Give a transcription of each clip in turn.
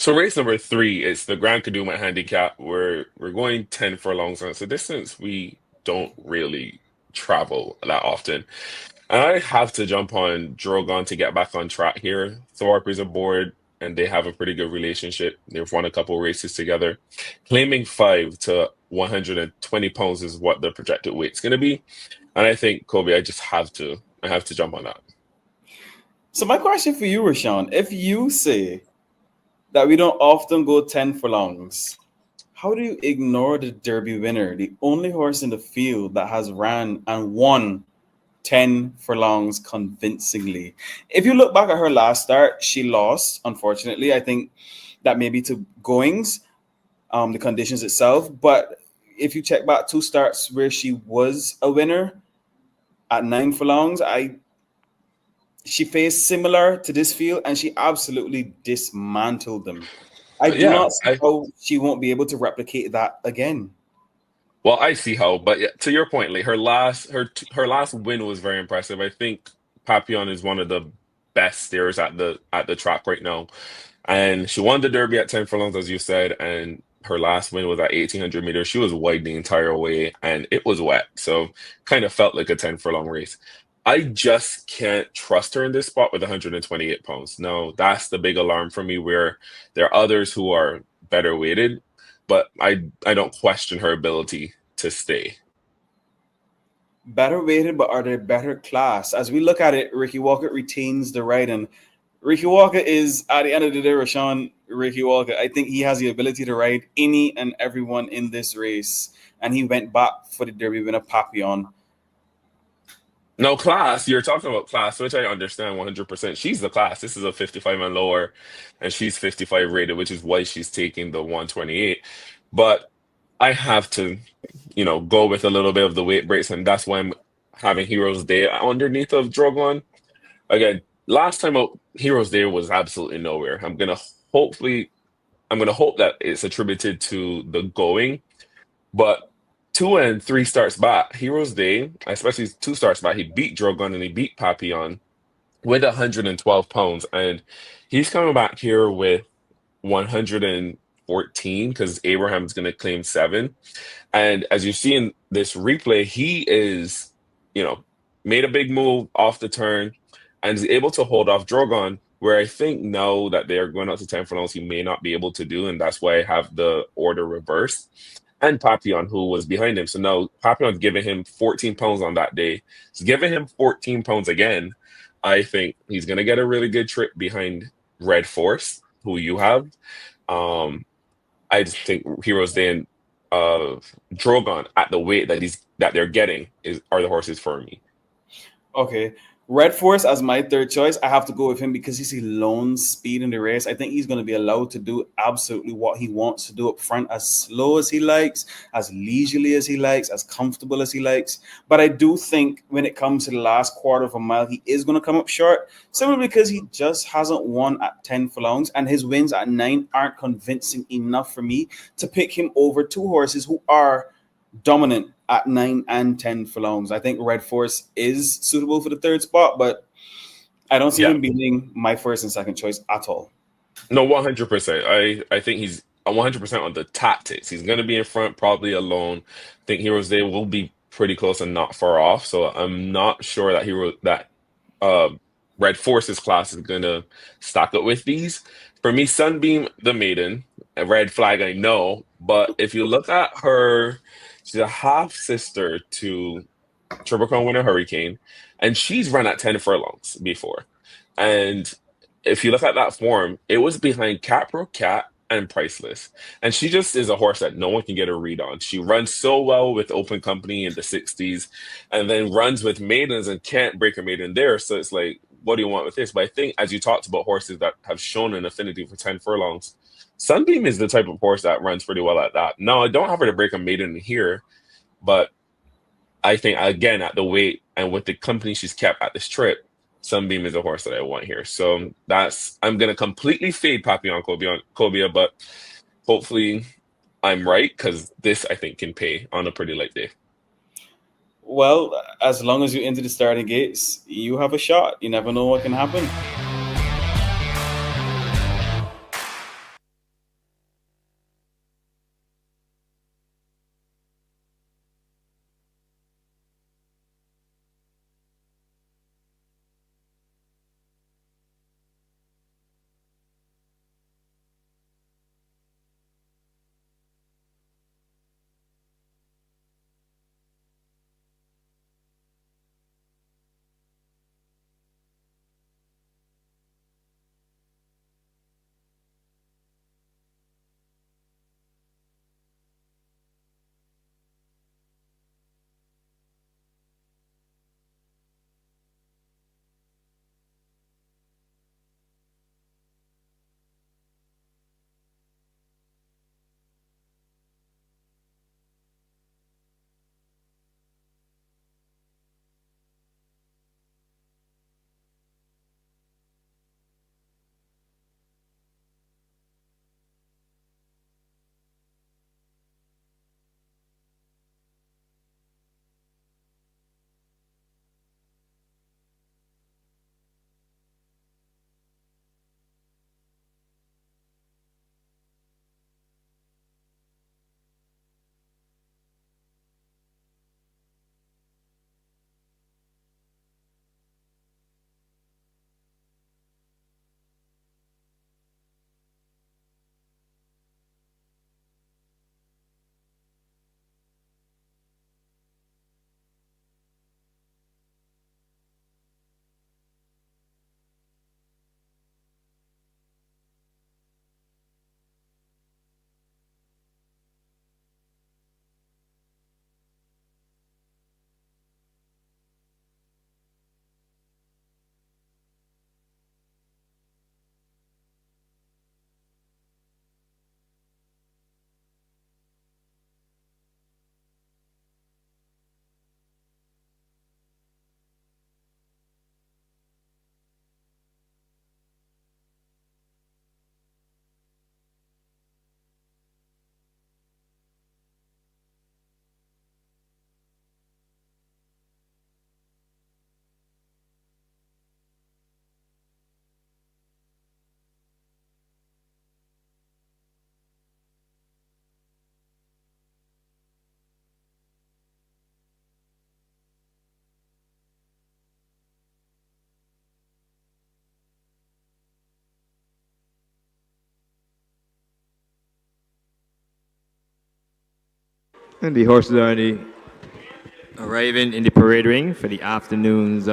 So race number three is the Grand Kaduma handicap. We're going 10 furlongs, and it's a distance we don't really travel that often. And I have to jump on Drogon to get back on track here. Thorpe is aboard, and they have a pretty good relationship. They've won a couple races together. Claiming 5 to 120 pounds is what the projected weight's going to be. And I think, Kobe, I have to jump on that. So my question for you, Rashawn, if you say that we don't often go 10 furlongs, how do you ignore the Derby winner, the only horse in the field that has ran and won 10 furlongs convincingly? If you look back at her last start, she lost, unfortunately. I think that may be to goings, the conditions itself. But if you check back two starts where she was a winner at 9 furlongs, she faced similar to this field and she absolutely dismantled them. I do Yeah, not see how she won't be able to replicate that again. well, I see how, but yeah, to your point, like her last win was very impressive. I think Papillon is one of the best steers at the track right now, and she won the Derby at 10 furlongs, as you said, and her last win was at 1800 meters. She was wide the entire way, and it was wet, so kind of felt like a 10 furlong race. I just can't trust her in this spot with 128 pounds. No, that's the big alarm for me. Where there are others who are better weighted, but I don't question her ability to stay. Better weighted, but are they better class? As we look at it, Ricky Walker retains the right, and Ricky Walker is, at the end of the day, Rashawn, Ricky Walker, I think he has the ability to ride any and everyone in this race, and he went back for the Derby winner Papillon. No, class, you're talking about class, which I understand 100%. She's the class. This is a 55 and lower, and she's 55 rated, which is why she's taking the 128. But I have to, go with a little bit of the weight breaks, and that's why I'm having Heroes Day underneath of Drogon. Again, last time out, Heroes Day was absolutely nowhere. Hopefully, I'm gonna hope that it's attributed to the going, but 2 and 3 starts back, Heroes Day, especially 2 starts back, he beat Drogon and he beat Papillon with 112 pounds, and he's coming back here with 114 because Abraham's going to claim 7. And as you see in this replay, he is, you know, made a big move off the turn and is able to hold off Drogon. Where I think now that they're going out to 10 furlongs, he may not be able to do, and that's why I have the order reversed. And Papillon, who was behind him. So now Papillon's giving him 14 pounds on that day. So giving him 14 pounds again, I think he's going to get a really good trip behind Red Force, who you have. I just think Heroes Day and Drogon at the weight that they're getting are the horses for me. Okay. Red Force as my third choice. I have to go with him because he's lone speed in the race. I think he's going to be allowed to do absolutely what he wants to do up front, as slow as he likes, as leisurely as he likes, as comfortable as he likes. But I do think when it comes to the last quarter of a mile, he is going to come up short, simply because he just hasn't won at 10 furlongs, and his wins at 9 aren't convincing enough for me to pick him over two horses who are dominant at 9 and 10 furlongs. I think Red Force is suitable for the third spot, but I don't see Yeah, him being my first and second choice at all. no, 100%. I think he's 100% on the tactics. He's going to be in front, probably alone. I think Heroes Day will be pretty close and not far off. So I'm not sure that uh, Red Force's class is going to stack up with these. For me, Sunbeam, the maiden, a red flag, I know. But if you look at her, she's a half sister to Triple Crown winner Hurricane, and she's run at 10 furlongs before. And if you look at that form, it was behind Capro Cat and Priceless. And she just is a horse that no one can get a read on. She runs so well with open company in the 60s and then runs with maidens and can't break a maiden there. So it's like, what do you want with this? But I think, as you talked about horses that have shown an affinity for 10 furlongs, Sunbeam is the type of horse that runs pretty well at that. Now, I don't have her to break a maiden here, but I think, again, at the weight and with the company she's kept at this trip, Sunbeam is a horse that I want here. So I'm going to completely fade Papillon Cobia, but hopefully I'm right, because this, I think, can pay on a pretty light day. Well, as long as you enter the starting gates, you have a shot. You never know what can happen. And the horses are arriving in the parade ring for the afternoon's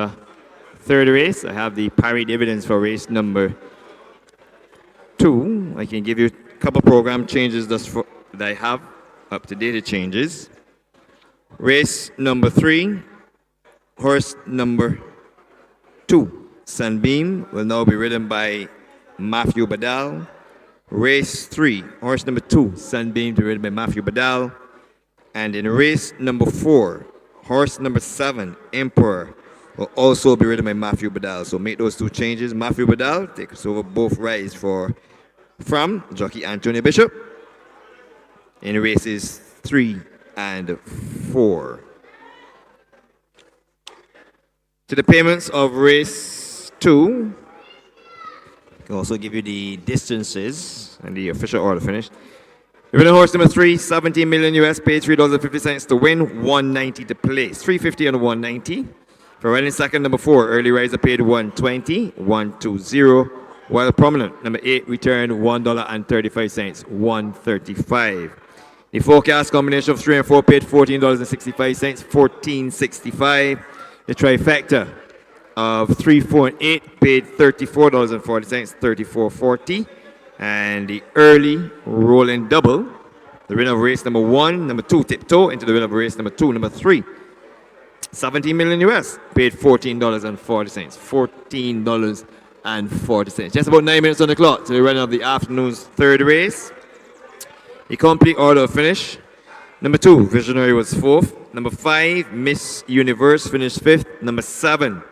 third race. I have the parade dividends for race number 2. I can give you a couple program changes that I have up to date changes. Race number 3, horse number 2, Sunbeam, will now be ridden by Matthew Badal. Race 3, horse number 2, Sunbeam, to be ridden by Matthew Badal. And in race number 4, horse number 7, Emperor, will also be ridden by Matthew Badal. So make those 2 changes. Matthew Badal takes over both rides from jockey Antonio Bishop in races 3 and 4. To the payments of race 2, I can also give you the distances and the official order finish. The winning horse number 3, 17 million US, paid $3.50 to win, 190 to place, 350 on 190. For running second, number 4, early riser, paid 120, 120. While prominent, number 8, returned $1.35, 135. The forecast combination of 3 and 4 paid $14.65, 1465. The trifecta of 3, 4, and 8 paid $34.40, 34.40. And the early rolling double, the winner of race number 1, number 2, tiptoe into the winner of race number 2, number 3, 17 million US, paid $14.40, $14.40. Just about 9 minutes on the clock to the running of the afternoon's third race. The complete order of finish: number 2, Visionary, was 4th. Number 5, Miss Universe, finished 5th. Number 7,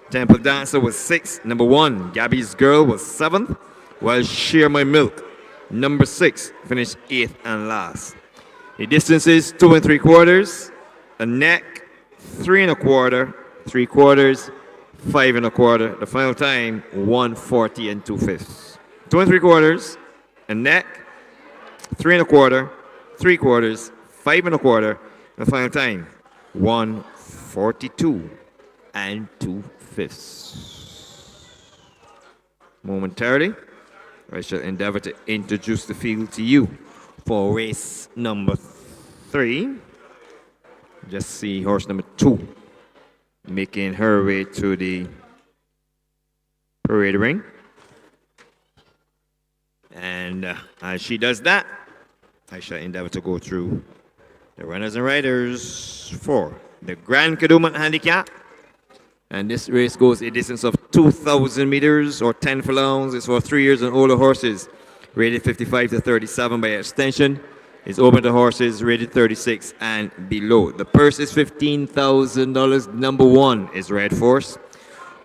Temple Dancer, was 6th. Number 1, Gabby's Girl, was 7th. While Share My Milk, number 6, finished 8th and last. The distances: 2 3/4, a neck, 3 1/4, 3/4, 5 1/4. The final time: 1:40 and 2/5. 2 3/4, a neck, 3 1/4, 3/4, 5 1/4. The final time: 1:42 and 2/5. Momentarily, I shall endeavor to introduce the field to you for race number 3. Just see horse number 2 making her way to the parade ring. And as she does that, I shall endeavor to go through the runners and riders for the Grand Kadooment Handicap. And this race goes a distance of 2,000 meters or 10 furlongs. It's for 3 years and older horses, rated 55 to 37 by extension. It's open to horses rated 36 and below. The purse is $15,000. Number 1 is Red Force,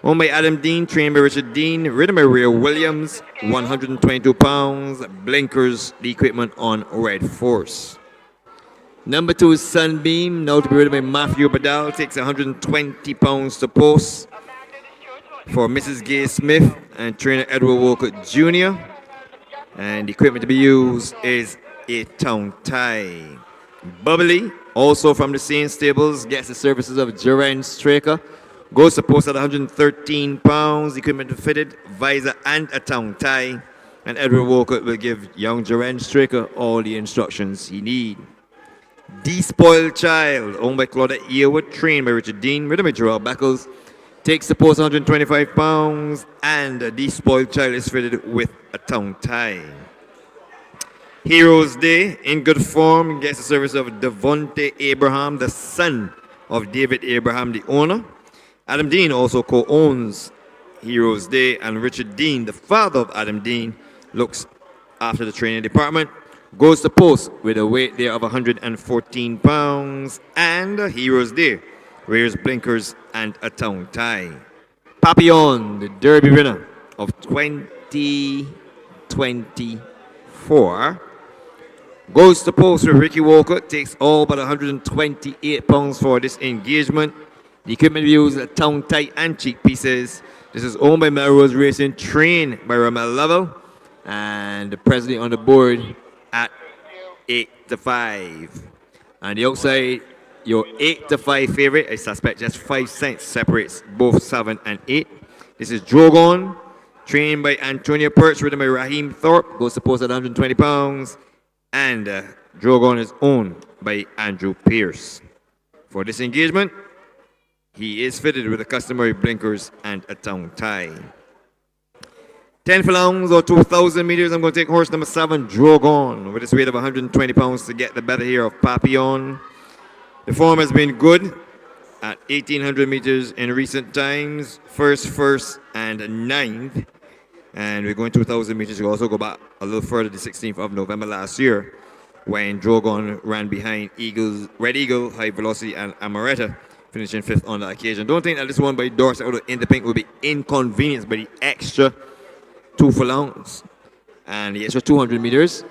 owned by Adam Dean, trained by Richard Dean, ridden by Ray Williams, 122 pounds, blinkers, the equipment on Red Force. Number 2 is Sunbeam, now to be ridden by Matthew Badal, takes 120 pounds to post for Mrs. Gay Smith and trainer Edward Walker Jr. And the equipment to be used is a tongue tie. Bubbly, also from the same stables, gets the services of Jaren Straker, goes to post at 113 pounds, equipment fitted, visor and a tongue tie. And Edward Walker will give young Jaren Straker all the instructions he needs. Despoiled Child, owned by Claudette Earwood, trained by Richard Dean, ridden by Gerald Beckles, takes the post 125 pounds, and the Despoiled Child is fitted with a tongue tie. Heroes Day, in good form, gets the service of Devonte Abraham, the son of David Abraham, the owner. Adam Dean also co-owns Heroes Day, and Richard Dean, the father of Adam Dean, looks after the training department. Goes to post with a weight there of 114 pounds, and Heroes Day wears blinkers and a tongue tie. Papillon, the Derby winner of 2024, goes to post with Ricky Walker, takes all but 128 pounds for this engagement. The equipment used a tongue tie and cheek pieces. This is owned by Melrose Racing, trained by Ramel Lovell, and the president on the board at 8 to 5. And the outside, your 8 to 5 favorite, I suspect just 5 cents separates both 7 and 8. This is Drogon, trained by Antonia Perch, ridden by Raheem Thorpe, goes to post at 120 pounds. And Drogon is owned by Andrew Pierce. For this engagement, he is fitted with the customary blinkers and a tongue tie. 10 furlongs or 2,000 meters. I'm going to take horse number 7, Drogon, with his weight of 120 pounds to get the better here of Papillon. The form has been good at 1,800 meters in recent times, first, and ninth. And we're going 2,000 meters. We also go back a little further, the 16th of November last year, when Drogon ran behind Red Eagle, High Velocity, and Amaretta, finishing 5th on that occasion. Don't think that this one by Dorset out of Independent will be inconvenienced by the extra 2 furlongs. And the extra 200 meters,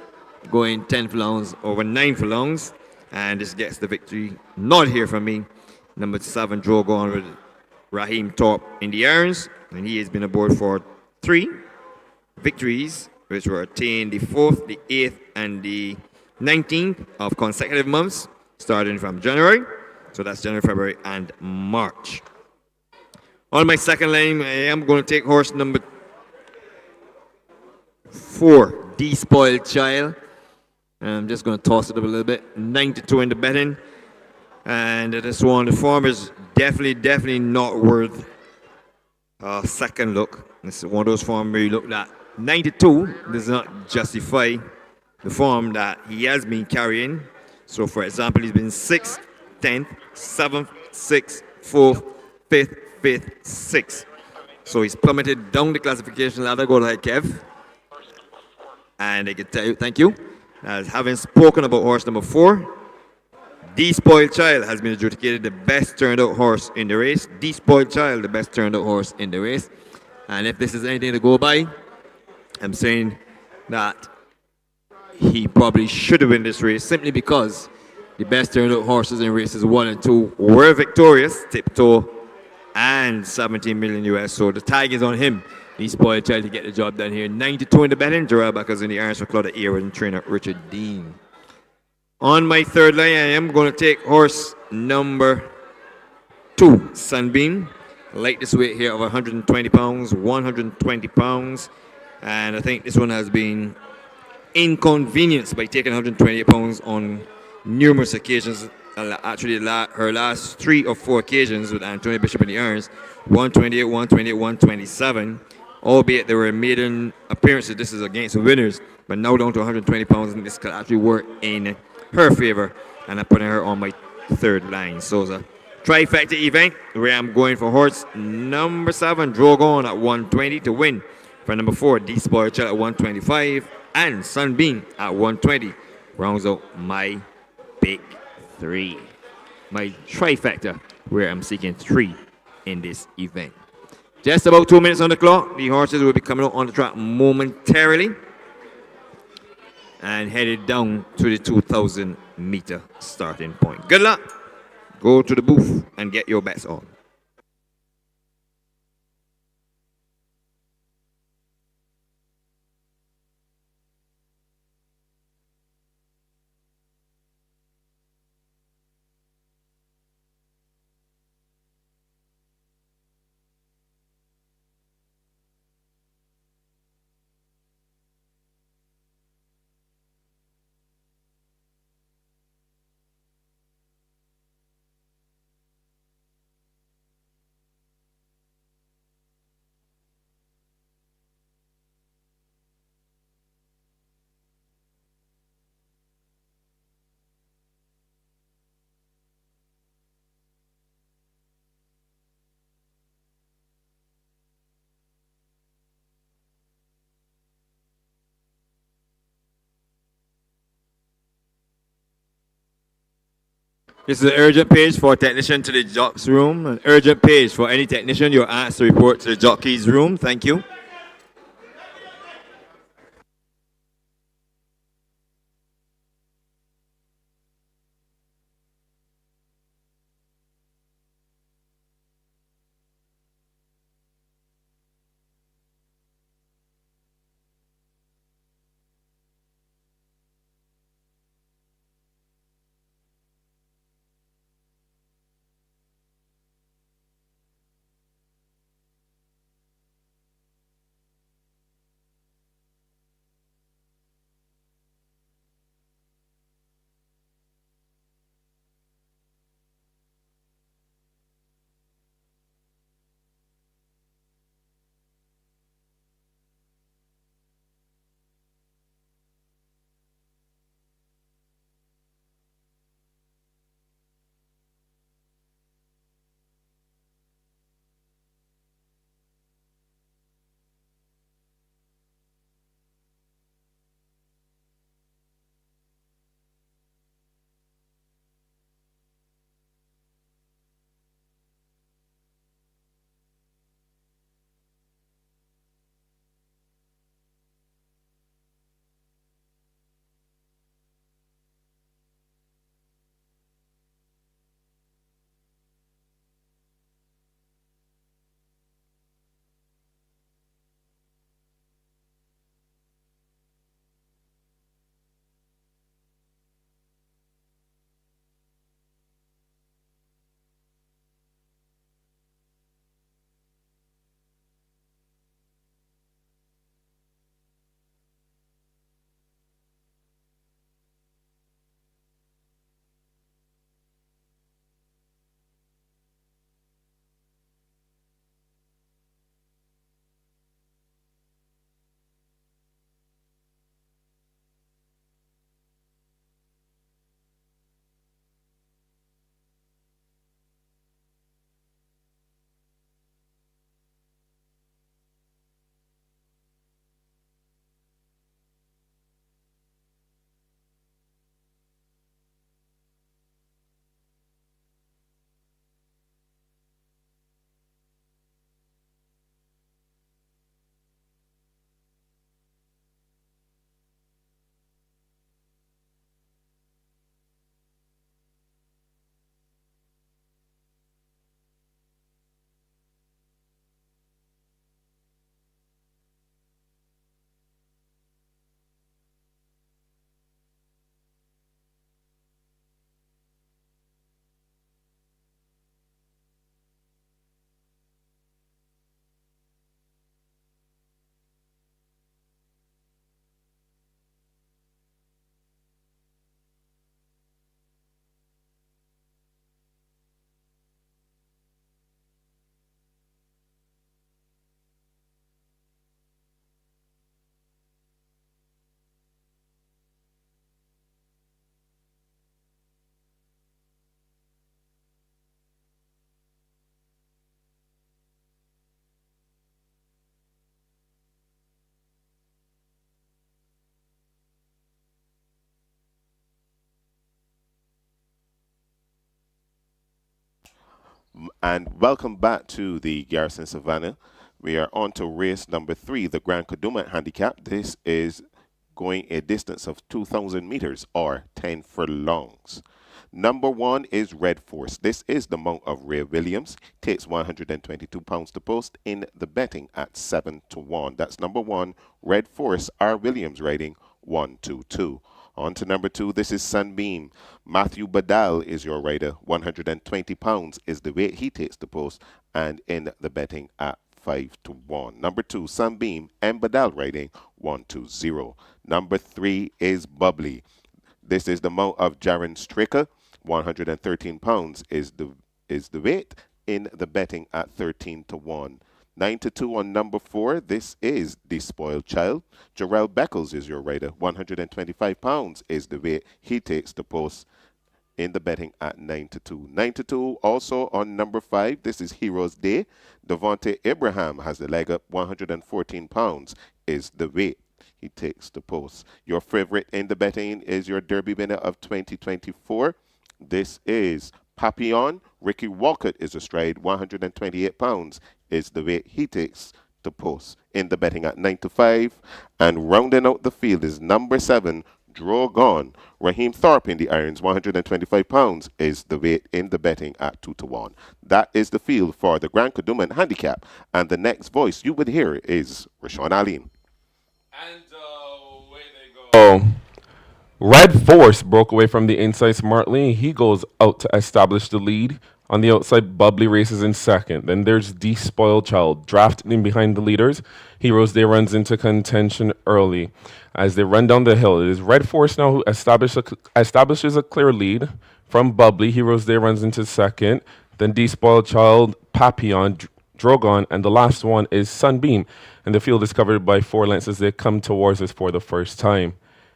going 10 furlongs over 9 furlongs. And this gets the victory. Not here from me. Number 7, Drogon with Raheem Thorpe in the irons. And he has been aboard for 3 victories, which were attained the 4th, the 8th, and the 19th of consecutive months, starting from January. So that's January, February, and March. On my second line, I am going to take horse number 4, Despoiled Child. I'm just going to toss it up a little bit. 92 in the betting. And this one, the form is definitely not worth a second look. This is one of those forms where you look at 92 does not justify the form that he has been carrying. So, for example, he's been 6th, 10th, 7th, 6th, 4th, 5th, 5th, 6th. So he's plummeted down the classification ladder. Go ahead, Kev. And I can tell you, thank you. As having spoken about horse number 4, Despoiled Child has been adjudicated the best turned out horse in the race. Despoiled Child, the best turned out horse in the race. And if this is anything to go by, I'm saying that he probably should have won this race simply because the best turned out horses in races 1 and 2 were victorious, Tiptoe and 17 million US. So the tag is on him. Despoiled Child to get the job done here. 92 in the betting. Gerard Backers in the irons for Claudia Earwood and trainer Richard Dean. On my third line, I am going to take horse number 2, Sunbeam. I like this weight here of 120 pounds, 120 pounds. And I think this one has been inconvenienced by taking 128 pounds on numerous occasions. Actually, her last 3 or 4 occasions with Antonio Bishop in the irons, 128, 128, 127. Albeit there were maiden appearances. This is against winners. But now down to 120 pounds, and this could actually work in her favor. And I'm putting her on my third line. So it's a trifecta event where I'm going for horse number 7, Drogon at 120 to win. For number 4, Despoiled Child at 125. And Sunbeam at 120. Rounds out my big 3. My trifecta where I'm seeking 3 in this event. Just about 2 minutes on the clock. The horses will be coming out on the track momentarily. And headed down to the 2,000 meter starting point. Good luck. Go to the booth and get your bets on. This is an urgent page for technician to the jock's room. An urgent page for any technician. You're asked to report to the jockey's room. Thank you. And welcome back to the Garrison Savannah. We are on to race number 3, the Grand Kadooment Handicap. This is going a distance of 2,000 meters or 10 furlongs. Number 1 is Red Force. This is the mount of Ray Williams. Takes 122 pounds to post in the betting at 7 to 1. That's number 1, Red Force, R. Williams riding 122. On to number 2, this is Sunbeam. Matthew Badal is your rider. 120 pounds is the weight he takes to post and in the betting at 5 to 1. Number 2, Sunbeam, M. Badal riding 120. Number 3 is Bubbly. This is the mount of Jaron Stricker. 113 pounds is the weight in the betting at 13 to 1. 9 to 2 on number 4. This is The Spoiled Child. Jarrell Beckles is your rider. 125 pounds is the weight he takes to post in the betting at 9 to 2. 9 to 2 also on number 5. This is Heroes Day. Devontae Abraham has the leg up. 114 pounds is the weight he takes the post. Your favorite in the betting is your Derby winner of 2024. This is Papillon. Ricky Walcott is astride. 128 pounds is the weight he takes to post in the betting at 9 to 5. And rounding out the field is number 7, Drogon. Raheem Thorpe in the irons. 125 pounds is the weight in the betting at 2 to 1. That is the field for the Grand Kadooment Handicap. And the next voice you would hear is Rashawn Aline. And away they go. Red Force broke away from the inside smartly. He goes out to establish the lead. On the outside, Bubbly races in second. Then there's The Spoiled Child, drafted in behind the leaders. Heroes Day runs into contention early. As they run down the hill, it is Red Force now who establishes a clear lead from Bubbly. Heroes Day runs into second. Then The Spoiled Child, Papillon, Drogon, and the last one is Sunbeam. And the field is covered by 4 lengths as they come towards us for the first time.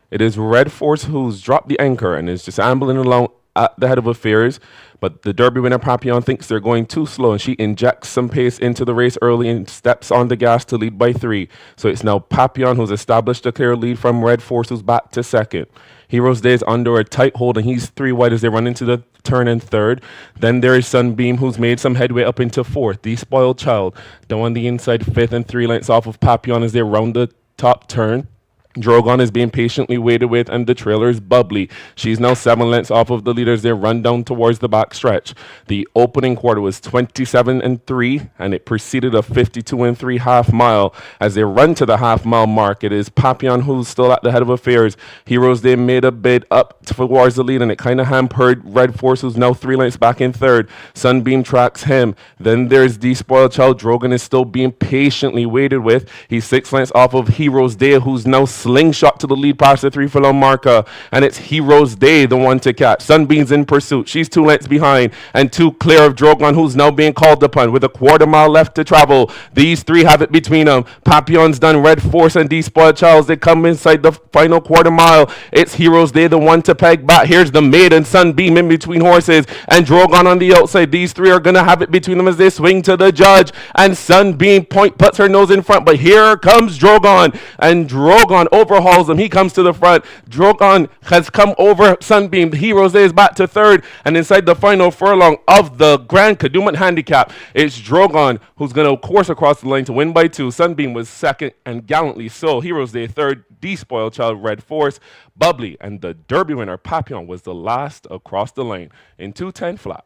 It is Red Force who's dropped the anchor and is just ambling along at the head of affairs. But the Derby winner Papillon thinks they're going too slow, and she injects some pace into the race early and steps on the gas to lead by 3. So it's now Papillon who's established a clear lead from Red Force, who's back to second. Heroes Day is under a tight hold, and he's 3 wide as they run into the turn in third. Then there is Sunbeam, who's made some headway up into fourth. The Spoiled Child down on the inside fifth and 3 lengths off of Papillon as they round the top turn. Drogon is being patiently waited with, and the trailer is Bubbly. She's now 7 lengths off of the leaders. They run down towards the back stretch. The opening quarter was 27 and 3, and it preceded a 52 and 3 half mile. As they run to the half mile mark, it is Papillon who's still at the head of affairs. Heroes Day made a bid up towards the lead, and it kind of hampered Red Force, who's now 3 lengths back in third. Sunbeam tracks him. Then there's The Spoiled Child. Drogon is still being patiently waited with. He's 6 lengths off of Heroes Day, who's now slingshot to the lead past the 3 furlong marker, and it's Heroes Day, the one to catch. Sunbeam's in pursuit. She's 2 lengths behind and 2 clear of Drogon, who's now being called upon with a quarter mile left to travel. These 3 have it between them. Papillon's done. Red Force and The Spoiled Child, they come inside the final quarter mile. It's Heroes Day, the one to peg back. Here's the maiden Sunbeam in between horses and Drogon on the outside. These 3 are going to have it between them as they swing to the judge, and Sunbeam puts her nose in front, but here comes Drogon, and Drogon overhauls him. He comes to the front. Drogon has come over Sunbeam. The Heroes Day is back to third, and inside the final furlong of the Grand Kadooment Handicap, it's Drogon who's going to course across the line to win by 2. Sunbeam was second, and gallantly so. Heroes Day third. The Spoiled Child, Red Force, Bubbly, and the Derby winner Papillon was the last across the lane in 2:10 flat.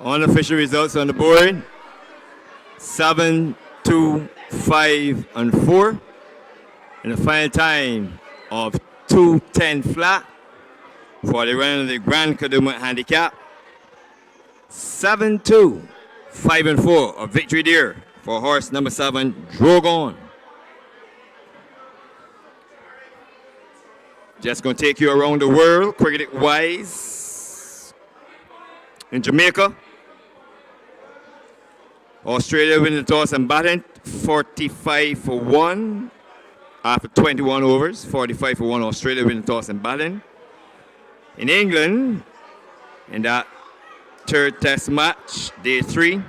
Unofficial results on the board: 7, 2, 5, and 4. And the final time of 2:10 flat for the run of the Grand Kadooment Handicap. 7, 2, 5, and 4. A victory there for horse number 7, Drogon. Just going to take you around the world, cricket-wise. In Jamaica, Australia winning the toss and batting 45 for 1. after 21 overs, 45 for 1 Australia winning toss and batting. In England, in that third test match, day 3,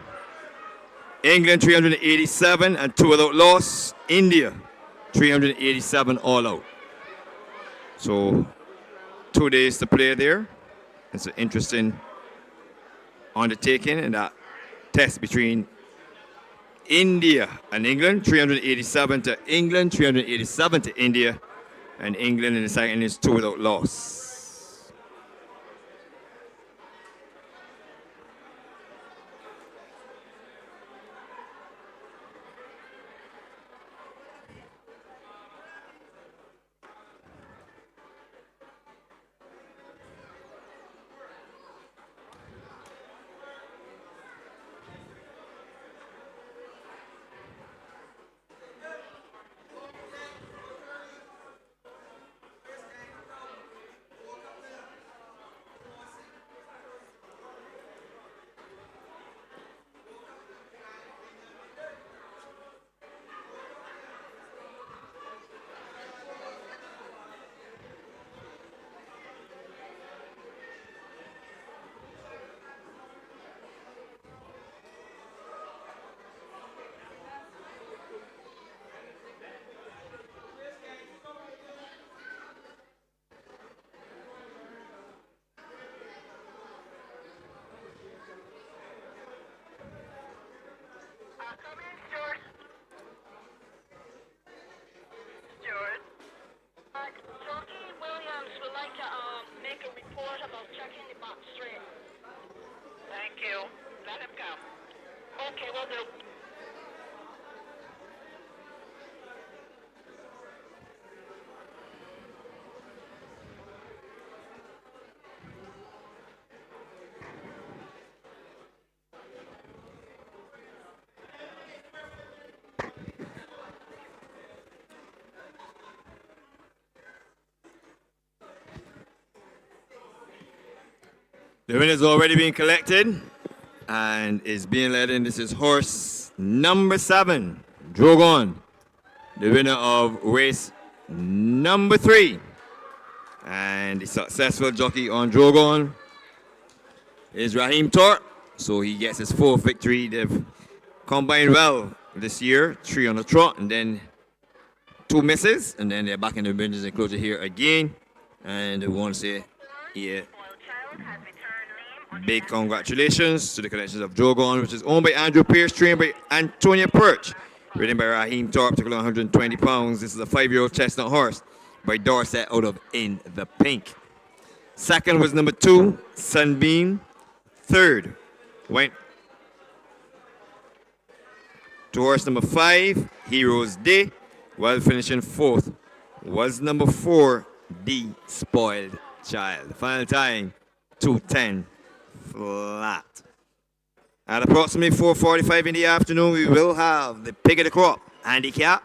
England 387 and 2 without loss. India 387 all out. So 2 days to play there. It's an interesting undertaking in that test between India and England. 387 to England, 387 to India, and England in the second is 2 without loss. The winner's already been collected and is being led in. This is horse number 7, Drogon, the winner of race number 3. And the successful jockey on Drogon is Raheem Torp. So he gets his 4th victory. They've combined well this year, 3 on the trot and then 2 misses. And then they're back in the Rangers enclosure here again. And they want to say, yeah, big congratulations to the collections of Drogon, which is owned by Andrew Pierce, trained by Antonia Perch, ridden by Raheem Torp, took 120 pounds. This is a 5-year-old chestnut horse by Dorset out of In the Pink. Second was number 2, Sunbeam. Third went to horse number 5, Heroes Day, while finishing 4th was number 4, The Spoiled Child. Final time, 2:10 flat. At approximately 4:45 in the afternoon, we will have the pick of the crop handicap.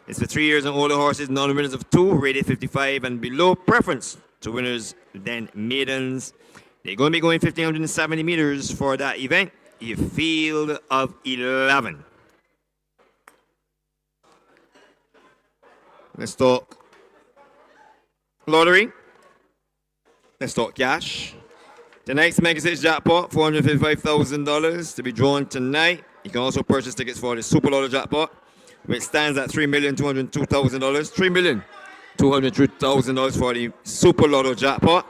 It's for 3 years and older horses, non-winners of 2, rated 55 and below. Preference to winners, then maidens. They're going to be going 1,570 meters for that event. A field of 11. Let's talk lottery. Let's talk cash. Tonight's Mega 6 jackpot, $455,000 to be drawn tonight. You can also purchase tickets for the Super Lotto jackpot, which stands at $3,202,000. $3,202,000 for the Super Lotto jackpot.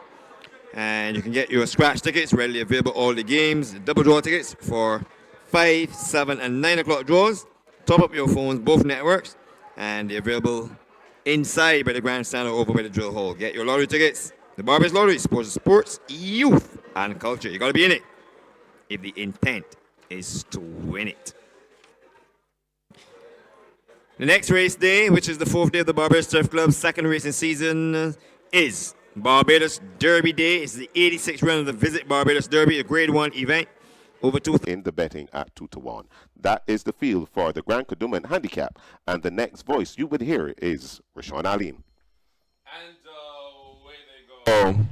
And you can get your scratch tickets readily available all the games. The double draw tickets for 5, 7, and 9 o'clock draws. Top up your phones, both networks. And they're available inside by the grandstand or over by the drill hall. Get your lottery tickets. The Barbados Lottery supports sports, youth, and culture. You got to be in it if the intent is to win it. The next race day, which is the 4th day of the Barbados Turf Club's second racing season, is Barbados Derby Day. It's the 86th round of the Visit Barbados Derby, a Grade 1 event. Over 2 in the betting at 2-1. That is the field for the Grand Kadooment Handicap. And the next voice you would hear is Rashawn Aline. And away they go.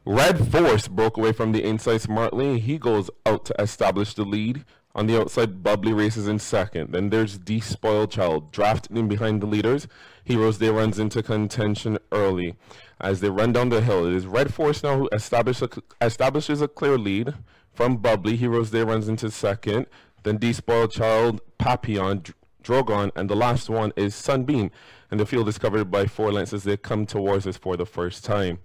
Red Force broke away from the inside smartly. He goes out to establish the lead. On the outside, Bubbly races in second. Then there's Despoiled Child, drafted in behind the leaders. Heroes Day runs into contention early. As they run down the hill, it is Red Force now who establishes a clear lead from Bubbly. Heroes Day runs into second. Then Despoiled Child, Papillon, Drogon, and the last one is Sunbeam. And the field is covered by 4 lengths as they come towards us for the first time.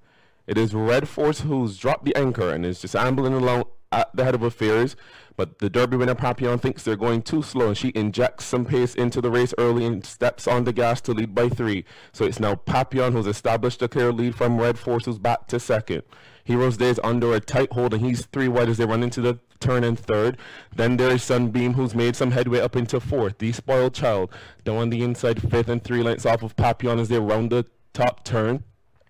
It is Red Force who's dropped the anchor and is just ambling along at the head of affairs, but the Derby winner Papillon thinks they're going too slow, and she injects some pace into the race early and steps on the gas to lead by 3. So it's now Papillon who's established a clear lead from Red Force, who's back to second. Heroes Day is under a tight hold, and he's 3 wide as they run into the turn in third. Then there is Sunbeam, who's made some headway up into fourth. Despoiled Child down on the inside, fifth, and 3 lengths off of Papillon as they round the top turn.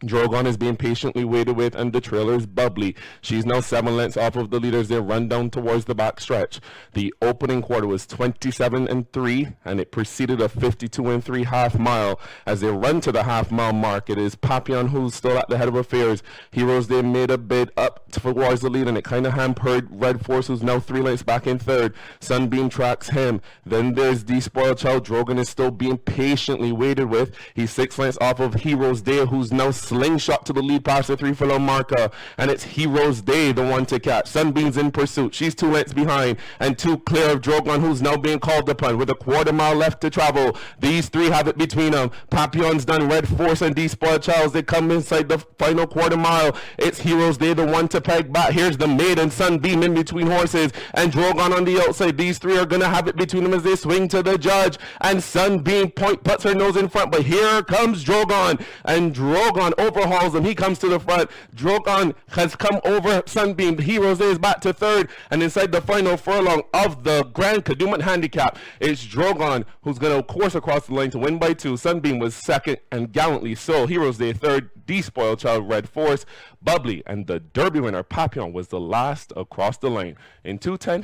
Drogon is being patiently waited with, and the trailer is Bubbly. She's now 7 lengths off of the leaders. They run down towards the back stretch. The opening quarter was 27-3, and it preceded a 52-3 half mile. As they run to the half mile mark, it is Papillon who's still at the head of affairs. Heroes, they made a bid up towards the lead, and it kind of hampered Red Force, who's now 3 lengths back in third. Sunbeam tracks him. Then there's Despoiled Child. Drogon is still being patiently waited with. He's 6 lengths off of Heroes Day, who's now slingshot to the lead past the 3 furlong marker, and it's Heroes Day, the one to catch. Sunbeam's in pursuit. She's 2 lengths behind and 2 clear of Drogon, who's now being called upon with a quarter mile left to travel. These 3 have it between them. Papillon's done. Red Force and Despoiled Child, they come inside the final quarter mile. It's Heroes Day, the one to peg back. Here's the maiden Sunbeam in between horses, and Drogon on the outside. These 3 are going to have it between them as they swing to the judge, and Sunbeam puts her nose in front, but here comes Drogon, and Drogon overhauls him. He comes to the front. Drogon has come over Sunbeam. Heroes Day is back to third, and inside the final furlong of the Grand Kadooment Handicap, it's Drogon who's going to course across the line to win by 2. Sunbeam was second, and gallantly so. Heroes Day third. Despoiled Child, Red Force, Bubbly, and the Derby winner Papillon was the last across the lane in 2:10.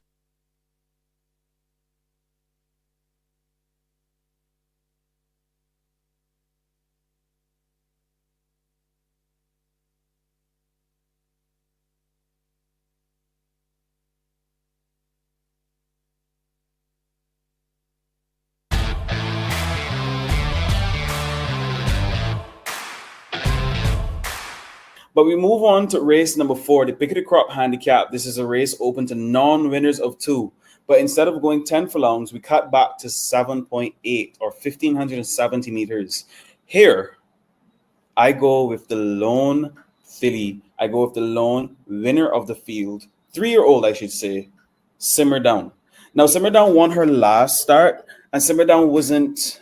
But we move on to race number 4, the Pickety Crop Handicap. This is a race open to non-winners of 2. But instead of going 10 furlongs, we cut back to 7.8 or 1,570 meters. Here, I go with the lone filly. I go with the lone winner of the field. 3-year-old, I should say, Simmer Down. Now, Simmer Down won her last start, and Simmer Down wasn't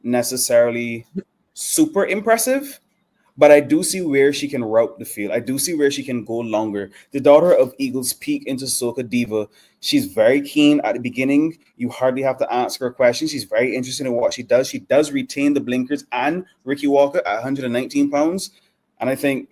necessarily super impressive. But I do see where she can route the field. I do see where she can go longer. The daughter of Eagles Peak into Soca Diva. She's very keen at the beginning. You hardly have to ask her questions. She's very interested in what she does. She does retain the blinkers and Ricky Walker at 119 pounds. And I think,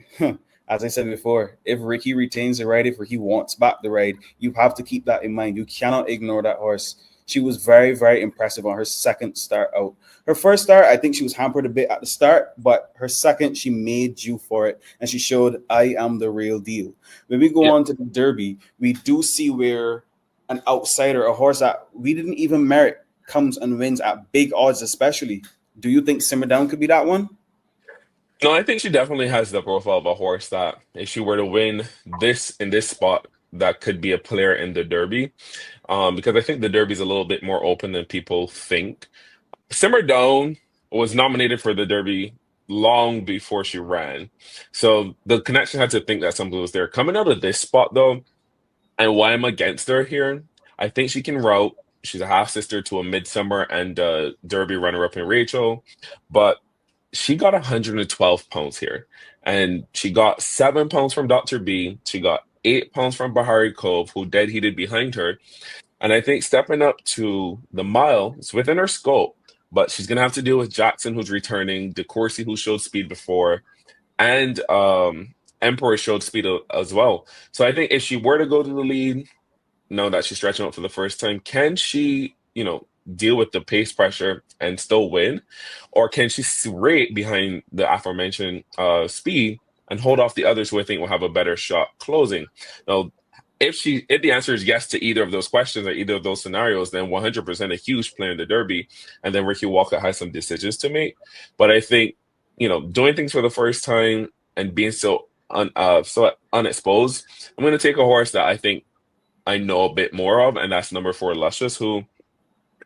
as I said before, if Ricky retains the ride, if Ricky wants back the ride, you have to keep that in mind. You cannot ignore that horse. She was very, very impressive on her second start out. Her first start, I think she was hampered a bit at the start, but her second, she made due for it, and she showed, I am the real deal. When we go on to the Derby, we do see where an outsider, a horse that we didn't even merit, comes and wins at big odds especially. Do you think Simmer Down could be that one? No, I think she definitely has the profile of a horse that if she were to win this in this spot, that could be a player in the Derby. Because I think the Derby is a little bit more open than people think. Simmer Down was nominated for the Derby long before she ran. So the connection had to think that something was there. Coming out of this spot, though, and why I'm against her here, I think she can route. She's a half-sister to a Midsummer and Derby runner-up in Rachel. But she got 112 pounds here. And she got 7 pounds from Dr. B. She got 8 pounds from Bahari Cove, who dead heated behind her. And I think stepping up to the mile is within her scope. But she's going to have to deal with Jackson, who's returning, DeCourcy, who showed speed before, and Emperor showed speed as well. So I think if she were to go to the lead, know that she's stretching out for the first time, can she, deal with the pace pressure and still win? Or can she rate behind the aforementioned speed and hold off the others who I think will have a better shot closing? Now, if the answer is yes to either of those questions or either of those scenarios, then 100% a huge player in the Derby, and then Ricky Walker has some decisions to make. But I think doing things for the first time and being so unexposed, I'm going to take a horse that I think I know a bit more of, and that's number 4, Luscious, who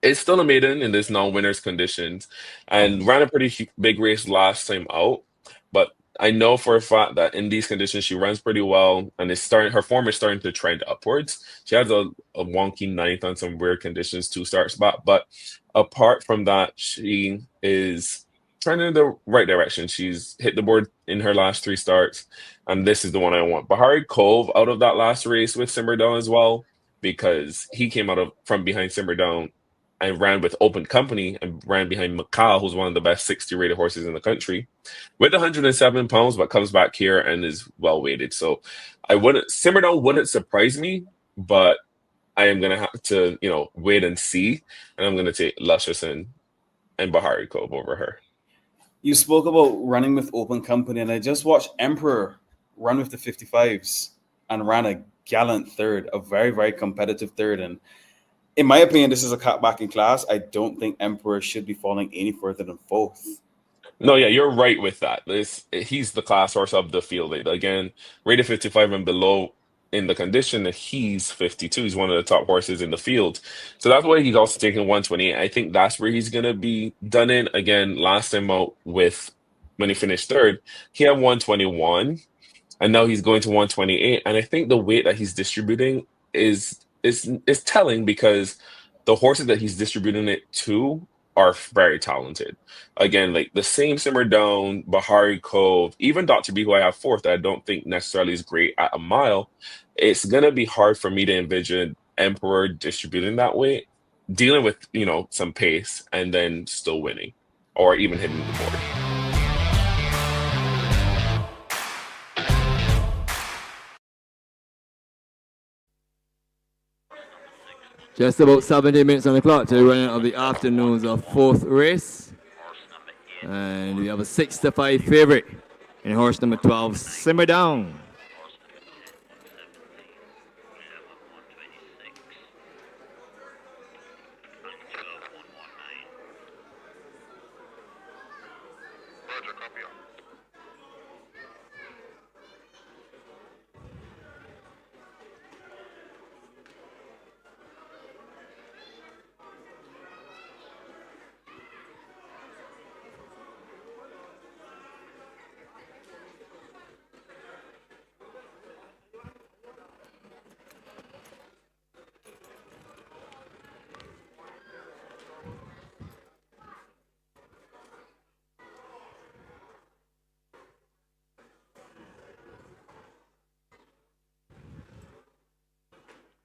is still a maiden in this non-winners conditions and ran a pretty big race last time out. But I know for a fact that in these conditions she runs pretty well, and her form is starting to trend upwards. She has a wonky ninth on some weird conditions 2 start spot, but apart from that, she is trending in the right direction. She's hit the board in her last 3 starts, and this is the one I want. Bahari Cove out of that last race with Simmer Down as well, because he came out of from behind Simmer Down and ran with open company and ran behind Macau, who's one of the best 60 rated horses in the country, with 107 pounds, but comes back here and is well weighted. So Simmer Down wouldn't surprise me, but I am gonna have to, wait and see. And I'm gonna take Luscious and Bahari Cove over her. You spoke about running with open company, and I just watched Emperor run with the 55s and ran a gallant third, a very, very competitive third. And in my opinion, this is a cut back in class. I don't think Emperor should be falling any further than 4th. No, yeah, you're right with that. He's the class horse of the field. Again, rated 55 and below in the condition that he's 52. He's one of the top horses in the field. So that's why he's also taking 128. I think that's where he's going to be done in. Again, last time out when he finished third, he had 121, and now he's going to 128. And I think the weight that he's distributing is telling, because the horses that he's distributing it to are very talented. Again, like the same Simmer Down, Bahari Cove, even Dr. B, who I have 4th, that I don't think necessarily is great at a mile. It's gonna be hard for me to envision Emperor distributing that way, dealing with some pace and then still winning or even hitting the board. Just about 70 minutes on the clock to the running of the afternoon's 4th race. And we have a 6-5 favorite in horse number 12, Simmer Down.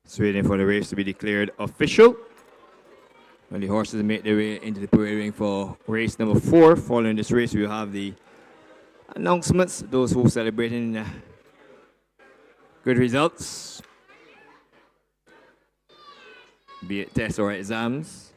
It's waiting for the race to be declared official. When the horses make their way into the parade ring for race number 4. Following this race, we'll have the announcements, those who are celebrating good results, be it tests or exams.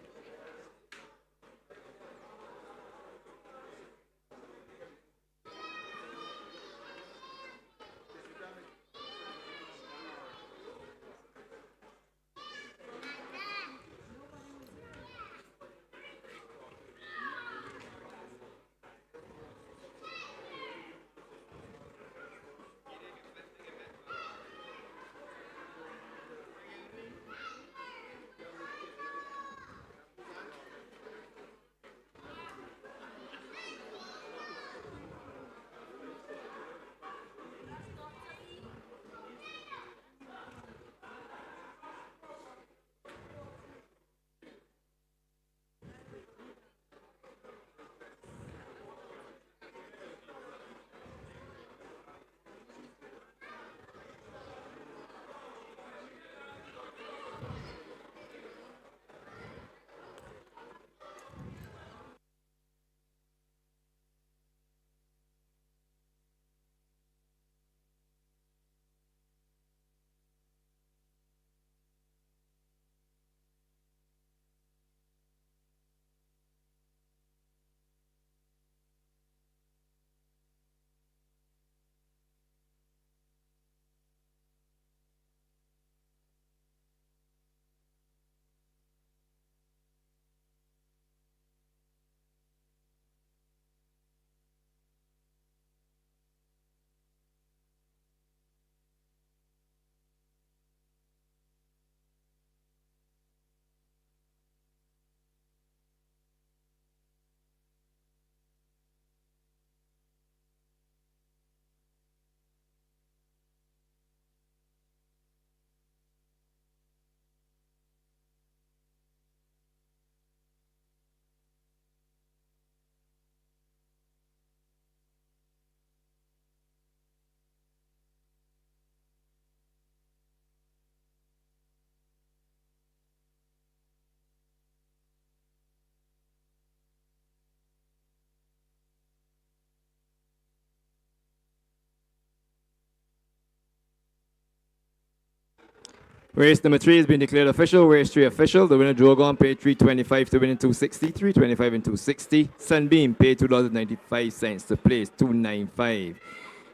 Race number 3 has been declared official. Race 3 official. The winner Drogon paid $3.25 to win in 260. $3.25 in 260. Sunbeam paid $2.95 to place 295.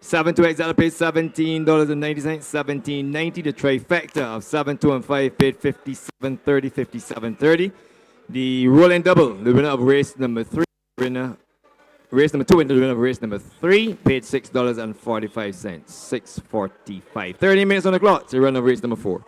7-2 Exile paid $17.90. $17.90. The trifecta of 7-2 and 5 paid $57.30. $57.30. The rolling double. The winner of race number 3. Race number 2 into the winner of race number 3 paid $6.45. $6.45. 30 minutes on the clock to run of race number 4.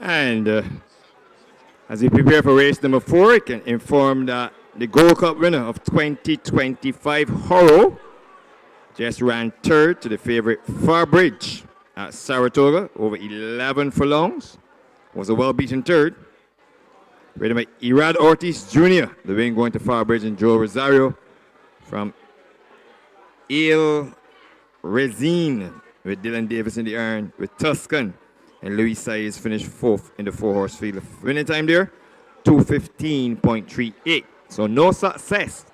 And as we prepare for race number 4, I can inform that the Gold Cup winner of 2025 Horo just ran third to the favorite Farbridge at Saratoga over 11 furlongs. Was a well-beaten third. Ridden by Irad Ortiz Jr., the win going to Farbridge, and Joe Rosario from Il Resine with Dylan Davis in the iron, with Tuscan and Luis Saez finished 4th in the 4-horse field. Winning time there, 2:15.38. So no success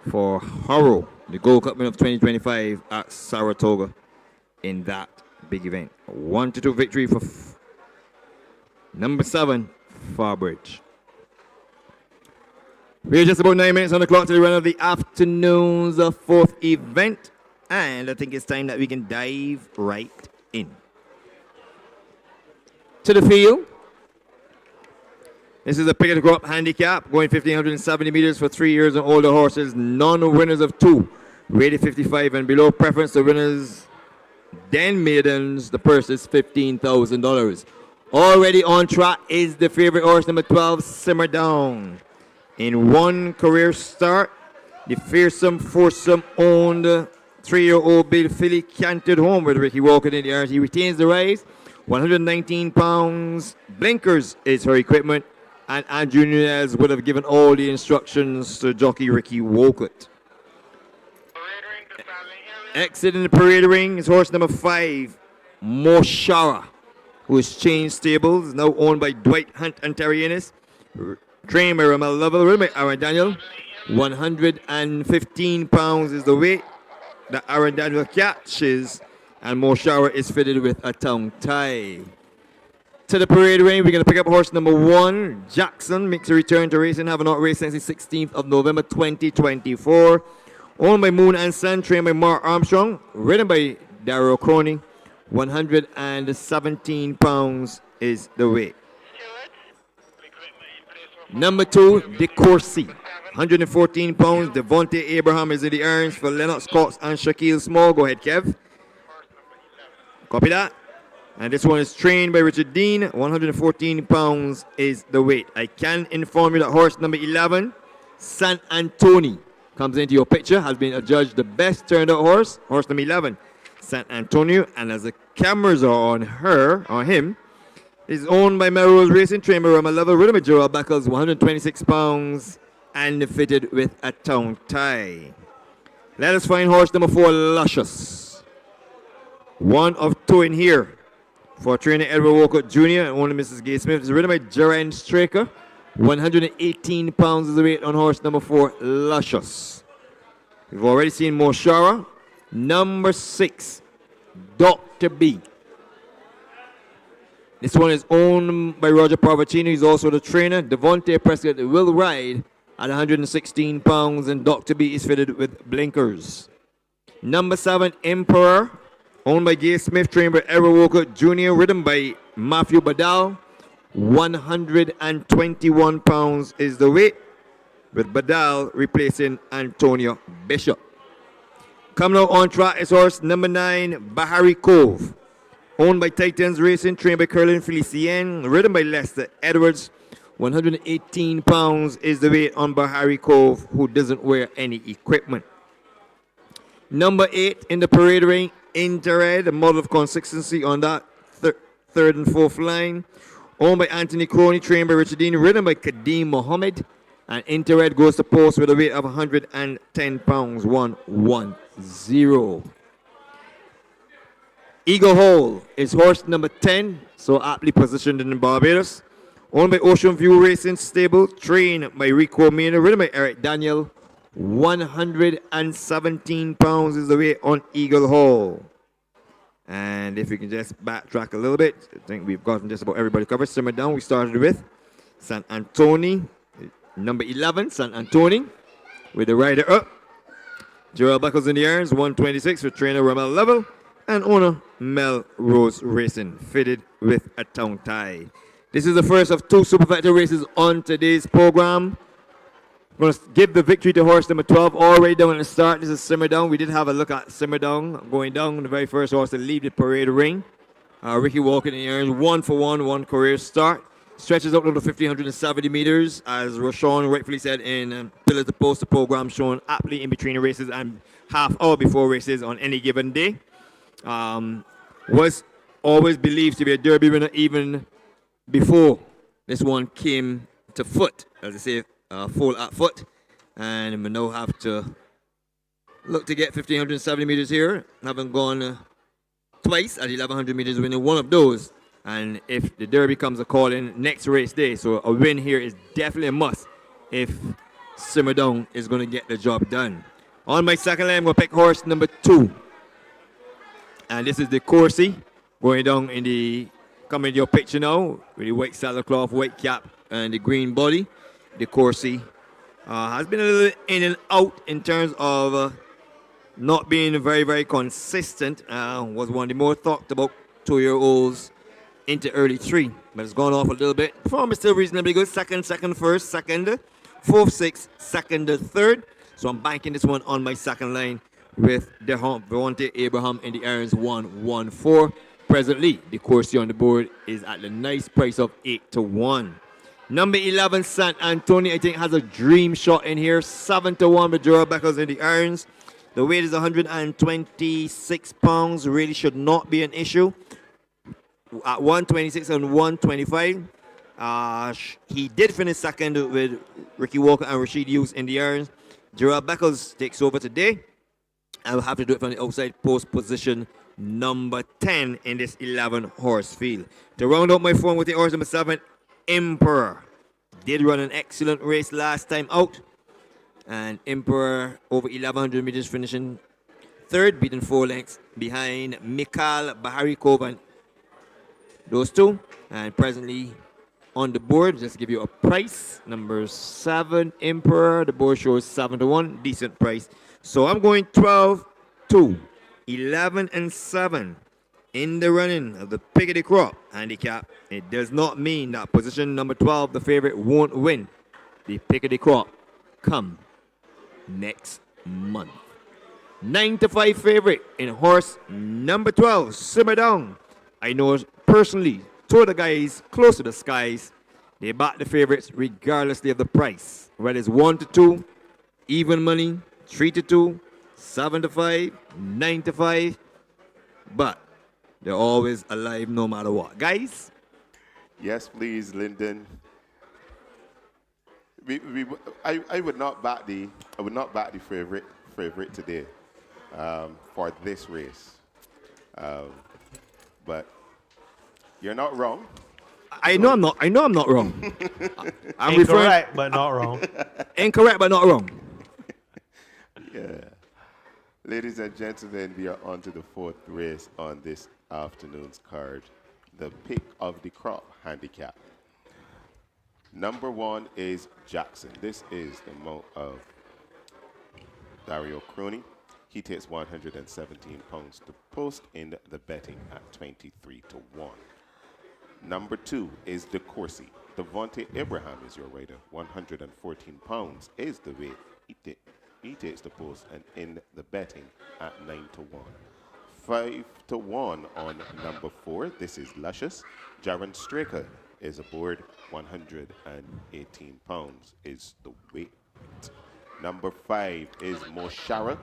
for Horo, the Gold Cup winner of 2025 at Saratoga in that big event. A 1-2 victory for number 7, Farbridge. We're just about 9 minutes on the clock to the run of the afternoon's 4th event. And I think it's time that we can dive right in. To the field. This is a pick-it crop handicap, going 1,570 meters for 3 years and older horses. Non-winners of 2, rated 55 and below. Preference to winners, then maidens. The purse is $15,000. Already on track is the favorite horse, number 12, Simmer Down. In one career start, the fearsome foursome owned 3-year-old Bill Philly canted home with Ricky Walker in the irons. He retains the race. 119 pounds. Blinkers is her equipment. And Andrew Nunez would have given all the instructions to jockey Ricky Walker. Exiting the parade ring is horse number 5, Moshara, who is changed stables, now owned by Dwight Hunt and Terry Ennis. Trained by Ramel Lovell, ridden by Aaron Daniel. 115 pounds is the weight that Aaron Daniel catches, and Moshara is fitted with a tongue tie. To the parade ring, we're going to pick up horse number 1, Jackson, makes a return to racing, having not raced since the 16th of November 2024. Owned by Moon and Sun, trained by Mark Armstrong, ridden by Darryl Crony. 117 pounds is the weight. Number 2, De Courcy, 114 pounds. Devontae Abraham is in the irons for Lennox Cox and Shaquille Small. Go ahead, Kev. Copy that. And this one is trained by Richard Dean. 114 pounds is the weight. I can inform you that horse number 11, San Antonio, comes into your picture, has been adjudged the best turned out horse. Horse number 11, San Antonio. And as the cameras are on him, is owned by Melrose Racing, trained by Rama Level, ridden by Gerald Beckles, 126 pounds, and fitted with a tongue tie. Let us find horse number 4, Luscious. One of 2 in here for trainer Edward Walker Jr. and owner Mrs. Gay Smith. Is ridden by Gerard Straker. 118 pounds is the weight on horse number 4, Luscious. We've already seen Moshara. Number 6, Dr. B. This one is owned by Roger Parvacino. He's also the trainer. Devontae Prescott will ride at 116 pounds, and Dr. B is fitted with blinkers. Number 7, Emperor, owned by Gay Smith, trained by Edward Walker Jr., ridden by Matthew Badal. 121 pounds is the weight, with Badal replacing Antonio Bishop. Coming out on track is horse number 9, Bahari Cove, owned by Titans Racing, trained by Curlin Felicien, ridden by Lester Edwards. 118 pounds is the weight on Bahari Cove, who doesn't wear any equipment. Number 8 in the parade ring, Interim, a model of consistency on that third and fourth line. Owned by Anthony Crony, trained by Richard Dean, ridden by Kadeem Mohammed. And Interred goes to post with a weight of 110 pounds, 110. Eagle Hole is horse number 10, so aptly positioned in Barbados. Owned by Ocean View Racing Stable, trained by Rico Maynard, ridden by Eric Daniel. 117 pounds is the weight on Eagle Hole. And if we can just backtrack a little bit, I think we've gotten just about everybody covered. Simmer down, we started with San Antonio, number 11, San Antonio, with the rider up. Gerald Buckles in the irons, 126 for trainer Ramel Level, and owner Melrose Racing, fitted with a tongue tie. This is the first of 2 Super Factor races on today's program. I'm going to give the victory to horse number 12 all the way down at the start. This is Simmer Down. We did have a look at Simmer Down going down. The very first horse to leave the parade ring. Ricky Walker in the irons, 1 for 1 career start. Stretches out to the 1,570 meters, as Rashawn rightfully said in Pillar to Post, the program showing aptly in between the races and half hour before races on any given day. Was always believed to be a Derby winner even before this one came to foot, as I say, full at foot. And we now have to look to get 1,570 meters here, having gone twice at 1,100 meters, winning one of those. And if the Derby comes a call in next race day, so a win here is definitely a must if Simmer Down is going to get the job done. On my second line, I'm going to pick horse number 2. And this is the Courcy, going down in the, coming in your picture now, with the white saddlecloth, white cap, and the green body. The Courcy has been a little in and out in terms of not being very, very consistent. Was one of the more talked about 2-year-olds into early 3, but it's gone off a little bit. Performance still reasonably good. Second, first, second, fourth, sixth, second, third. So I'm banking this one on my second line with Devontae Abraham in the irons, 1-1-4. Presently, the Courcy on the board is at the nice price of 8-1. Number 11, San Antonio, I think has a dream shot in here, 7-1 with Gerald Beckles in the irons. The weight is 126 pounds. Really should not be an issue. At 126 and 125, he did finish second with Ricky Walker and Rashid Hughes in the irons. Gerald Beckles takes over today. I will have to do it from the outside post position number 10 in this 11 horse field. To round out my form with the horse number 7, Emperor. Did run an excellent race last time out. And Emperor over 1100 meters finishing third, beating 4 lengths behind Mikhail Baharikov and those two. And presently on the board, just to give you a price, number 7, Emperor. The board shows 7-1, decent price. So I'm going 12, 2, 11, and 7 in the running of the pick of the crop handicap. It does not mean that position number 12, the favorite, won't win the pick of the crop come next month. 9-5 favorite in horse number 12, Simmer Down. I know personally, two of the guys close to the skies, they back the favorites regardlessly of the price. Whether it's 1-2, even money, 3-2, 7-5, 9-5, but they're always alive no matter what. Guys? Yes, please, Lyndon. I would not back the favorite today for this race, but you're not wrong. I know I'm not wrong. I'm incorrect, but not wrong. Incorrect, but not wrong. Yeah. Ladies and gentlemen, we are on to the 4th race on this afternoon's card, the pick of the crop handicap. Number 1 is Jackson. This is the mount of Dario Crony. He takes 117 pounds to post in the betting at 23-1. Number 2 is De Courcy. Devontae Abraham is your rider. 114 pounds is the weight. He takes the post and in the betting at 9-1. 5-1 on number 4. This is Luscious. Jaron Straker is aboard. 118 pounds is the weight. Number 5 is Moshara.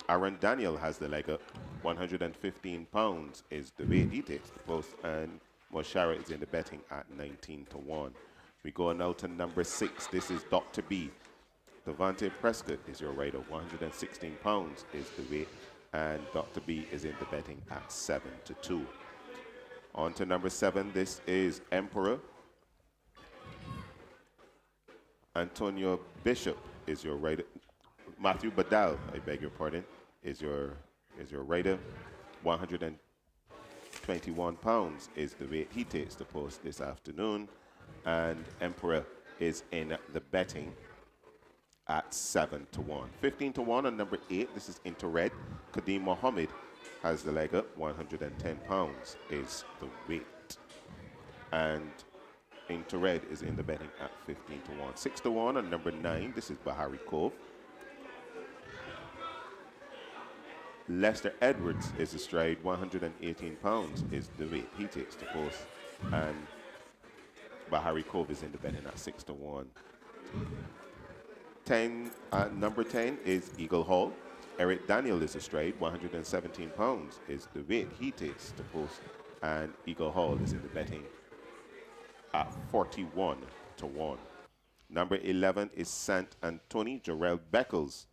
Aaron Daniel has the leg up. 115 pounds is the weight. He takes the post, and Moshara is in the betting at 19-1. We go now to number 6. This is Dr. B. Devontae Prescott is your rider. 116 pounds is the weight, and Dr. B is in the betting at 7-2. On to number 7. This is Emperor. Antonio Bishop is your rider. Matthew Badal, I beg your pardon, is your rider. 121 pounds is the weight. He takes the post this afternoon, and Emperor is in the betting at 7-1. 15-1 on number 8. This is Into Red. Kadeem Mohammed has the leg up. 110 pounds is the weight, and Into Red is in the betting at 15-1. 6-1 on number 9. This is Bahari Cove. Lester Edwards is astride. 118 pounds is the weight. He takes the post, and Bahari Cove is in the betting at 6-1. Number 10 is Eagle Hall. Eric Daniel is astride. 117 pounds is the weight. He takes the post, and Eagle Hall is in the betting at 41-1. Number 11 is Sant Antoni. Jarrell Beckles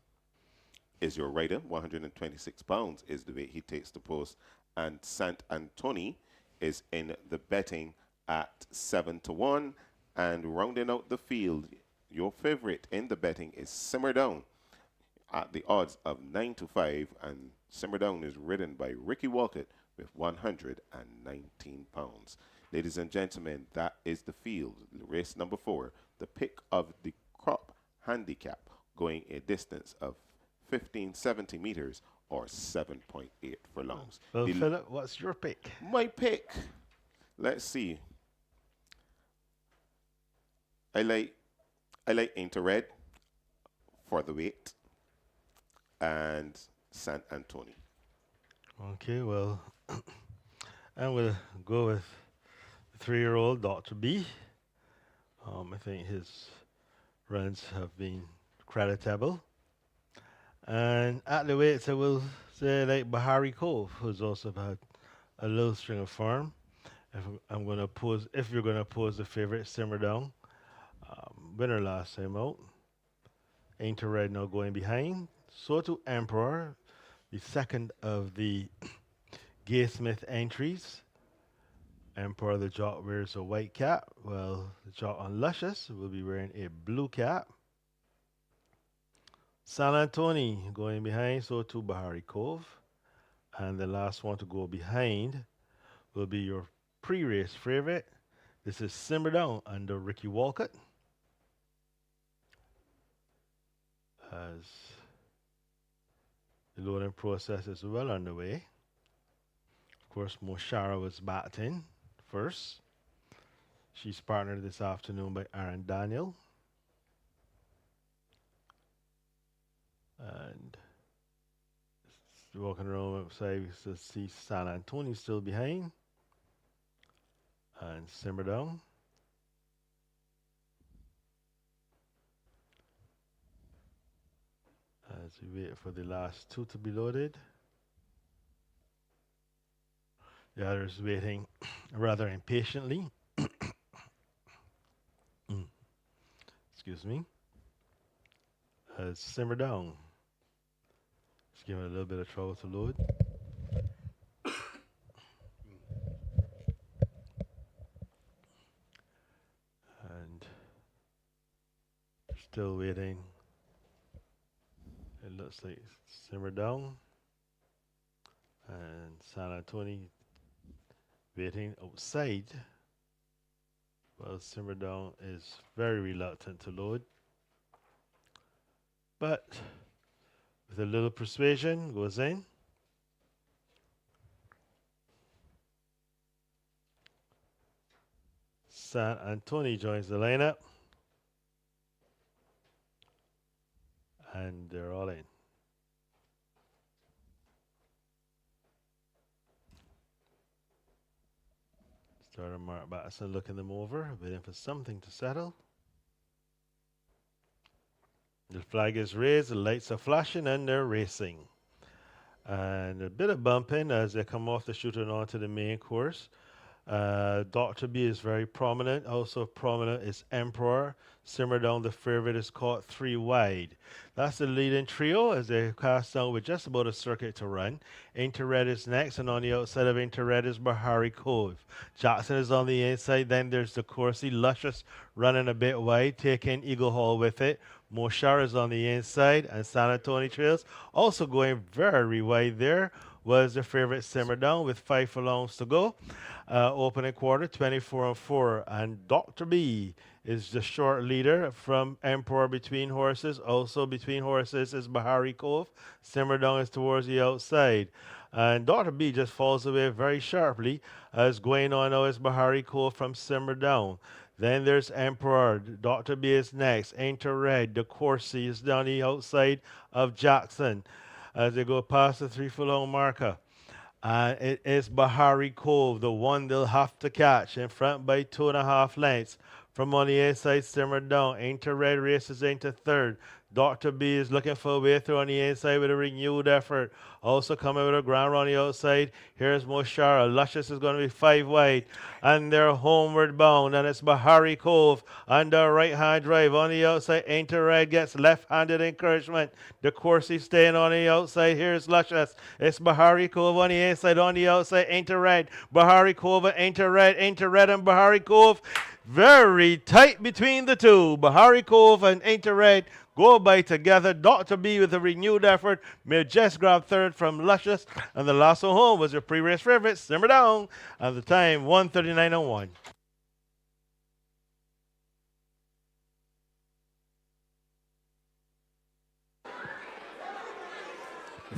is your rider. 126 pounds is the weight. He takes the post, and Sant Antoni is in the betting at 7-1. And rounding out the field, your favorite in the betting is Simmer Down at the odds of 9-5, and Simmer Down is ridden by Ricky Walcott with 119 pounds. Ladies and gentlemen, that is the field. Race number 4, the pick of the crop handicap, going a distance of 1570 meters or 7.8 furlongs. Well, Philip, what's your pick? My pick. Let's see. I like Into Red for the weight and Sant Antoni. Okay, well, I'm going to go with 3-year-old Dr. B. I think his runs have been creditable. And at the weights, I will say like Bahari Cove, who's also had a little string of form. I'm gonna pose, if you're gonna pose the favorite, Simmer Down, winner last time out. Ain't a Red now going behind. So to Emperor, the second of the Gay Smith entries. Emperor the Jock wears a white cap, while the Jock on Luscious will be wearing a blue cap. San Antonio going behind, so to Bahari Cove. And the last one to go behind will be your pre-race favorite. This is Simmer Down under Ricky Walcott. As the loading process is well underway. Of course, Moshara was batting first. She's partnered this afternoon by Aaron Daniel. And walking around outside, we still see San Antonio still behind. And Simmer Down. As we wait for the last two to be loaded. The others waiting rather impatiently. Excuse me. Simmer Down. Just giving it a little bit of trouble to load. And still waiting. It looks like Simmer Down. And San Antonio waiting outside. Well, Simmer Down is very reluctant to load. But with a little persuasion, goes in. San Antonio joins the lineup. And they're all in. Starter Mark Batson looking them over, waiting for something to settle. The flag is raised, the lights are flashing, and they're racing. And a bit of bumping as they come off the shooter and onto the main course. Dr. B is very prominent. Also prominent is Emperor. Simmer Down, the favorite, is caught 3 wide. That's the leading trio as they cast down with just about a circuit to run. Interred is next, and on the outside of Interred is Bahari Cove. Jackson is on the inside. Then there's the Corsi, Luscious running a bit wide, taking Eagle Hall with it. Moshar is on the inside, and San Antonio Trails also going very wide there. Was the favorite Simmer Down with 5 furlongs to go. Opening quarter, 24-4. And Dr. B is the short leader from Emperor between horses. Also between horses is Bahari Cove. Simmer Down is towards the outside. And Dr. B just falls away very sharply as going on now is Bahari Cove from Simmer Down. Then there's Emperor. Dr. B is next. Enter Red. The Corsi is down the outside of Jackson as they go past the 3 furlong marker. And it is Bahari Cove, the one they'll have to catch, in front by 2.5 lengths. From on the inside, Simmer Down. Enter Red races into third. Dr. B is looking for a way through on the inside with a renewed effort. Also coming with a ground on the outside. Here's Moshara. Luscious is going to be 5 wide. And they're homeward bound. And it's Bahari Cove under right-hand drive. On the outside, Enter Red gets left-handed encouragement. The Corsi staying on the outside. Here's Luscious. It's Bahari Cove on the inside. On the outside, Enter Red. Bahari Cove and Enter Red. Enter Red and Bahari Cove. Very tight between the two. Bahari Cove and Enter Red go by together. Dr. B with a renewed effort may just grab third from Luscious. And the last one home was your pre-race favorite, Simmer Down. At the time, 1:39:01.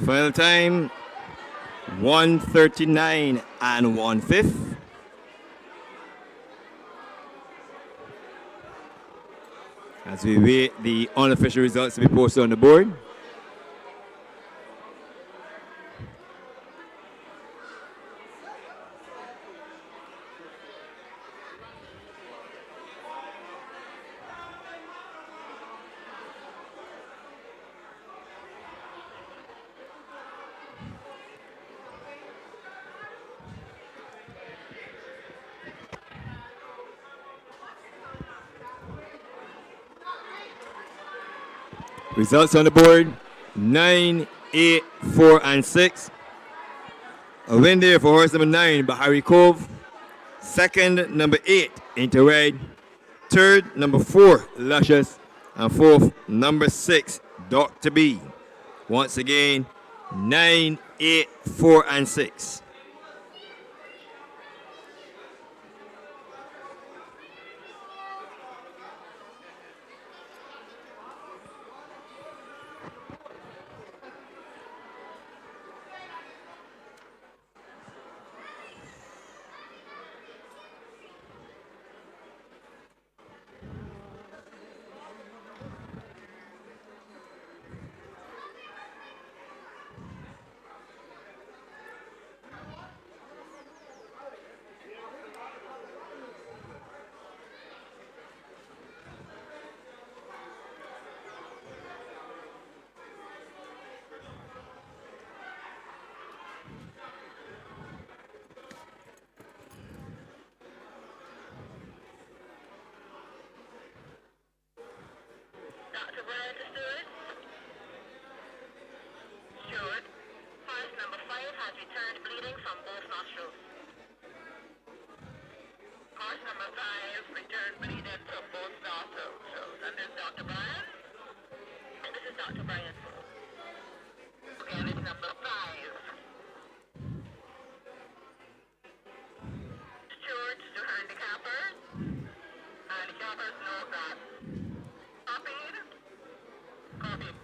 Final time, 1:39 1/5. As we wait the unofficial results to be posted on the board. Results on the board 9, 8, 4, and 6. A win there for horse number 9, Bahari Cove. Second, number 8, Interred. Third, number 4, Luscious. And fourth, number 6, Dr. B. Once again, 9, 8, 4, and 6. Dr. Brian to Stewart. Stewart. Horse number 5 has returned bleeding from both nostrils. Horse number 5 returned bleeding from both nostrils. And this is Dr. Brian. And this is Dr. Brian. Again, it's number 5. Stewart to handicappers. Handicappers know that. Copied. Copied.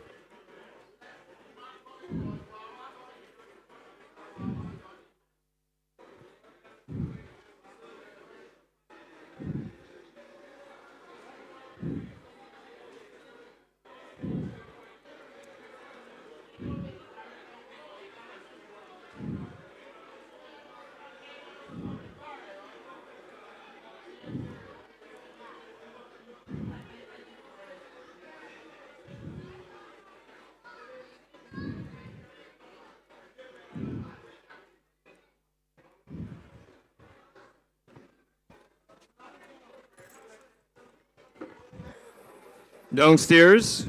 Downstairs,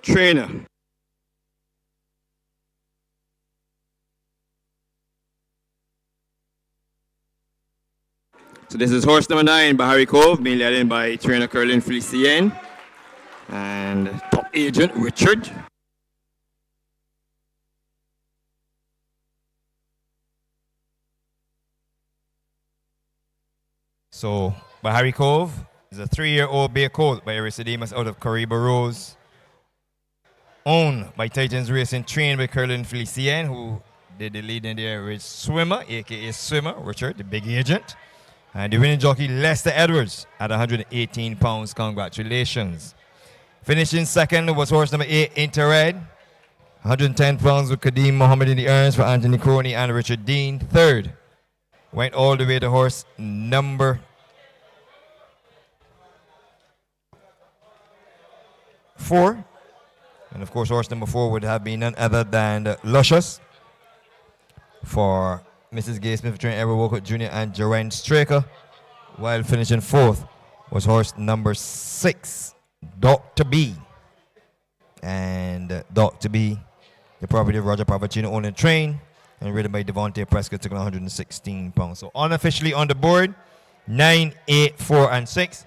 trainer. So this is horse number 9, Bahari Cove, being led in by trainer Curlin Felicien and top agent Richard. So Bahari Cove is a 3-year-old bay colt by Aristodemus out of Cariba Rose. Owned by Titans Racing, trained by Curlin Felicien, who did the leading there with Swimmer, aka Swimmer, Richard, the big agent. And the winning jockey, Lester Edwards, at 118 pounds. Congratulations. Finishing second was horse number 8, Interred. 110 pounds with Kadeem Mohammed in the irons for Anthony Crony and Richard Dean. Third went all the way to horse number 4. And of course, horse number 4 would have been none other than Luscious for Mrs. Gay Smith, trained Edward Walcott Jr. and Joanne Straker. While finishing 4th was horse number 6, Dr. B. And Dr. B, the property of Roger Pavacino, owned and trained, and ridden by Devontae Prescott, took 116 pounds. So unofficially on the board, 9, 8, 4, and 6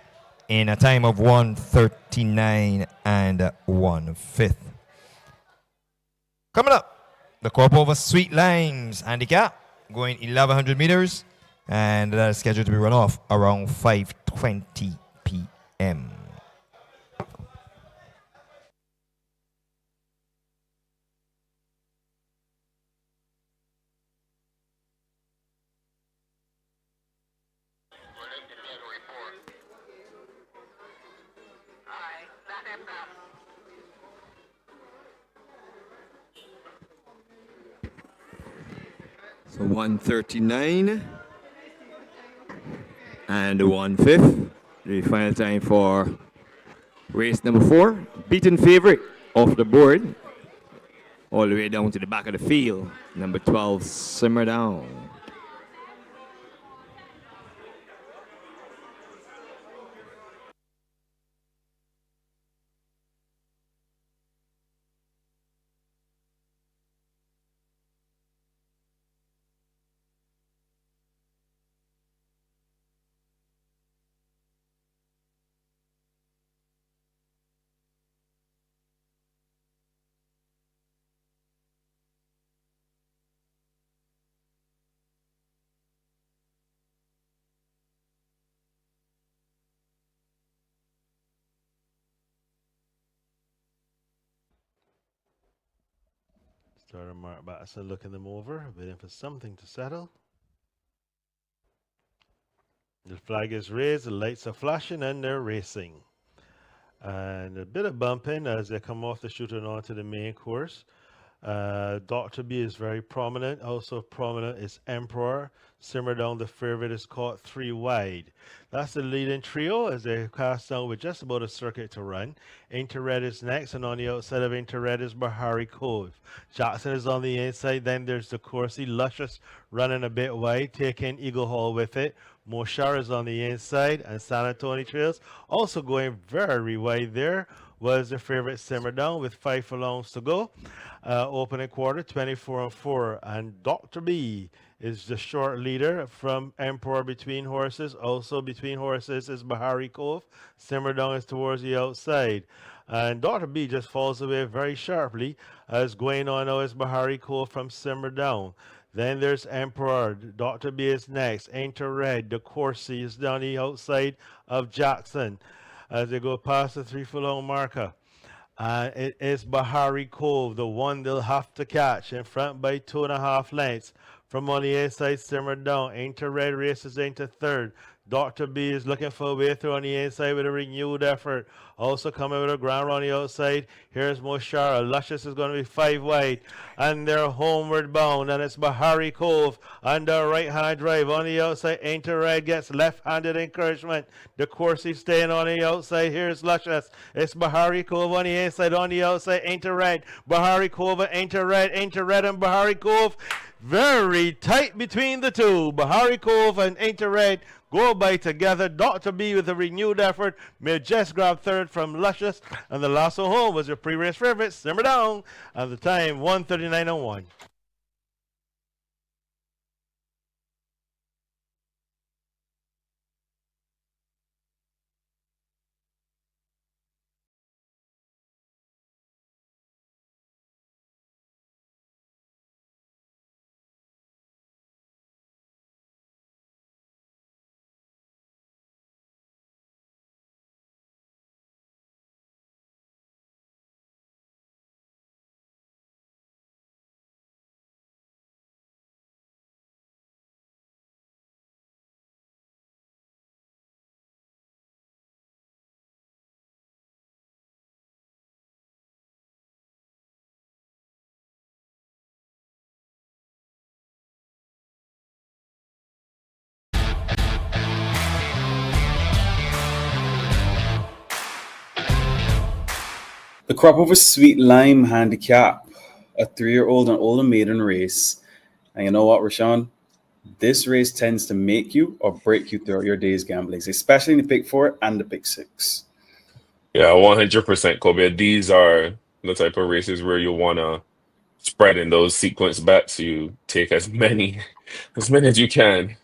in a time of 1:39 and 1/5. Coming up, the Corp over Sweet Limes handicap, going 1,100 meters, and that is scheduled to be run off around 5:20 p.m. So 1:39 and 1/5. The final time for race number 4. Beaten favorite off the board. All the way down to the back of the field. Number 12, Simmer Down. Starter Mark Batson looking them over, waiting for something to settle. The flag is raised, the lights are flashing, and they're racing. And a bit of bumping as they come off the shooter and onto the main course. Dr. B is very prominent. Also prominent is Emperor. Simmer down the favorite is caught 3 wide. That's the leading trio as they cast down with just about a circuit to run. Interred is next, and on the outside of Interred is Bahari Cove. Jackson is on the inside. Then there's the Corsi. Luscious running a bit wide, taking Eagle Hall with it. Moshar is on the inside, and San Antonio Trails also going very wide there. Was the favorite Simmer down with 5 furlongs to go. Opening quarter, 24-4. And Dr. B is the short leader from Emperor between horses. Also between horses is Bahari Cove. Simmer down is towards the outside. And Dr. B just falls away very sharply as going on now is Bahari Cove from Simmer down. Then there's Emperor. Dr. B is next. Enter Red. The Corsi is down the outside of Jackson as they go past the 3 furlong marker. It is Bahari Cove, the one they'll have to catch in front by 2.5 lengths. From on the inside, Simmer down. Enter Red races into third. Dr. B is looking for a way through on the inside with a renewed effort. Also coming with a ground on the outside. Here's Moshara. Luscious is going to be 5 wide. And they're homeward bound. And it's Bahari Cove under right-hand drive. On the outside, Enter Red gets left-handed encouragement. The Corsi staying on the outside. Here's Luscious. It's Bahari Cove on the inside. On the outside, Enter Red. Bahari Cove and Enter Red. Enter Red and Bahari Cove. Very tight between the two. Bahari Cove and Enter Red go by together. Dr. B with a renewed effort may just grab third from Luscious, and the last one home was your pre-race favorite, Simmer Down, at the time 139.01. The Crop Over Sweet Lime Handicap, a 3-year-old and older maiden race. And you know what, Rashawn? This race tends to make you or break you throughout your day's gamblings, especially in the pick 4 and the pick 6. Yeah, 100% Kobe. These are the type of races where you want to spread in those sequence bets. You take as many as you can.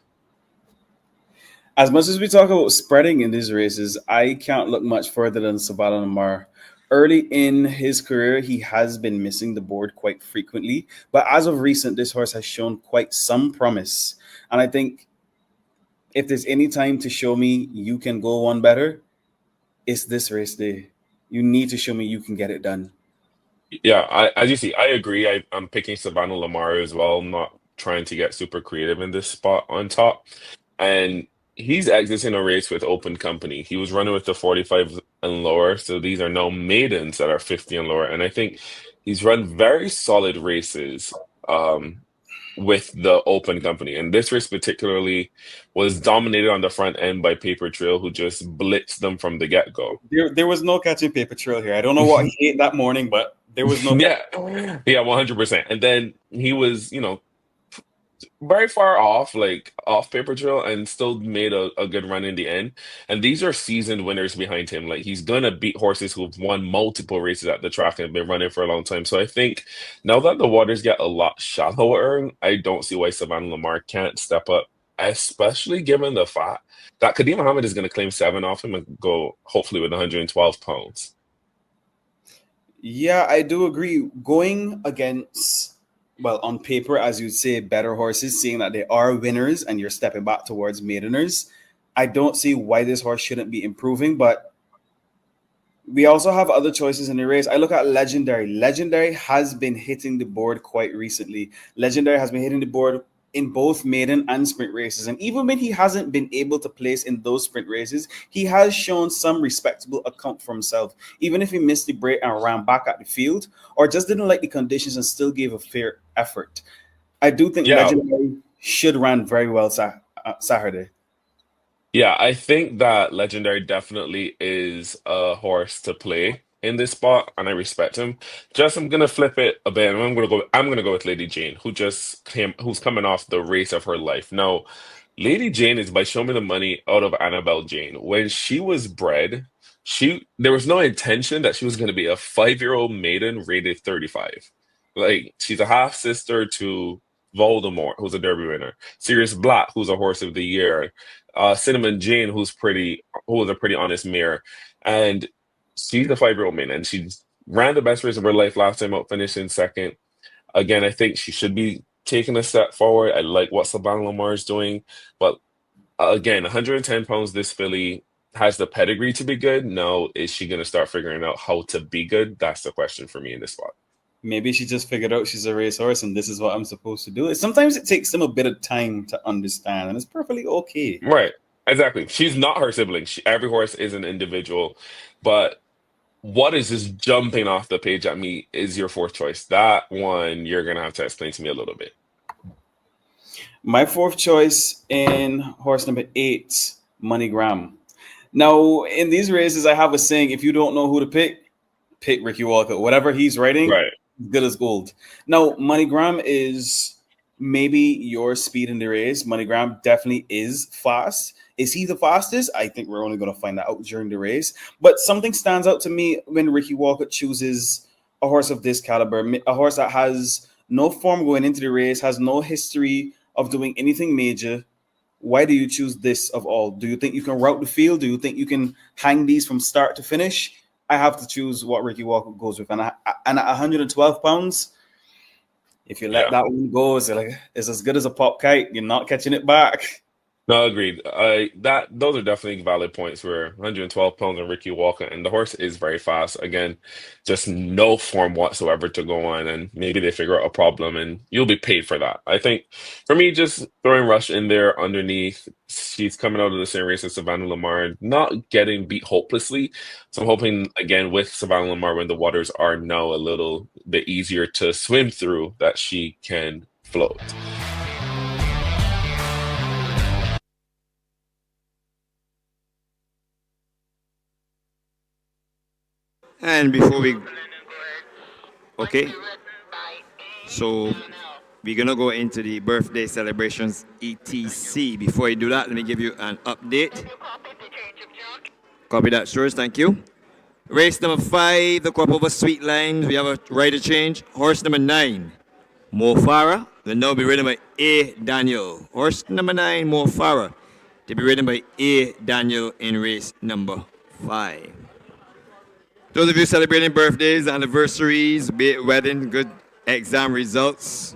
As much as we talk about spreading in these races, I can't look much further than Savannah Lamar. Early in his career, he has been missing the board quite frequently. But as of recent, this horse has shown quite some promise. And I think if there's any time to show me you can go one better, it's this race day. You need to show me you can get it done. Yeah, as you see, I agree. I'm picking Savannah Lamar as well. I'm not trying to get super creative in this spot on top. And he's exiting a race with open company. He was running with the 45 and lower. So these are now maidens that are 50 and lower. And I think he's run very solid races with the open company. And this race particularly was dominated on the front end by Paper Trail, who just blitzed them from the get-go. There was no catching Paper Trail here. I don't know what he ate that morning, but there was no. Yeah, 100%. And then he was, very far off, like off Paper Trail, and still made a good run in the end. And these are seasoned winners behind him. Like, he's gonna beat horses who've won multiple races at the track and been running for a long time. So I think now that the waters get a lot shallower, I don't see why Savannah Lamar can't step up, especially given the fact that Kadeem Muhammad is going to claim 7 off him and go hopefully with 112 pounds. Yeah, I do agree. Going against, well, on paper, as you'd say, better horses, seeing that they are winners and you're stepping back towards maideners, I don't see why this horse shouldn't be improving. But We also have other choices in the race. I look at Legendary. Legendary has been hitting the board quite recently. Legendary has been hitting the board in both maiden and sprint races. And even when he hasn't been able to place in those sprint races, he has shown some respectable account for himself. Even if he missed the break and ran back at the field, or just didn't like the conditions and still gave a fair effort. I do think Yeah, Legendary should run very well Saturday. yeah, I think that Legendary definitely is a horse to play in this spot, and I respect him. Just I'm gonna flip it a bit, and I'm gonna go with Lady Jane, who's coming off the race of her life. Now, Lady Jane is by Show Me the Money out of Annabelle Jane. When she was bred, there was no intention that she was gonna be a 5-year-old maiden rated 35. Like she's a half sister to Voldemort, who's a Derby winner. Sirius Black, who's a horse of the year. Cinnamon Jane, who was a pretty honest mare, and she's a 5-year-old maiden, and she ran the best race of her life last time out, finishing second. Again, I think she should be taking a step forward. I like what Savannah Lamar is doing, but again, 110 pounds. This filly has the pedigree to be good. Now, is she going to start figuring out how to be good? That's the question for me in this spot. Maybe she just figured out she's a racehorse and this is what I'm supposed to do. Sometimes it takes them a bit of time to understand, and it's perfectly okay. Right. Exactly. She's not her sibling. Every horse is an individual, but what is just jumping off the page at me is your fourth choice. That one you're gonna have to explain to me a little bit. My fourth choice in horse number 8, MoneyGram. Now, in these races, I have a saying: if you don't know who to pick Ricky Walker. Whatever he's writing, Right. good as gold. Now, MoneyGram is maybe your speed in the race. MoneyGram definitely is fast. Is he the fastest? I think we're only going to find that out during the race. But something stands out to me when Ricky Walker chooses a horse of this caliber, a horse that has no form going into the race, has no history of doing anything major. Why do you choose this of all? Do you think you can route the field? Do you think you can hang these from start to finish? I have to choose what Ricky Walker goes with. And at 112 pounds, if you let Yeah. that one go, it's as good as a pop kite. You're not catching it back. No, agreed. Those are definitely valid points. Where 112 pounds on Ricky Walker, and the horse is very fast. Again, just no form whatsoever to go on, and maybe they figure out a problem, and you'll be paid for that. I think for me, just throwing Rush in there underneath. She's coming out of the same race as Savannah Lamar, not getting beat hopelessly. So I'm hoping again with Savannah Lamar, when the waters are now a little bit easier to swim through, that she can float. And before we, okay, so we're gonna go into the birthday celebrations etc. Before you do that, let me give you an update. Copy that, sure, thank you. Race number 5, the crop over Sweet Limes. We have a rider change. Horse number 9, Mo Farah, will now be ridden by A. Daniel. Horse number 9, Mo Farah, to be ridden by A. Daniel in race number 5. Those of you celebrating birthdays, anniversaries, be it wedding, good exam results.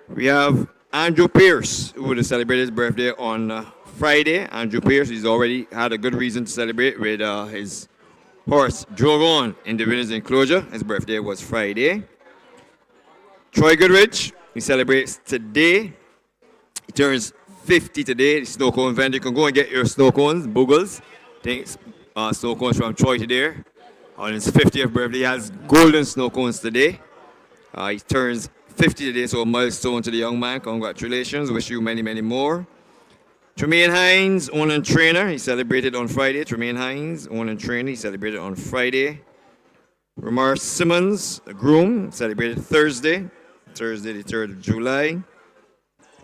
We have Andrew Pierce, who would have celebrated his birthday on Friday. Andrew Pierce, he's already had a good reason to celebrate with his horse, Drogon, in the winner's enclosure. His birthday was Friday. Troy Goodrich, he celebrates today. He turns 50 today, the snow cone vendor. You can go and get your snow cones, boogles. Thanks, snow cones from Troy today. On his 50th birthday, he has golden snow cones today. He turns 50 today, so a milestone to the young man. Congratulations. Wish you many, many more. Tremaine Hines, owner and trainer. He celebrated on Friday. Tremaine Hines, owner and trainer. He celebrated on Friday. Ramar Simmons, the groom, celebrated Thursday the 3rd of July.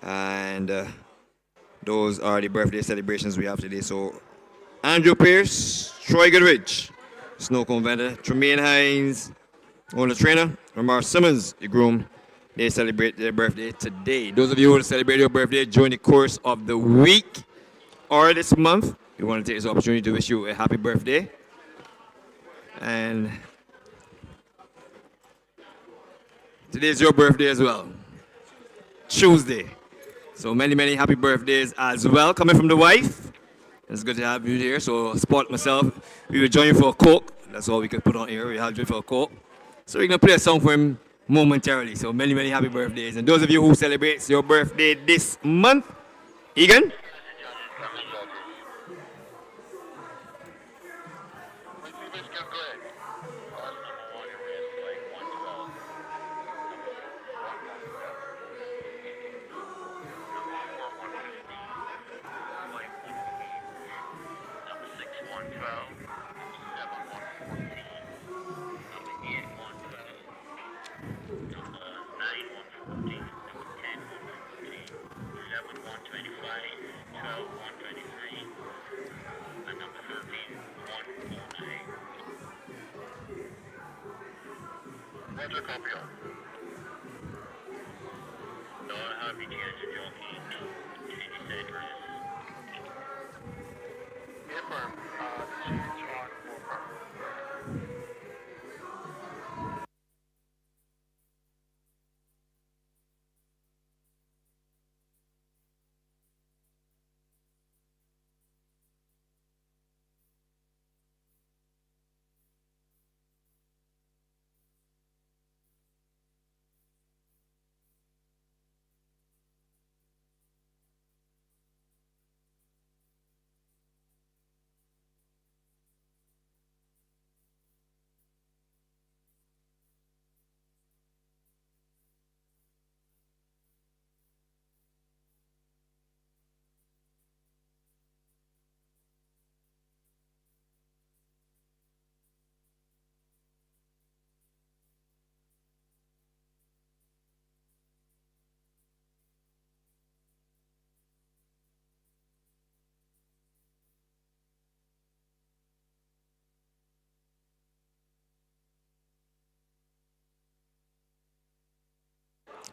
And those are the birthday celebrations we have today. So Andrew Pierce, Troy Goodrich, snow cone vendor. Tremaine Hines, owner trainer. Ramar Simmons, the groom. They celebrate their birthday today. Those of you who celebrate your birthday during the course of the week or this month, we want to take this opportunity to wish you a happy birthday. And today's your birthday as well. Tuesday. So many, many happy birthdays as well. Coming from the wife, It's good to have you here. So, Spot myself, we will join you for a Coke. That's all we could put on here. We have you for a Coke. So, we're going to play a song for him momentarily. So, many, many happy birthdays. And those of you who celebrate your birthday this month, Egan?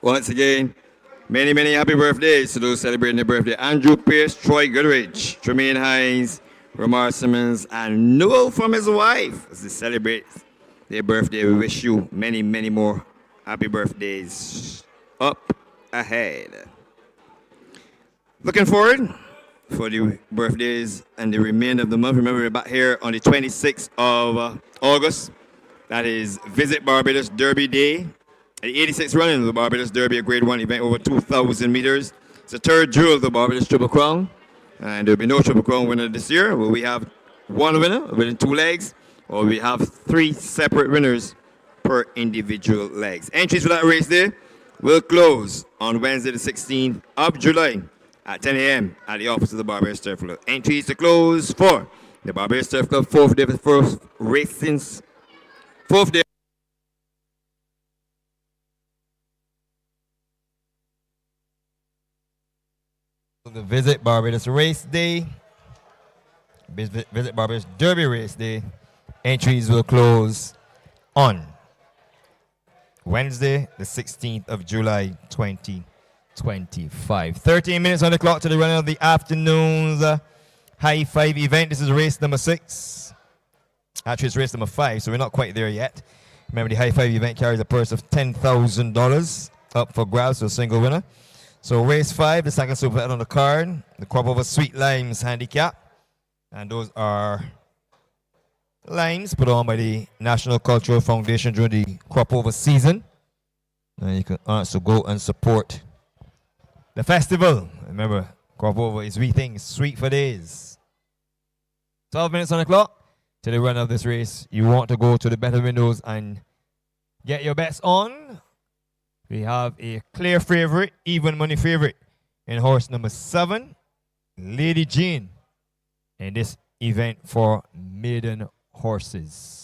Once again, many, many happy birthdays to those celebrating their birthday. Andrew Pierce, Troy Goodrich, Tremaine Hines, Ramar Simmons, and Noel from his wife as they celebrate their birthday. We wish you many, many more happy birthdays up ahead. Looking forward for the birthdays and the remainder of the month. Remember, we're back here on the 26th of August. That is Visit Barbados Derby Day. The 86th running of the Barbados Derby, a Grade 1 event over 2,000 meters. It's the third jewel of the Barbados Triple Crown. And there'll be no Triple Crown winner this year. Will we have one winner within 2 legs? Or we have 3 separate winners per individual legs. Entries for that race day will close on Wednesday the 16th of July at 10 a.m. at the office of the Barbados Turf Club. Entries to close for the Barbados Turf Club 4th day of the first race since 4th day. The Visit Barbados Race Day, Visit Barbados Derby Race Day, entries will close on Wednesday, the 16th of July, 2025. 13 minutes on the clock to the running of the afternoon's High Five event. This is race number 6. Actually, it's race number 5, so we're not quite there yet. Remember, the High Five event carries a purse of $10,000 up for grabs for a single winner. So race 5, the second super bet on the card, the crop over Sweet Limes handicap. And those are lines put on by the National Cultural Foundation during the crop over season. And you can also go and support the festival. Remember, crop over is we think sweet for days. 12 minutes on the clock to the run of this race. You want to go to the better windows and get your bets on. We have a clear favorite, even money favorite in horse number 7, Lady Jean, in this event for maiden horses.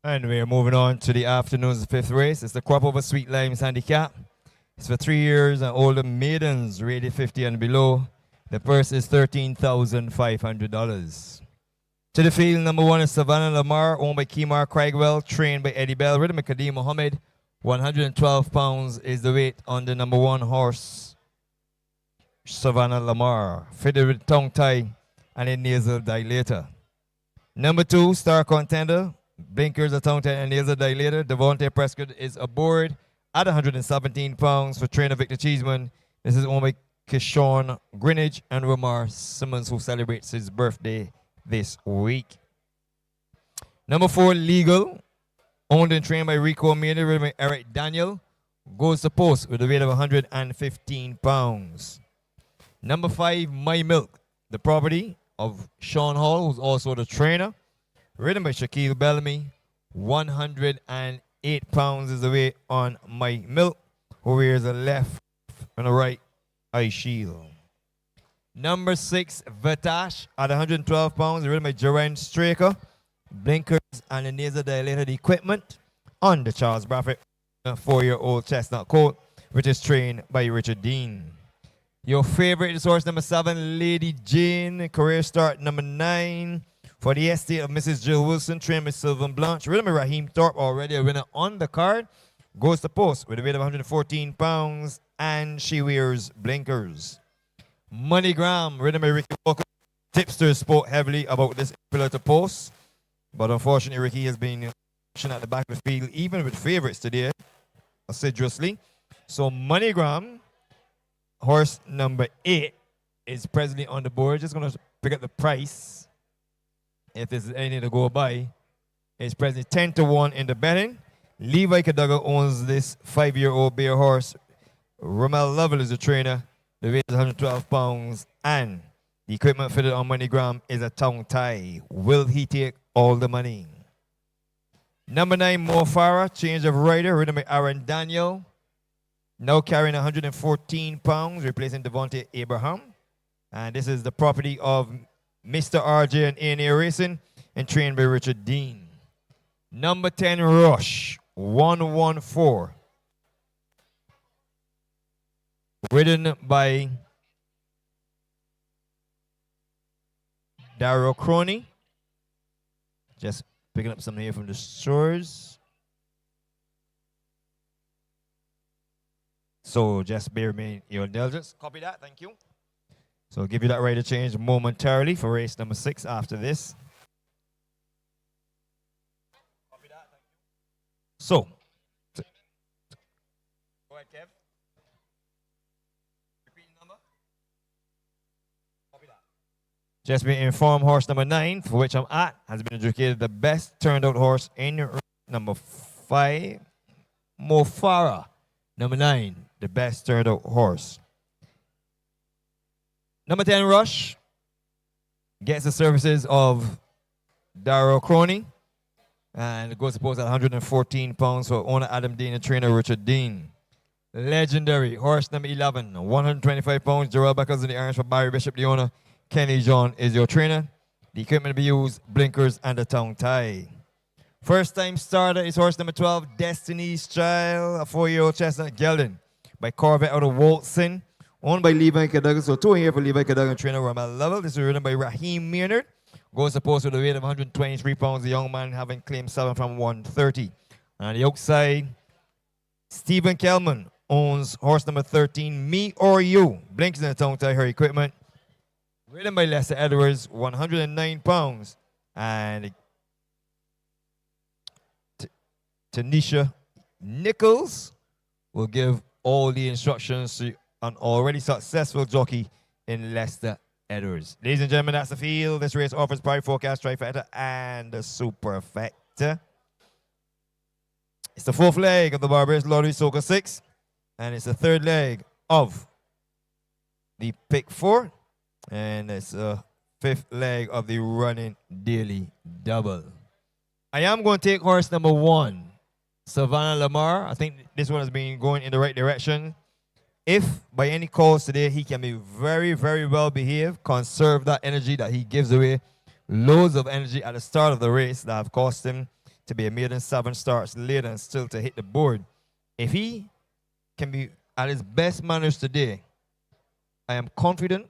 And we're moving on to the afternoon's fifth race. It's the Crop Over Sweet Limes Handicap. It's for 3 years and older maidens rated 50 and below. The purse is $13,500. To the field, number 1 is Savannah Lamar, owned by Kemar Craigwell, trained by Eddie Bell, ridden by Kadeem Mohammed. 112 pounds is the weight on the number 1 horse, Savannah Lamar, fitted with tongue tie and a nasal dilator. Number 2, Star Contender, blinkers, a tongue tie and nasal dilator. Devontae Prescott is aboard at 117 pounds for trainer Victor Cheeseman. This is owned by Kishon Greenwich and Ramar Simmons, who celebrates his birthday this week. Number 4, Legal, owned and trained by Rico Maynard, ridden by Eric Daniel, goes to post with a weight of 115 pounds. Number 5, My Milk, the property of Sean Hall, who's also the trainer, ridden by Shaquille Bellamy. 108 pounds is the weight on My Milk, who wears a left and a right eye shield. Number 6, Vatash, at 112 pounds, ridden by Joanne Straker, blinkers and a nasal dilated equipment on the Charles Bradford, a 4-year-old chestnut colt, which is trained by Richard Dean. Your favorite is horse number 7, Lady Jane, career start number 9 for the estate of Mrs. Jill Wilson, trained by Sylvan Blanche, ridden by Raheem Thorpe, already a winner on the card, goes to post with a weight of 114 pounds, and she wears blinkers. MoneyGram, ridden by Ricky Walker. Tipsters spoke heavily about this pillar to post, but unfortunately Ricky has been pushing at the back of the field, even with favorites today, assiduously. So MoneyGram, horse number 8, is presently on the board. Just going to pick up the price, if there's anything to go by. It's presently 10-1 in the betting. Levi Cadoga owns this 5-year-old bear horse. Romel Lovell is the trainer. The weight is 112 pounds, and the equipment fitted on MoneyGram is a tongue tie. Will he take all the money? Number 9, Mo Farah, change of rider, ridden by Aaron Daniel. Now carrying 114 pounds, replacing Devontae Abraham. And this is the property of Mr. RJ and A&A Racing, and trained by Richard Dean. Number 10, Rush, 114. Ridden by Darrow Crony. Just picking up something here from the shores. So just bear me your indulgence. Copy that, thank you. So I'll give you that rate of change momentarily for race number 6 after this. Copy that, thank you. So, go ahead, Kev. Just been informed horse number 9, for which I'm at, has been adjudicated the best turned out horse in number 5, Mo Farah. Number 9, the best turned out horse. Number 10, Rush, gets the services of Darrow Crony, and goes to post at 114 pounds for owner Adam Dean and trainer Richard Dean. Legendary horse number 11, 125 pounds, Gerald Beckers in the irons for Barry Bishop, the owner. Kenny John is your trainer. The equipment to be used, blinkers and a tongue tie. First time starter is horse number 12, Destiny's Child, a 4-year-old chestnut gelding by Corvette out of Walton, owned by Levi Cadogan. So 2 here for Levi Cadogan, trainer Ramel Lovell. This is ridden by Raheem Maynard. Goes to post with a weight of 123 pounds. The young man having claimed 7 from 130. On the outside, Stephen Kelman owns horse number 13, Me or You. Blinks in the tongue tie, her equipment. Ridden by Lester Edwards, 109 pounds. And Tanisha Nichols will give all the instructions to an already successful jockey in Lester Edwards. Ladies and gentlemen, that's the field. This race offers price forecast, trifecta, and the superfecta. It's the 4th leg of the Barbados Lottery Soca 6, and it's the 3rd leg of the Pick 4. And it's a 5th leg of the running daily double. I am going to take horse number 1, Savannah Lamar. I think this one has been going in the right direction. If by any calls today he can be very, very well behaved, conserve that energy that he gives away, loads of energy at the start of the race that have cost him to be a maiden 7 starts later and still to hit the board. If he can be at his best manners today, I am confident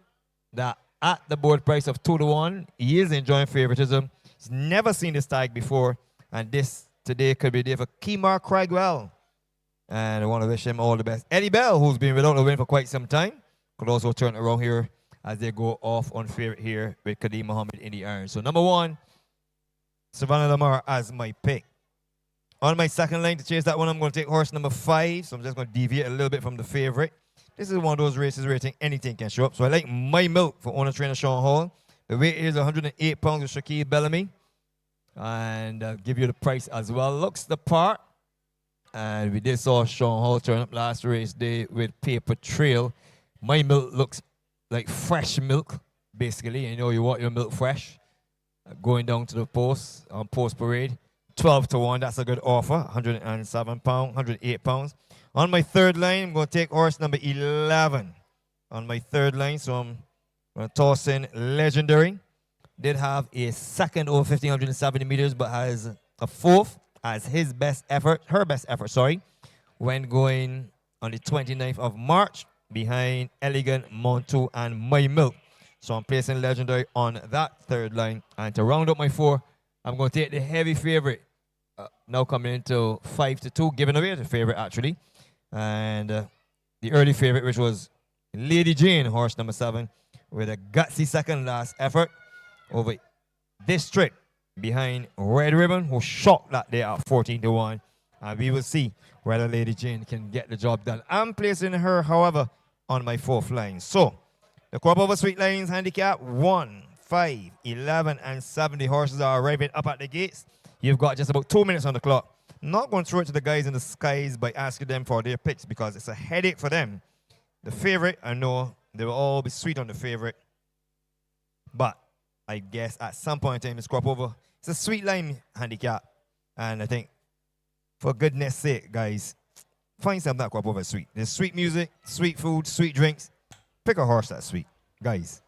that at the board price of 2-1, he is enjoying favoritism. He's never seen this tag before, and this today could be there for Kemar Craigwell. And I want to wish him all the best. Eddie Bell, who's been without a win for quite some time, could also turn it around here as they go off on favorite here with Kadeem Muhammad in the iron. So number 1, Savannah Lamar as my pick. On my second line to chase that one, I'm going to take horse number 5. So I'm just going to deviate a little bit from the favorite. This is one of those races where I think anything can show up. So I like My Milk for owner trainer Sean Hall. The weight is 108 pounds with Shaquille Bellamy. And I'll give you the price as well. Looks the part. And we did saw Sean Hall turn up last race day with Paper Trail. My Milk looks like fresh milk, basically. You know you want your milk fresh. Going down to the post on Post Parade. 12-1, that's a good offer. 107 pounds, 108 pounds. On my third line, I'm going to take horse number 11. On my third line, so I'm going to toss in Legendary. Did have a second over 1,570 meters, but has a 4th as his best effort, her best effort, sorry, when going on the 29th of March behind Elegant, Montu, and My Milk. So I'm placing Legendary on that third line. And to round up my 4, I'm going to take the heavy favorite. Now coming into 5-2, giving away the favorite actually. And the early favorite, which was Lady Jane, horse number 7, with a gutsy second last effort over District behind Red Ribbon, who shocked that day at 14-1. And we will see whether Lady Jane can get the job done. I'm placing her, however, on my 4th line. So the crop over sweet lines handicap 1, 5, 11, and 70 horses are arriving up at the gates. You've got just about 2 minutes on the clock. I'm not going to throw it to the guys in the skies by asking them for their picks because it's a headache for them. The favorite, I know they will all be sweet on the favorite. But I guess at some point in time, it's crop over. It's a sweet line handicap. And I think, for goodness sake, guys, find something that crop over sweet. There's sweet music, sweet food, sweet drinks. Pick a horse that's sweet. Guys.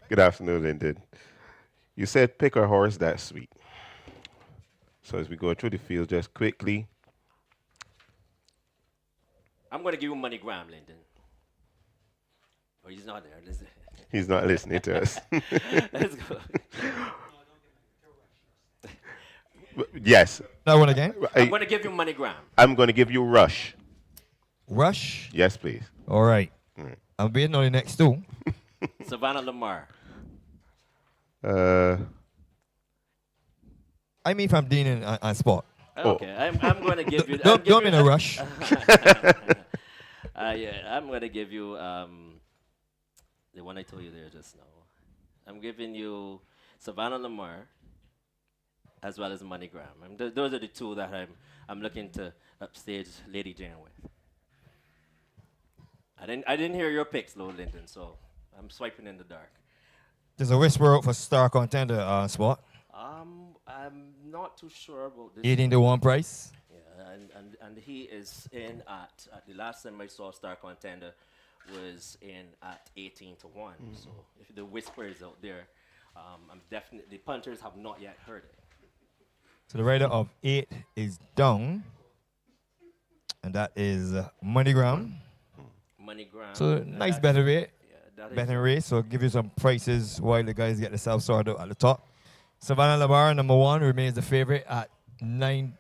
Good afternoon, Lyndon. You said pick a horse that's sweet. So as we go through the field just quickly. I'm going to give you money, Graham, Lyndon. Oh, he's not there. Listen. He's not listening to us. Let's go. Yes. That one again? I'm going to give you money, Graham. I'm going to give you Rush. Rush? Yes, please. All right. I'm waiting on the next 2. Savannah Lamar. I mean, if I'm dealing on spot. Okay, I'm going to give you... Don't be in a rush. Yeah, I'm going to give you the one I told you there just now. I'm giving you Savannah Lamar as well as Money Graham. Those are the 2 that I'm looking to upstage Lady Jane with. I didn't hear your picks, Lord Lyndon, so I'm swiping in the dark. There's a whisper out for star contender spot. I'm not too sure about this. 18-1 price. Yeah, and he is in at the last time I saw star contender was in at 18-1. So if the whisper is out there, I'm definitely the punters have not yet heard it. So the rider of 8 is down, and that is MoneyGram. MoneyGram. So nice better rate. Yeah, Betting race, so I'll give you some prices while the guys get themselves sorted out at the top. Savannah Lamar, number 1, remains the favorite at 9,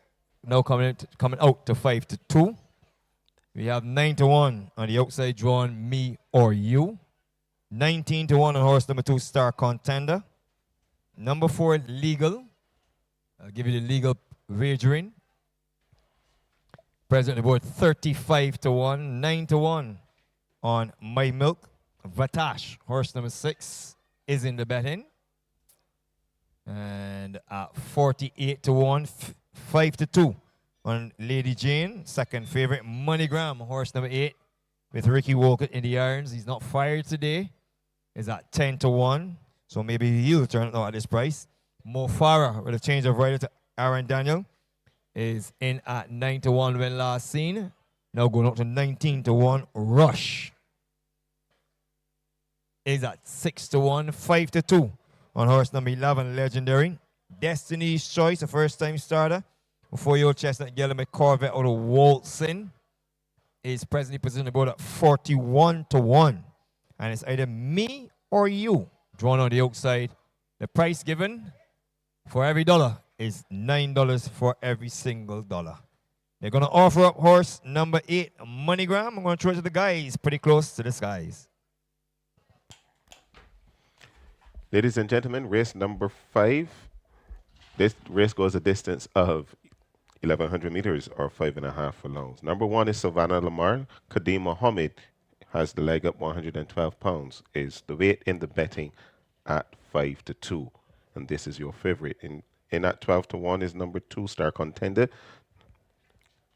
now coming out to 5-2. We have 9-1 on the outside drawn, Me or You. 19-1 on horse number 2, Star Contender. Number 4, Legal. I'll give you the legal wagering. Present on the board, 35-1, 9-1 on My Milk. Vatash, horse number 6, is in the betting. And at 48-1, 5-2 on Lady Jane, second favorite. MoneyGram, horse number 8, with Ricky Walker in the irons. He's not fired today. Is at 10-1, so maybe he'll turn it out at this price. Mo Farah, with a change of rider to Aaron Daniel, is in at 9-1 when last seen. Now going up to 19-1. Rush is at 6-1, 5-2 on horse number 11, Legendary. Destiny's Choice, a first-time starter. A 4-year-old chestnut Yellow Corvette out of Waltzin is presently positioned about at 41 to 1. And it's either me or you drawn on the outside. The price given for every dollar is $9 for every single dollar. They're going to offer up horse number 8, MoneyGram. I'm going to throw it to the guys, pretty close to the skies. Ladies and gentlemen, race number 5. This race goes a distance of 1,100 meters or 5.5 furlongs. Number 1 is Savannah Lamar. Kadeem Mohammed has the leg up 112 pounds. Is the weight in the betting at 5 to 2. And this is your favorite. In at 12 to 1 is number 2, Star Contender.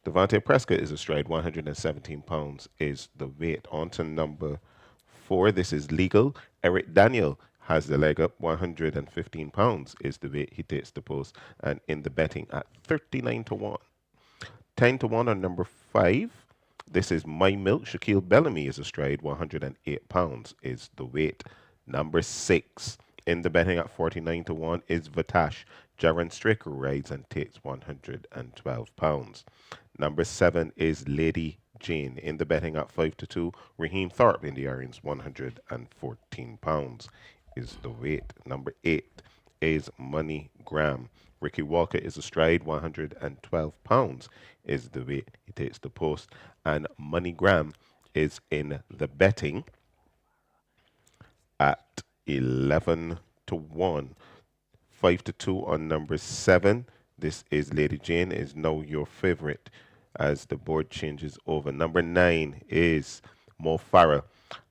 Devontae Prescott is astride 117 pounds is the weight. On to number 4. This is Legal. Eric Daniel has the leg up 115 pounds is the weight. He takes the post and in the betting at 39 to 1. 10 to 1 on number 5. This is My Milk. Shaquille Bellamy is astride 108 pounds is the weight. Number 6 in the betting at 49 to 1 is Vatash. Jaron Straker rides and takes 112 pounds. Number 7 is Lady Jane. In the betting at 5 to 2, Raheem Thorpe in the irons, 114 pounds is the weight. Number 8 is Money Graham. Ricky Walker is astride, 112 pounds is the weight. He takes the post. And Money Graham is in the betting at 11 to 1. 5 to 2 on number 7. This is Lady Jane is now your favorite as the board changes over. Number 9 is Mo Farah.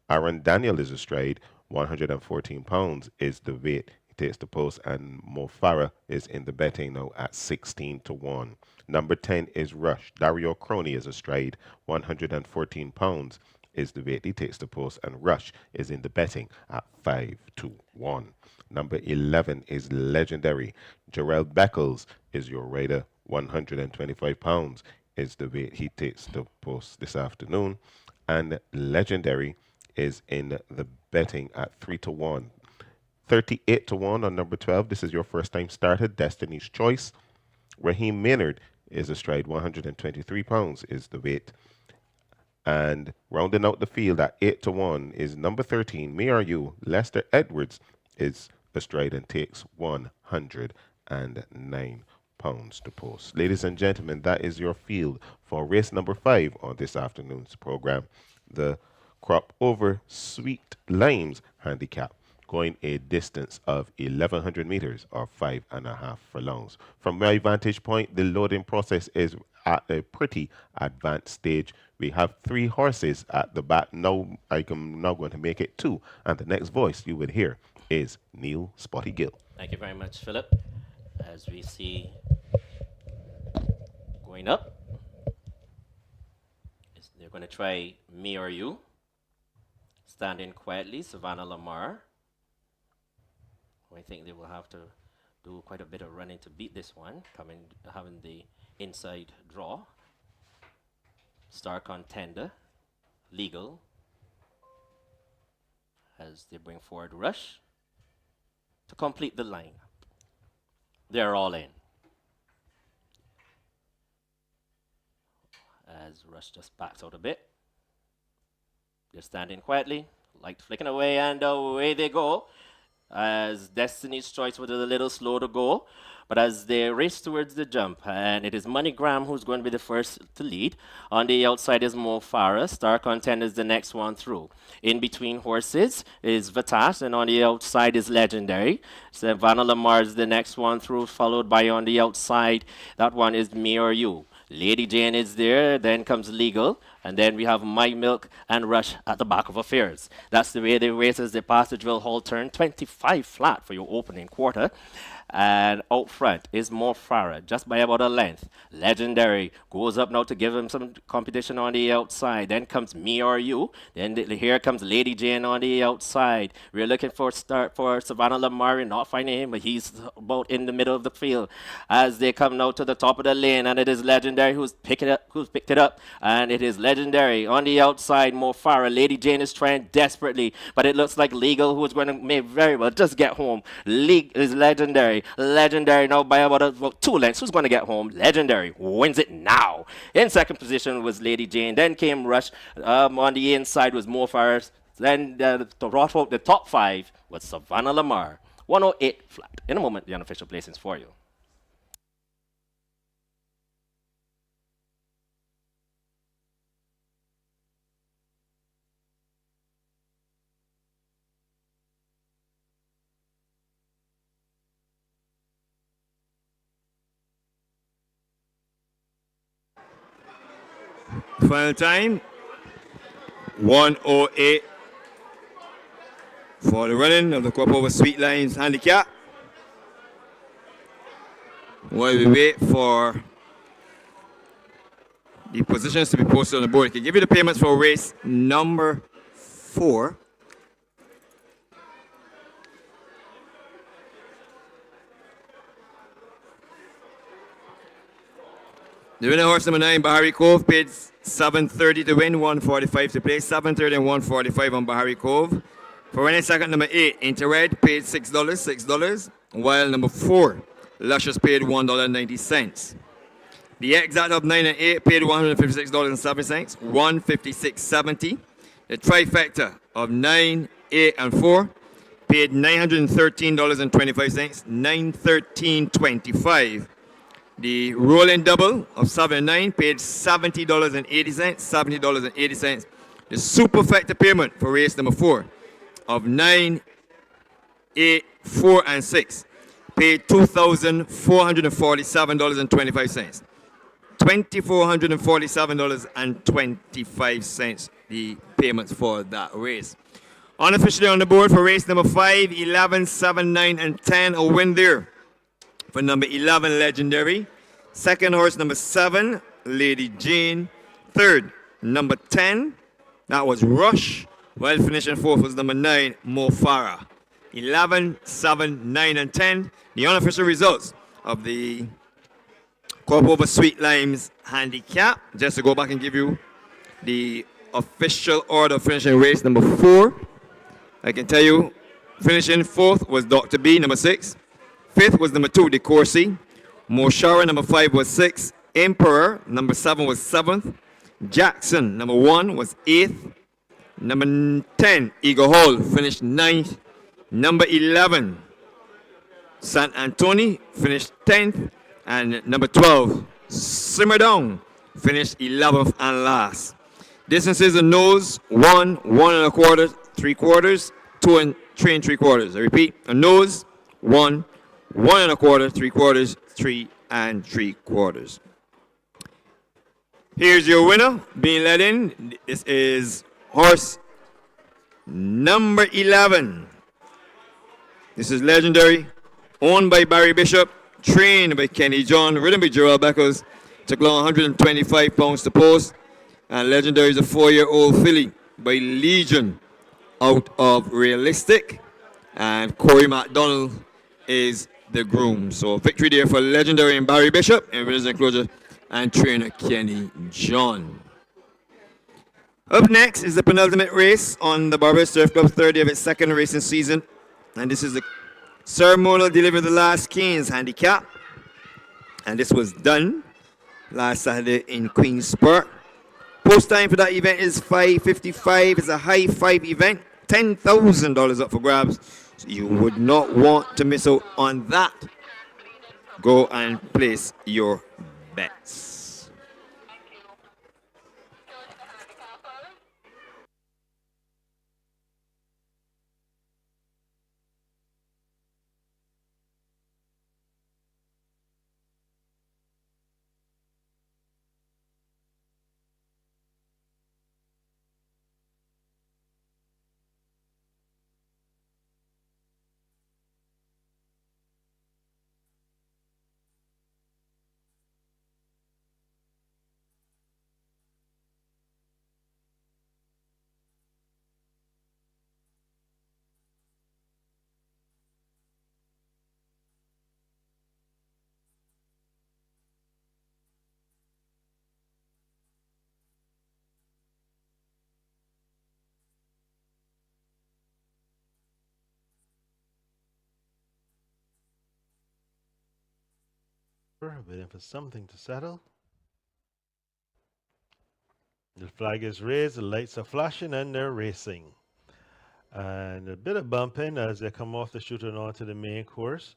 Aaron Daniel is astride. 114 pounds is the weight. He takes the post and Mo Farah is in the betting now at 16 to 1. Number 10 is Rush. Dario Crony is astride. 114 pounds is the weight. He takes the post and Rush is in the betting at 5 to 1. Number 11 is Legendary. Jarrell Beckles is your rider. 125 pounds is the weight. He takes the post this afternoon. And Legendary is in the betting at 3 to 1. 38 to 1 on number 12. This is your first time starter, Destiny's Choice. Raheem Maynard is astride. 123 pounds is the weight. And rounding out the field at 8 to 1 is number 13, Me Or You. Lester Edwards is astride and takes 109 pounds to post. Ladies and gentlemen, that is your field for race number 5 on this afternoon's program. The Crop Over Sweet Limes Handicap, going a distance of 1,100 meters or 5.5 furlongs. From my vantage point, the loading process is at a pretty advanced stage. We have 3 horses at the back. Now I'm now going to make it 2, and the next voice you would hear is Neil Spotty Gill. Thank you very much, Philip. As we see going up, they're going to try Me or You. Standing quietly, Savannah Lamar. I think they will have to do quite a bit of running to beat this one, having the inside draw. Star Contender, Legal, as they bring forward Rush to complete the lineup. They're all in. As Rush just backs out a bit. They're standing quietly, light flicking away, and away they go. As Destiny's Choice was a little slow to go, but as they race towards the jump, and it is MoneyGram who's going to be the first to lead. On the outside is Mo Farah. Star Contender is the next one through. In between horses is Vatash, and on the outside is Legendary. Savannah Lamar is the next one through, followed by on the outside, that one is Me or You. Lady Jane is there, then comes Legal, and then we have My Milk and Rush at the back of affairs. That's the way they race as they pass the drill hall turn. 25 flat for your opening quarter. And out front is Mo Farah, just by about a length. Legendary goes up now to give him some competition on the outside. Then comes Me or You. Then here comes Lady Jane on the outside. We're looking for a start for Savannah Lamar, not finding him, but he's about in the middle of the field. As they come now to the top of the lane, and it is Legendary who's picked it up, and it is Legendary Legendary on the outside. Mo Farah. Lady Jane is trying desperately, but it looks like Legal, who is going to may very well just get home. League is Legendary. Legendary now by about 2 lengths. Who's going to get home? Legendary wins it now. In second position was Lady Jane. Then came Rush. On the inside was Mo Farah. Then the top 5 was Savannah Lamar. 108 flat. In a moment, the unofficial placings for you. Final time 108 for the running of the Crop Over Sweet Lines handicap. While we wait for the positions to be posted on the board, I can give you the payments for race number 4. The winner horse number 9, Bahari Cove, paid $7.30 to win, $1.45 to play, $7.30 and $1.45 on Bahari Cove. For winning second, number 8, Interim, paid $6, while number 4, Luscious, paid $1.90. The exact of 9 and 8 paid $156.07, $156.70. The trifecta of 9, 8, and 4 paid $913.25, $913.25. The rolling double of 7 and 9 paid $70.80, $70.80. The superfecta payment for race number 4 of 9, 8, 4, and 6 paid $2,447.25. $2,447.25, the payments for that race. Unofficially on the board for race number 5, 11, 7, 9, and 10, a win there for number 11, Legendary. Second horse, number 7, Lady Jane. Third, number 10, that was Rush. While finishing fourth was number 9, Mo Farah. 11, 7, 9, and 10, the unofficial results of the Crop Over Sweet Limes handicap. Just to go back and give you the official order finishing race number 4. I can tell you, finishing fourth was Dr. B, number 6. Fifth was number 2, De Courcy. Moshara, number 5, was 6. Emperor, number 7, was 7th. Jackson, number 1, was 8th. Number 10, Eagle Hall, finished 9th. Number 11, San Antonio, finished 10th. And number 12, Simmer Down, finished 11th and last. Distances and nose, 1, 1 and a quarter, 3 quarters, 2 and 3 and 3 quarters. I repeat, a nose, 1, 1 and a quarter, 3 quarters, 3 and 3 quarters. Here's your winner being led in. This is horse number 11. This is Legendary, owned by Barry Bishop, trained by Kenny John, ridden by Gerald Beckles. Took long 125 pounds to post. And Legendary is a 4-year-old filly by Legion out of Realistic. And Corey McDonald is the groom. So victory there for Legendary and Barry Bishop in winners enclosure and trainer Kenny John. Up next is the penultimate race on the Barbados Surf Club, third day of its second racing season. And this is the ceremonial delivery of the last Kings handicap. And this was done last Saturday in Queen's Park. Post time for that event is 5:55. It's a high 5 event. $10,000 up for grabs. So you would not want to miss out on that. Go and place your bets. waiting for something to settle. The flag is raised, the lights are flashing, and they're racing. And a bit of bumping as they come off the chute and onto the main course.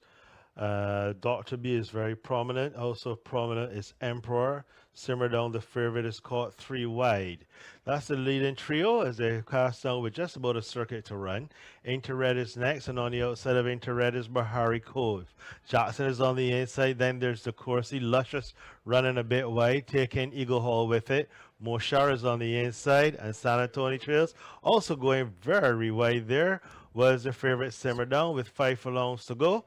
Dr. B is very prominent. Also prominent is Emperor. Simmer down, the favorite is caught 3 wide. That's the leading trio as they cast down with just about a circuit to run. Interred is next, and on the outside of Interred is Bahari Cove. Jackson is on the inside. Then there's the Corsi Luscious running a bit wide, taking Eagle Hall with it. Moshar is on the inside, and San Antonio Trails also going very wide there. Was the favorite Simmer Down with 5 furlongs to go.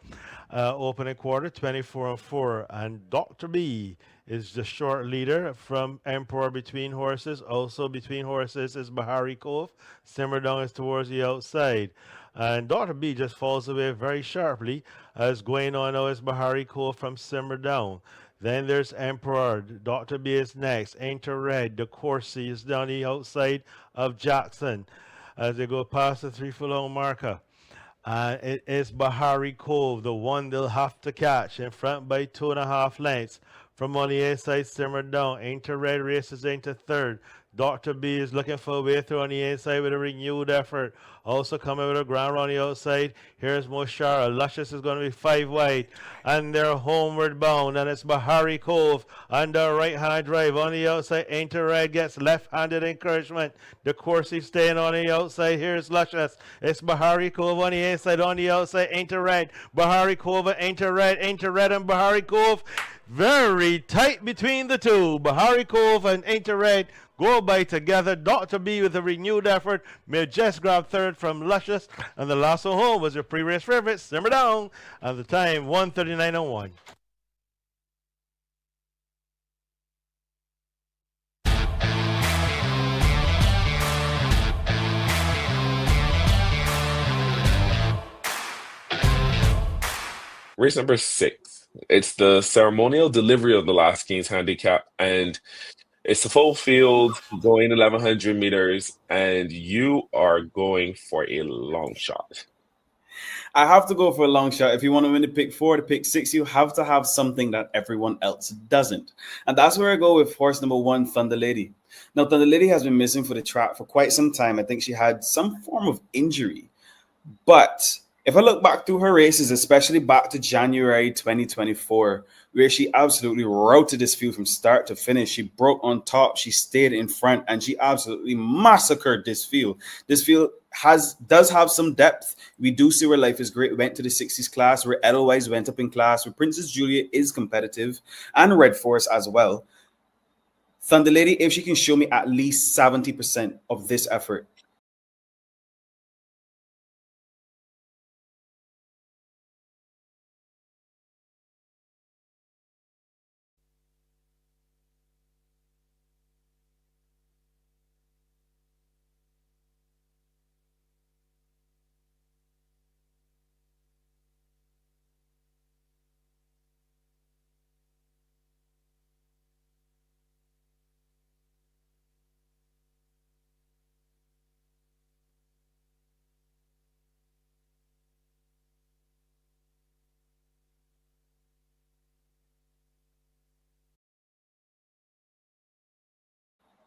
Opening quarter, 24-4. And Dr. B is the short leader from Emperor Between Horses. Also between horses is Bahari Cove. Simmer Down is towards the outside. And Dr. B just falls away very sharply as going on now is Bahari Cove from Simmer Down. Then there's Emperor. Dr. B is next. Enter Red. The Corsi is down the outside of Jackson as they go past the 3 furlong marker. It is Bahari Cove, the one they'll have to catch, in front by 2.5 lengths. From on the inside, Simmer Down. Enter Red races into third. Dr. B is looking for a way through on the inside with a renewed effort. Also coming with a ground on the outside. Here's Moshara. Luscious is going to be 5 wide. And they're homeward bound. And it's Bahari Cove under right-hand drive. On the outside, Enter Red gets left-handed encouragement. The Corsi staying on the outside. Here's Luscious. It's Bahari Cove on the inside. On the outside, Enter Red. Bahari Cove and Enter Red. Enter Red and Bahari Cove. Very tight between the two. Bahari Cove and Enter Red go by together. Dr. B with a renewed effort may just grab third from Luscious. And the last one home was your pre-race favorite, Simmer Down. And the time, 1:39:01. Race number 6. It's the ceremonial delivery of the Last King's Handicap, and it's a full field going 1,100 meters, and you are going for a long shot. I have to go for a long shot. If you want to win the pick 4, the pick 6, you have to have something that everyone else doesn't. And that's where I go with horse number 1, Thunder Lady. Now, Thunder Lady has been missing for the track for quite some time. I think she had some form of injury. But if I look back through her races, especially back to January 2024, where she absolutely routed this field from start to finish, she broke on top, she stayed in front, and she absolutely massacred this field. This field does have some depth. We do see where Life is Great went to the 60s class, where Edelweiss went up in class, where Princess Julia is competitive, and Red Force as well. Thunder Lady, if she can show me at least 70% of this effort,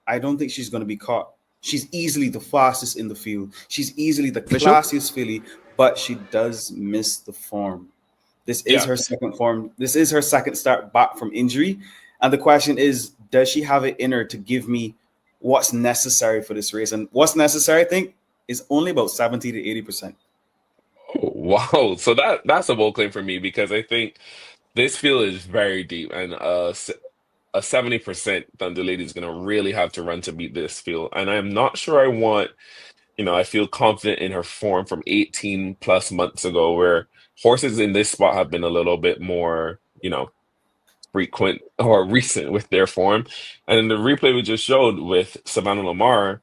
I don't think she's going to be caught. She's easily the fastest in the field. She's easily the classiest filly, but she does miss the form. This is her second form. This is her second start back from injury. And the question is, does she have it in her to give me what's necessary for this race? And what's necessary, I think, is only about 70 to 80%. Oh, wow. So that's a bold claim for me, because I think this field is very deep, and a 70% Thunder Lady is going to really have to run to beat this field. And I'm not sure I feel confident in her form from 18 plus months ago, where horses in this spot have been a little bit more, frequent or recent with their form. And in the replay we just showed with Savannah Lamar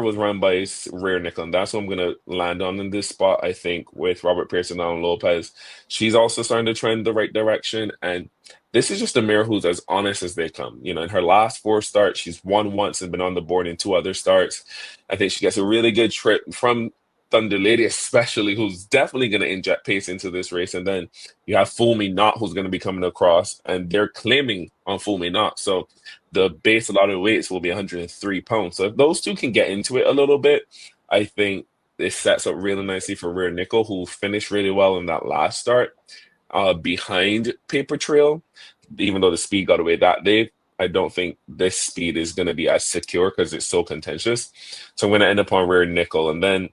was run by Rare Nickel, and that's what I'm going to land on in this spot, I think, with Robert Pearson and Lopez. She's also starting to trend the right direction, and this is just a mare who's as honest as they come. In her last 4 starts, she's won once and been on the board in 2 other starts. I think she gets a really good trip from Thunder Lady, especially, who's definitely going to inject pace into this race. And then you have Fool Me Not, who's going to be coming across, and they're claiming on Fool Me Not. So the base allotted weights will be 103 pounds. So if those two can get into it a little bit, I think this sets up really nicely for Rear Nickel, who finished really well in that last start behind Paper Trail. Even though the speed got away that day, I don't think this speed is going to be as secure because it's so contentious. So I'm going to end up on Rear Nickel, and then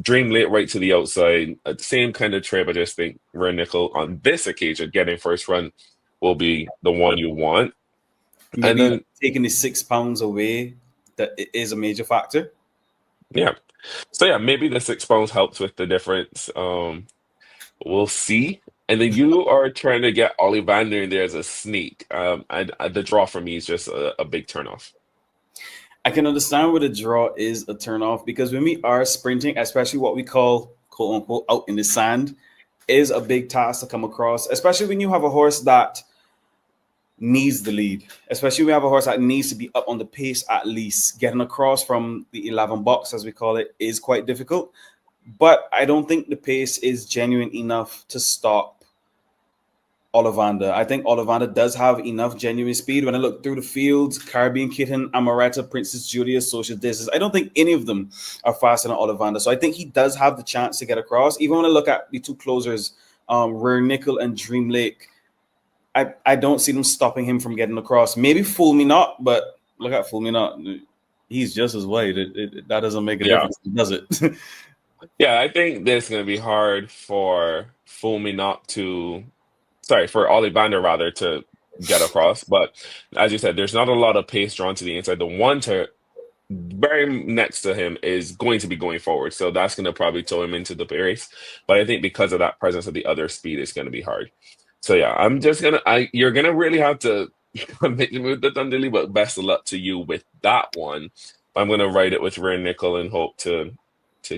Dream Late right to the outside. Same kind of trip. I just think Rear Nickel on this occasion, getting first run, will be the one you want. And Maybe then, taking the 6 pounds away that is a major factor. yeah. So yeah, maybe the 6 pounds helps with the difference. We'll see. And then you are trying to get Ollivander in there as a sneak. The draw for me is just a big turnoff. I can understand where the draw is a turnoff because when we are sprinting, especially what we call quote unquote out in the sand, is a big task to come across, especially when you have a horse that needs the lead, especially when we have a horse that needs to be up on the pace at least. Getting across from the 11 box, as we call it, is quite difficult. But I don't think the pace is genuine enough to stop Ollivander. I think Ollivander does have enough genuine speed. When I look through the fields, Caribbean Kitten, Amaretta, Princess Julius, Social Distance, I don't think any of them are faster than Ollivander. So I think he does have the chance to get across. Even when I look at the two closers, Rare Nickel and Dream Lake, I don't see them stopping him from getting across. Maybe Fool Me Not, but look at Fool Me Not. He's just as wide. That doesn't make a Yeah. difference, does it? Yeah, I think it's going to be hard for Fumi not to, sorry, for Ollivander rather to get across. But as you said, there's not a lot of pace drawn to the inside. The one to very next to him is going to be going forward. So that's going to probably tow him into the race. But I think because of that presence of the other speed, it's going to be hard. So yeah, I'm just going to, you're going to really have to make the move the Thunderly, but best of luck to you with that one. I'm going to write it with Rare Nickel and hope to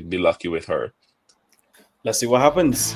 be lucky with her. Let's see what happens.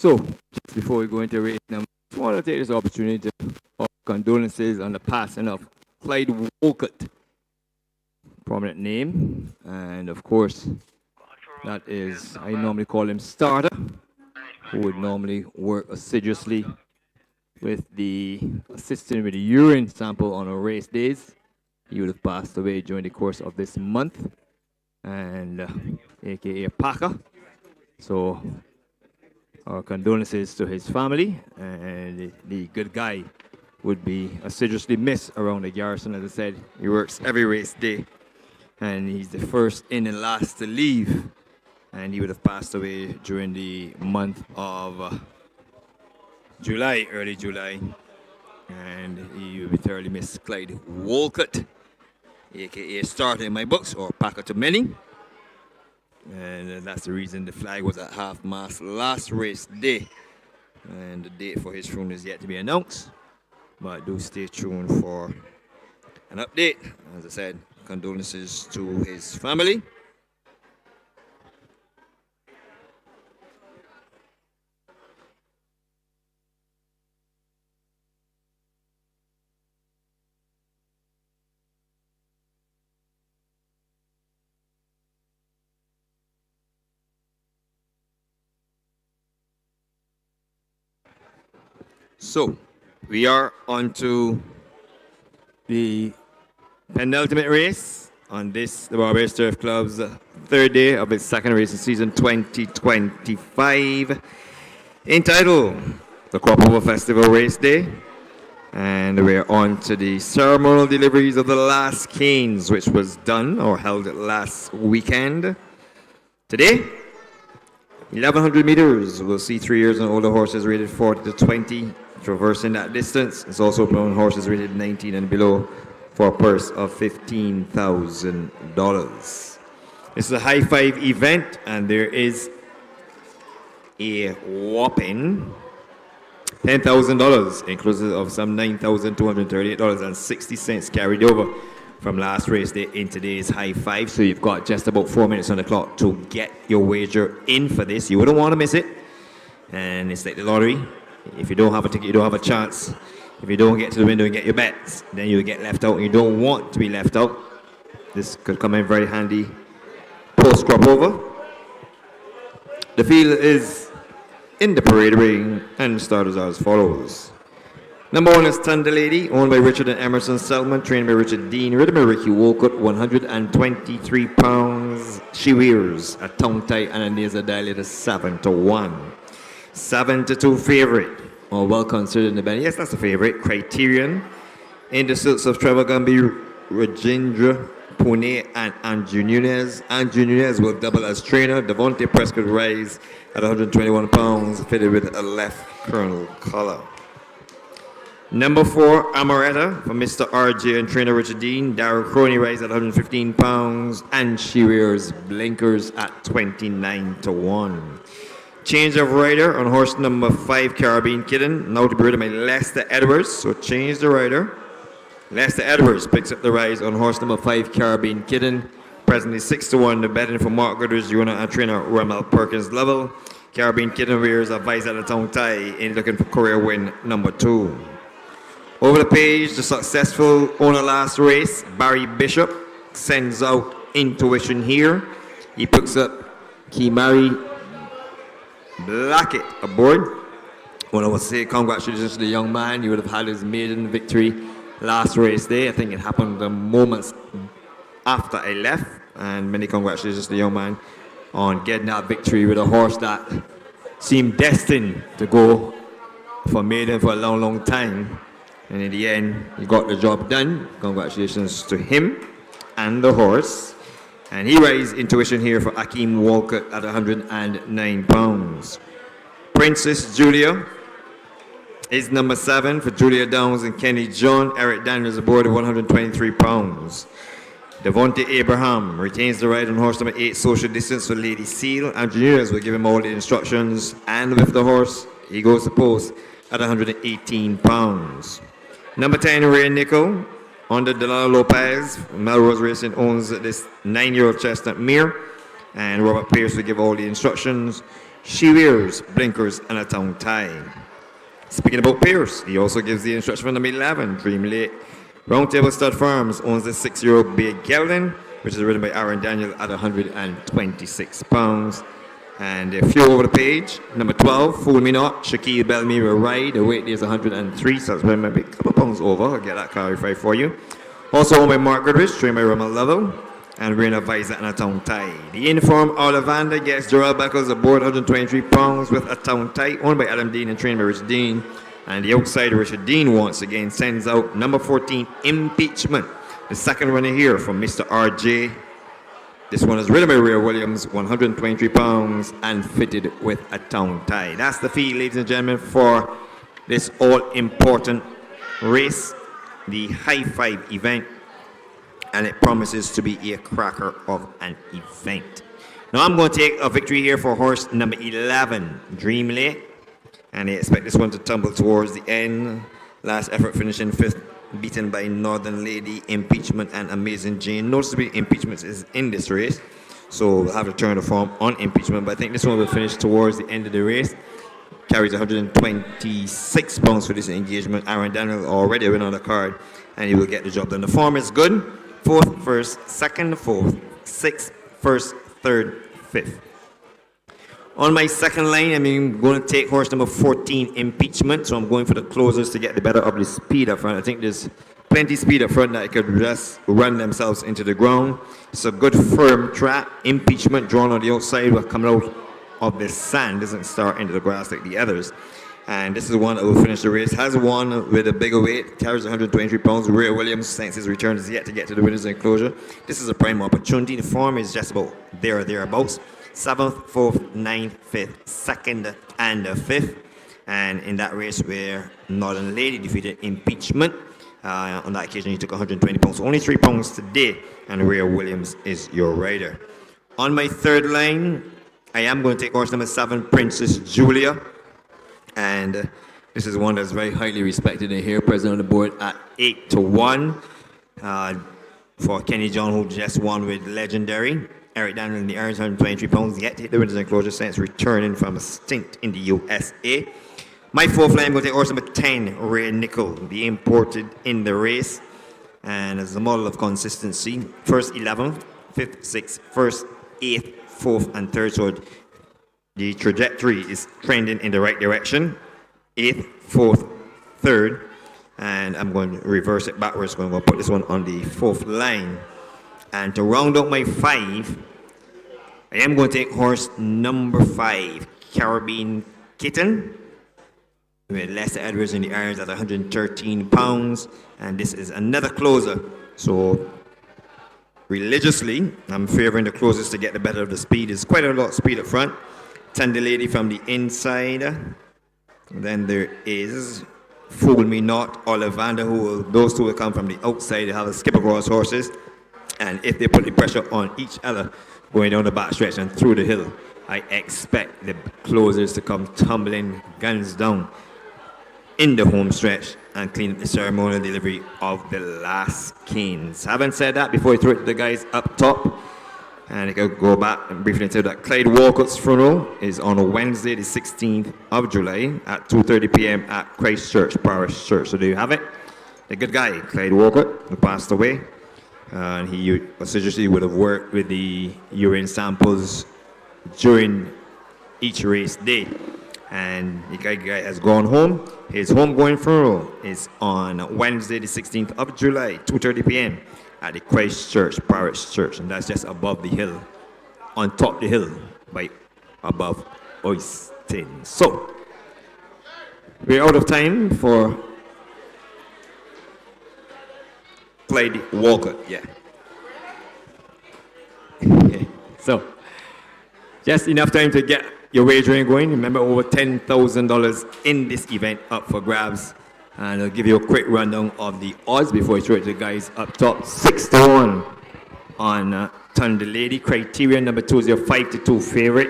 So, just before we go into race number, I just want to take this opportunity to offer condolences on the passing of Clyde Wolcott, prominent name, and of course, that is, I normally call him starter, who would normally work assiduously with the assisting with the urine sample on our race days. He would have passed away during the course of this month, and aka Packer. So our condolences to his family, and the good guy would be assiduously missed around the garrison. As I said, he works every race day, and he's the first in and last to leave, and he would have passed away during the month of July, early July, and he will be thoroughly missed. Clyde Wolcott, aka starter in my books, or Packer to many, and that's the reason the flag was at half-mast last race day, and the date for his funeral is yet to be announced, but do stay tuned for an update. As I said, condolences to his family. So, we are on to the penultimate race on this, the Barbados Turf Club's third day of its second race of season 2025, entitled the Crop Over Festival Race Day. And we're on to the ceremonial deliveries of the last canes, which was done or held last weekend. Today, 1,100 meters. We'll see 3 years and older horses rated 40 to 20 traversing that distance. It's also open horses rated 19 and below for a purse of $15,000. This is a high five event, and there is a whopping $10,000, inclusive of some $9,238.60 carried over from last race day in today's high five. So you've got just about 4 minutes on the clock to get your wager in for this. You wouldn't want to miss it. And it's like the lottery. If you don't have a ticket, you don't have a chance. If you don't get to the window and get your bets, then you'll get left out. You don't want to be left out. This could come in very handy post crop over. The field is in the parade ring, and the starters are as follows. Number 1 is Thunder Lady, owned by Richard and Emerson Selman, trained by Richard Dean, ridden by Ricky Wolcott, 123 pounds. She wears a tongue tie and a nasal dilator 7 to 1. 7 to 2 favorite, or well considered in the band. Yes, that's a favorite. Criterion. In the suits of Trevor Gumby, Rajendra Pune, and Andrew Nunez. Andrew Nunez will double as trainer. Devontae Prescott rise at 121 pounds, fitted with a left kernel collar. Number 4, Amoretta for Mr. RJ and trainer Richard Dean. Darryl Croney rise at 115 pounds, and she wears blinkers at 29 to 1. Change of rider on horse number 5, Caribbean Kitten, now to be ridden by Lester Edwards. So change the rider. Lester Edwards picks up the rise on horse number 5, Caribbean Kitten. Presently 6 to 1. The betting for Mark Goodrich Jr. and trainer Ramel Perkins level. Caribbean Kitten wears a vice at a tongue tie in looking for career win number 2. Over the page, the successful owner last race, Barry Bishop, sends out Intuition here. He picks up Kimari Blackett aboard. Well, I would say congratulations to the young man. He would have had his maiden victory last race day. I think it happened the moments after I left. And many congratulations to the young man on getting that victory with a horse that seemed destined to go for maiden for a long, long time. And in the end, he got the job done. Congratulations to him and the horse. And he rides Intuition here for Akeem Walcott at 109 pounds. Princess Julia is number 7 for Julia Downs and Kenny John. Eric Daniels aboard at 123 pounds. Devontae Abraham retains the ride on horse number 8, Social Distance for Lady Seal. Engineers will give him all the instructions, and with the horse, he goes to post at 118 pounds. Number 10, Ray Nickel, under Delano Lopez. Melrose Racing owns this 9-year-old chestnut mare, and Robert Pierce will give all the instructions. She wears blinkers and a tongue tie. Speaking about pairs, he also gives the instruction for number 11, Dream Lake. Roundtable Stud Farms owns the 6-year-old Big Gelding, which is ridden by Aaron Daniel at 126 pounds. And a few over the page, number 12, Fool Me Not, Shaquille Bellamy will ride. The weight is 103, so that's maybe a couple pounds over. I'll get that clarified for you. Also owned by Mark Goodrich, trained by Roman Lovell, and wearing a visor and a tongue tie. The informed Ollivander gets Gerald Beckles aboard 123 pounds with a tongue tie, owned by Adam Dean and trained by Richard Dean. And the outsider, Richard Dean, once again sends out number 14, Impeachment. The second runner here from Mr. RJ. This one is ridden by Ray Williams, 123 pounds and fitted with a tongue tie. That's the fee, ladies and gentlemen, for this all-important race, the High Five event, and it promises to be a cracker of an event. Now I'm going to take a victory here for horse number 11, Dream Lake, and I expect this one to tumble towards the end. Last effort finishing 5th, beaten by Northern Lady, Impeachment, and Amazing Jane. Noticeably, Impeachment is in this race, so we'll have to turn the form on Impeachment, but I think this one will finish towards the end of the race. Carries 126 pounds for this engagement. Aaron Daniel already went on the card, and he will get the job done. The form is good. 4th, 1st, 2nd, 4th, 6th, 1st, 3rd, 5th. On my second line, I'm going to take horse number 14, Impeachment. So I'm going for the closers to get the better of the speed up front. I think there's plenty speed up front that it could just run themselves into the ground. It's a good firm track. Impeachment drawn on the outside will come out of the sand. Doesn't start into the grass like the others. And this is the one that will finish the race. Has one with a bigger weight. Carries 123 pounds. Ray Williams, since his return, is yet to get to the winner's enclosure. This is a prime opportunity. The form is just about there or thereabouts. 7th, 4th, 9th, 5th, 2nd, and 5th. And in that race where Northern Lady defeated Impeachment, on that occasion he took 120 pounds. Only 3 pounds today, and Ray Williams is your rider. On my third line, I am going to take horse number 7, Princess Julia. And this is one that's very highly respected in here, present on the board at 8-1. For Kenny John, who just won with Legendary. Eric Daniel in the Irons, 123 pounds, yet to hit the winner's enclosure since returning from a stint in the USA. My fourth line, I'm going to take horse number 10, Ray Nickel, the imported in the race. And as a model of consistency, first 11th, 5th, 6th, 1st, 8th, 4th, and 3rd. So the trajectory is trending in the right direction. 8th, 4th, 3rd. And I'm going to reverse it backwards. I'm going to put this one on the 4th line. And to round out my 5, I am going to take horse number 5, Caribbean Kitten, with Lester Edwards in the irons at 113 pounds. And this is another closer. So religiously, I'm favoring the closers to get the better of the speed. There's quite a lot of speed up front. Tender Lady from the inside. Then there is Fool Me Not, Ollivander, those two will come from the outside. They have a skip across horses. And if they put the pressure on each other going down the back stretch and through the hill, I expect the closers to come tumbling guns down in the home stretch and clean up the ceremonial delivery of the last canes. Having said that, before I throw it to the guys up top, and I can go back and briefly tell that Clyde Walcott's funeral is on Wednesday, the 16th of July at 2:30 p.m. at Christchurch Parish Church. So there you have it. The good guy, Clyde Walcott, who passed away. And he assiduously would have worked with the urine samples during each race day. And the guy has gone home. His homegoing funeral is on Wednesday, the 16th of July, 2:30 p.m. at the Christchurch Parish Church. And that's just above the hill, on top of the hill, by above Oyston. So, we're out of time for Clyde Walcott, yeah. So, just enough time to get your wagering going. Remember, over $10,000 in this event up for grabs. And I'll give you a quick rundown of the odds before I throw it to the guys up top. 6-1 on Thunder Lady. Criteria number 2 is your 5-2 favorite.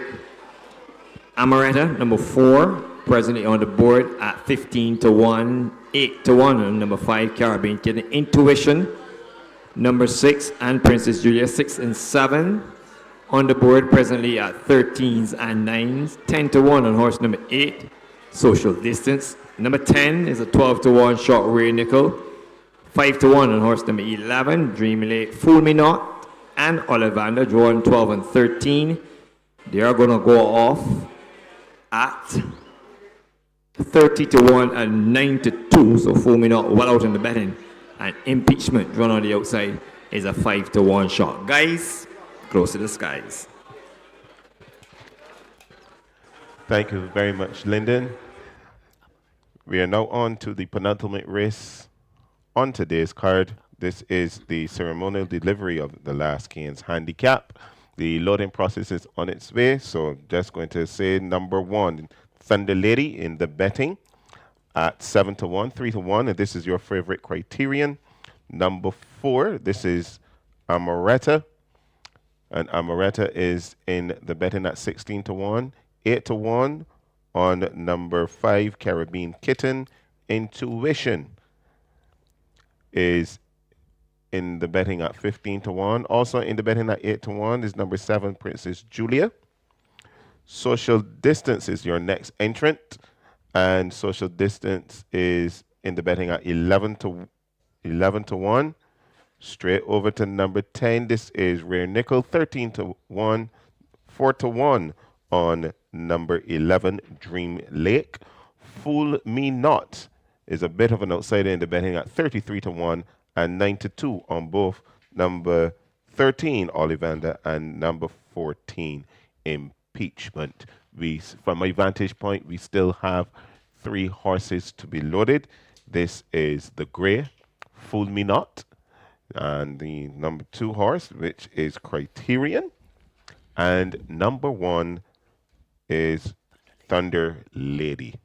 Amaretta, number 4, presently on the board at 15-1. 8-1 on number 5, Caribbean Kitten. Intuition, number 6, and Princess Julia, 6 and 7. On the board presently at 13s and 9s, 10 to 1 on horse number 8, Social Distance. Number 10 is a 12 to 1 short rear nickel. 5 to 1 on horse number 11, Dream Lake, Fool Me Not, and Ollivander, drawn 12 and 13. They are going to go off at 30 to 1 and 9 to 2, so Fool Me Not well out in the betting. And Impeachment, drawn on the outside, is a 5 to 1 shot. Guys, close to the skies. Thank you very much, Lyndon. We are now on to the penultimate race on today's card. This is the ceremonial delivery of the last Cairns handicap. The loading process is on its way, so just going to say number 1, Thunder Lady in the betting at 7 to 1, 3 to 1, and this is your favorite criterion. Number 4, this is Amaretta, and Amaretta is in the betting at 16 to 1, 8 to 1 on number 5, Caribbean Kitten. Intuition is in the betting at 15 to 1. Also in the betting at 8 to 1 is number 7, Princess Julia. Social Distance is your next entrant, and Social Distance is in the betting at 11 to 1. Straight over to number 10. This is Rare Nickel, 13 to 1, 4 to 1 on number 11, Dream Lake. Fool Me Not is a bit of an outsider in the betting at 33 to 1 and 9 to 2 on both number 13, Ollivander, and number 14, Impeachment. From my vantage point, we still have 3 horses to be loaded. This is the Grey, Fool Me Not, and the number 2 horse, which is Criterion, and number 1 is Thunder Lady.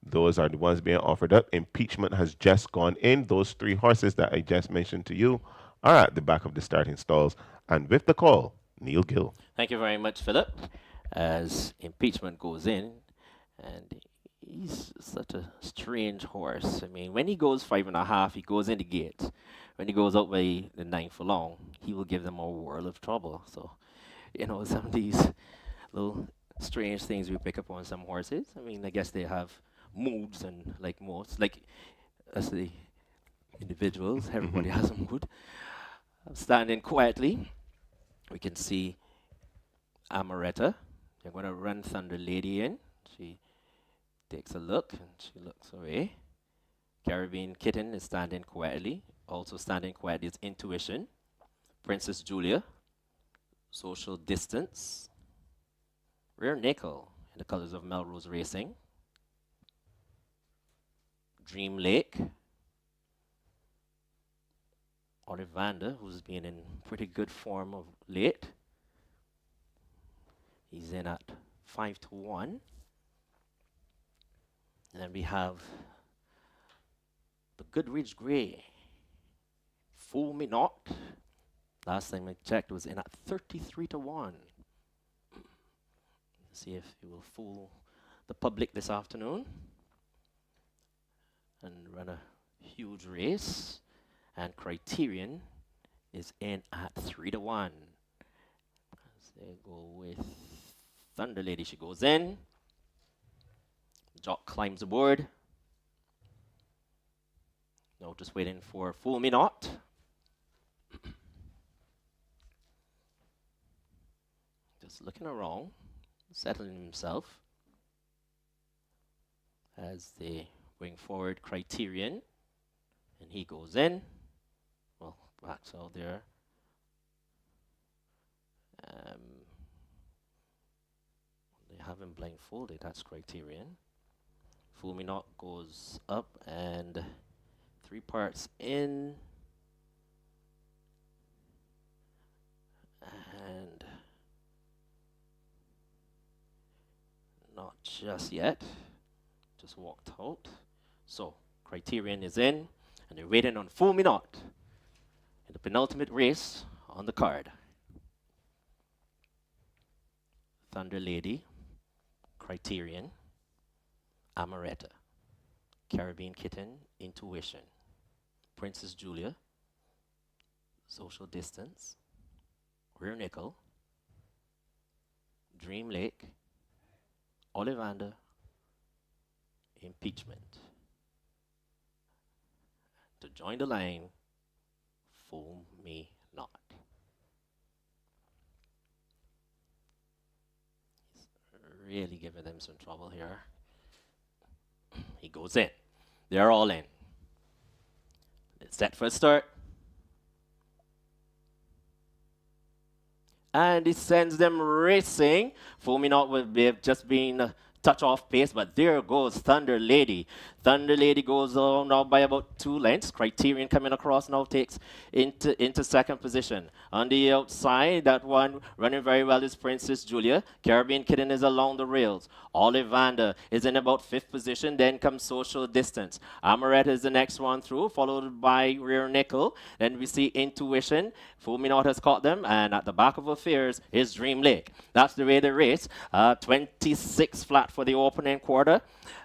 Those are the ones being offered up. Impeachment has just gone in. Those 3 horses that I just mentioned to you are at the back of the starting stalls. And with the call, Neil Gill. Thank you very much, Philip. As Impeachment goes in, and he's such a strange horse. I mean, when he goes 5.5, he goes in the gate. When he goes out by the 9th furlong, he will give them a world of trouble. So, you know, some of these little strange things we pick up on some horses. I mean, I guess they have moods, and like as the individuals, everybody has a mood. Standing quietly, we can see Amaretta. They're going to run Thunder Lady in. She takes a look and she looks away. Caribbean Kitten is standing quietly. Also standing quietly is Intuition, Princess Julia, Social Distance, Rare Nickel in the colors of Melrose Racing, Dream Lake, Ollivander, who's been in pretty good form of late. He's in at 5 to 1. And then we have the Goodrich Grey, Fool Me Not. Last time I checked was in at 33 to 1. See if he will fool the public this afternoon and run a huge race. And Criterion is in at 3 to 1. As they go with Thunder Lady, she goes in. Jock climbs aboard. No, just waiting for Fool Me Not. Just looking around, settling himself as they bring forward Criterion, and he goes in. Well, backs out there. They have him blindfolded. That's Criterion. Fool Me Not goes up and 3 parts in. And not just yet. Just walked out. So Criterion is in, and they're waiting on Fool Me Not in the penultimate race on the card. Thunder Lady, Criterion, Amaretta, Caribbean Kitten, Intuition, Princess Julia, Social Distance, Rear Nickel, Dream Lake, Ollivander, Impeachment. To join the line, fool me not. He's really giving them some trouble here. He goes in. They're all in. It's set for a start. And he sends them racing. Fool me not would have just been a touch off pace, but there goes Thunder Lady. Thunder Lady goes on now by about 2 lengths. Criterion coming across now takes into second position. On the outside, that one running very well is Princess Julia. Caribbean Kitten is along the rails. Ollivander is in about 5th position. Then comes Social Distance. Amoret is the next one through, followed by Rear Nickel. Then we see Intuition. Fool Me Not has caught them. And at the back of affairs is Dream Lake. That's the way the race. 26 flat for the opening quarter.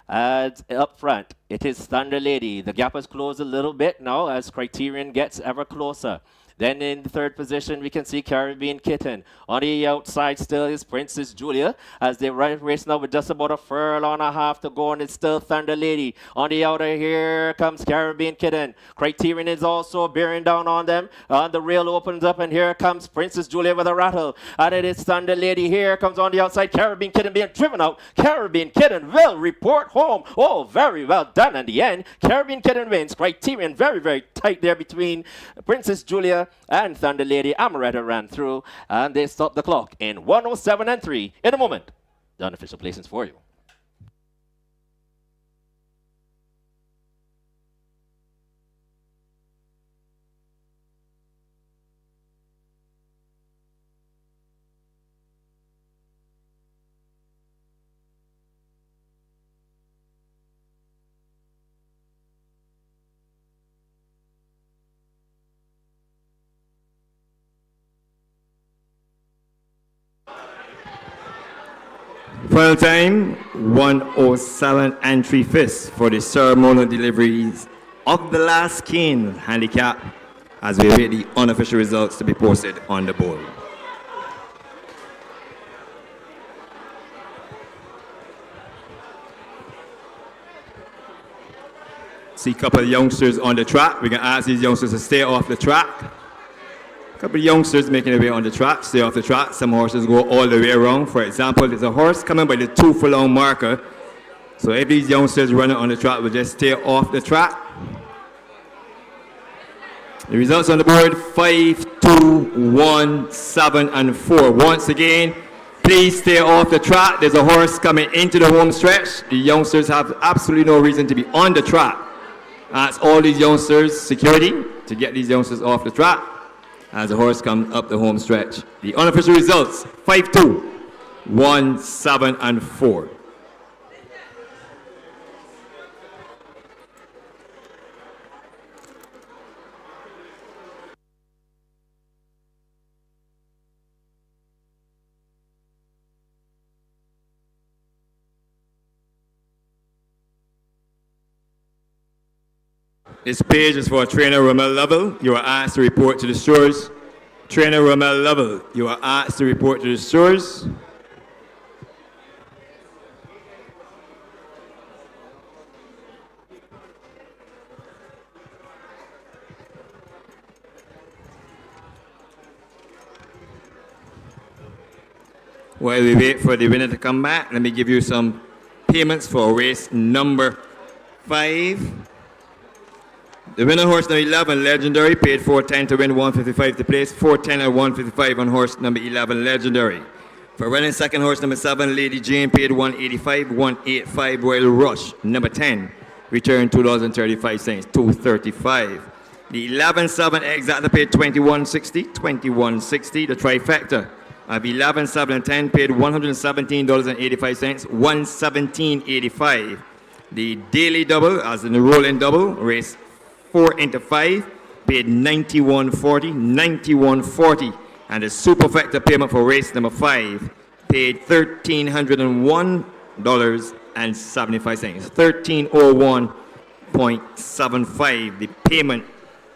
Up front, it is Thunder Lady. The gap has closed a little bit now as Criterion gets ever closer. Then in the 3rd position, we can see Caribbean Kitten. On the outside still is Princess Julia as they race now with just about a furlong and a half to go, and it's still Thunder Lady. On the outer, here comes Caribbean Kitten. Criterion is also bearing down on them. The rail opens up, and here comes Princess Julia with a rattle. And it is Thunder Lady. Here comes on the outside Caribbean Kitten being driven out. Caribbean Kitten will report home. Oh, very well done in the end. Caribbean Kitten wins. Criterion very, very tight there between Princess Julia and Thunder Lady. Amaretta ran through, and they stopped the clock in 107 and 3. In a moment, the unofficial placings for you. Final time, 107 and 3/5 for the ceremonial deliveries of the last cane handicap as we await the unofficial results to be posted on the board. See a couple of youngsters on the track. We're going to ask these youngsters to stay off the track. A couple of youngsters making their way on the track, stay off the track. Some horses go all the way around. For example, there's a horse coming by the 2 furlong marker. So if these youngsters running on the track will just stay off the track. The results on the board, 5, 2, 1, 7, and 4. Once again, please stay off the track. There's a horse coming into the home stretch. The youngsters have absolutely no reason to be on the track. Ask all these youngsters security to get these youngsters off the track as the horse comes up the home stretch. The unofficial results, 5, 2, 1, 7, and 4. This page is for trainer Ramel Lovell. You are asked to report to the stewards. Trainer Ramel Lovell, you are asked to report to the stewards. While we wait for the winner to come back, let me give you some payments for race number 5. The winner, horse number 11, Legendary, paid $4.10 to win, $155 to place, $4.10 and $155 on horse number 11, Legendary. For running second, horse number 7, Lady Jane, paid $185, $185 Royal Rush. Number 10, returned $2.35, $2.35. The 11-7 exactly paid $21.60, $21.60. The trifecta of 11, 7, and 10 paid $117.85, $117.85. The daily double, as in the rolling double, race 4 into 5, paid $91.40, $91.40. And the superfecta payment for race number 5 paid $1,301.75, $1,301.75. The payment,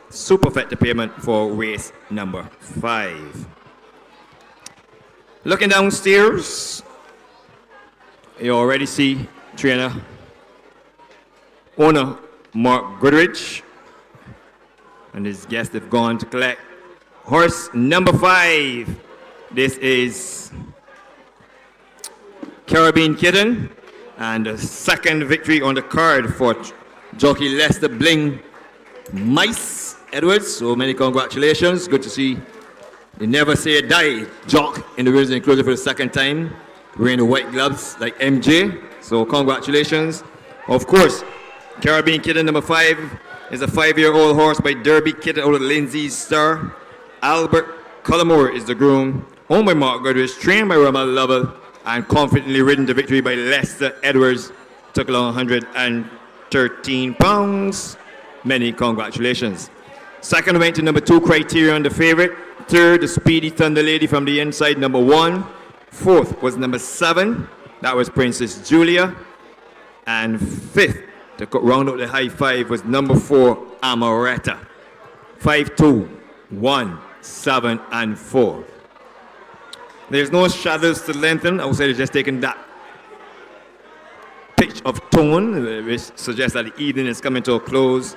superfecta payment for race number 5. Looking downstairs, you already see trainer, owner Mark Goodrich, and his guests have gone to collect horse number 5. This is Caribbean Kitten, and the second victory on the card for jockey Lester Bling Mice Edwards. So many congratulations. Good to see the never say die jock in the winners enclosure for the second time, wearing the white gloves like MJ. So congratulations. Of course, Caribbean Kitten number 5 is a 5-year-old horse by Derby Kitten out of Lindsay's Star. Albert Cullimore is the groom, owned by Mark Goodrich, trained by Ramal Lovell, and confidently ridden to victory by Lester Edwards. Took along 113 pounds. Many congratulations. Second went to number 2, Criterion, the favorite. Third, the Speedy Thunder Lady from the inside, number 1. Fourth was number 7. That was Princess Julia. And fifth, to round out the high 5, was number 4, Amoretta. 5, 2, 1, 7, and 4. There's no shadows to lengthen. I would say they're just taking that pitch of tone, which suggests that the evening is coming to a close.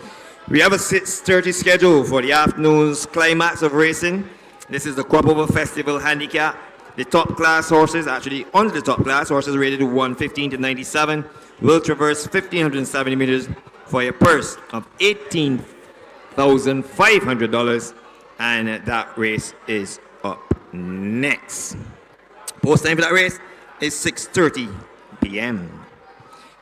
We have a 6:30 schedule for the afternoon's climax of racing. This is the Crop Over Festival Handicap. The top class horses, actually under the top class, horses rated 115 to 97, will traverse 1,570 meters for a purse of $18,500, and that race is up next. Post time for that race is 6:30 p.m.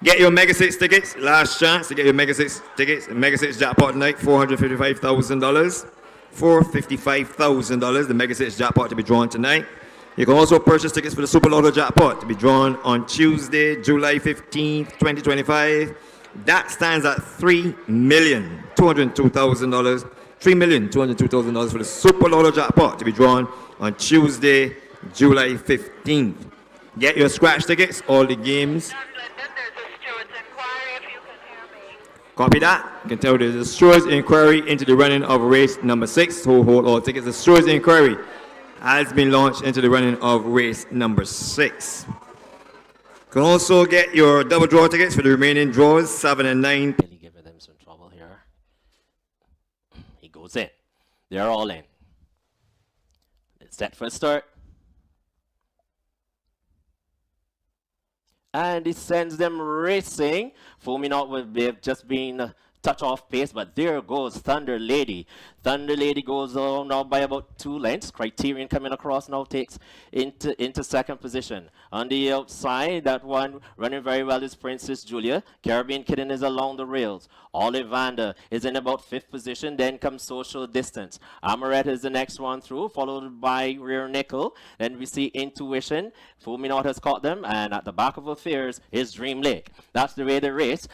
Get your Mega 6 tickets. Last chance to get your Mega 6 tickets. Mega 6 jackpot tonight, $455,000. $455,000, the Mega 6 jackpot to be drawn tonight. You can also purchase tickets for the Super Lotto jackpot to be drawn on Tuesday, July 15th, 2025. That stands at $3,202,000. $3,202,000 for the Super Lotto jackpot to be drawn on Tuesday, July 15th. Get your scratch tickets, all the games. Copy that. You can tell there's a steward's inquiry into the running of race number 6. So hold all tickets. The steward's inquiry has been launched into the running of race number 6. You can also get your double draw tickets for the remaining draws, 7 and 9. Really giving them some trouble here. He goes in. They're all in. It's set for a start. And he sends them racing. Foaming out with they've just been touch off pace, but there goes Thunder Lady. Thunder Lady goes on now by about 2 lengths. Criterion coming across now takes into second position. On the outside, that one running very well is Princess Julia. Caribbean Kitten is along the rails. Ollivander is in about 5th position. Then comes Social Distance. Amoretta is the next one through, followed by Rear Nickel. Then we see Intuition. Fulminant has caught them, and at the back of affairs is Dream Lake. That's the way the race.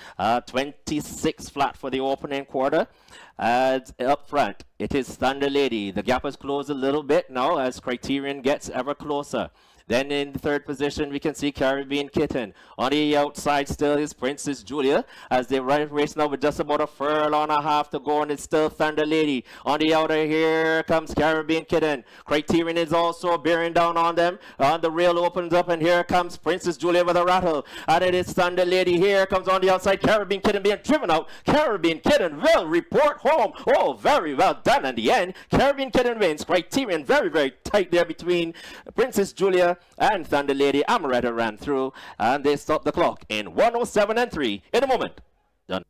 26 flat for the opening quarter. Up front, it is Thunder Lady. The gap has closed a little bit now as Criterion gets ever closer. Then in the 3rd position, we can see Caribbean Kitten. On the outside still is Princess Julia as they race now with just about a furlong and a half to go, and it's still Thunder Lady. On the outer, here comes Caribbean Kitten. Criterion is also bearing down on them. The rail opens up, and here comes Princess Julia with a rattle. And it is Thunder Lady. Here comes on the outside Caribbean Kitten being driven out. Caribbean Kitten will report home. Oh, very well done in the end. Caribbean Kitten wins. Criterion very, very tight there between Princess Julia and Thunder Lady. Amoretta ran through, and they stopped the clock in 107 and 3 in a moment. Done.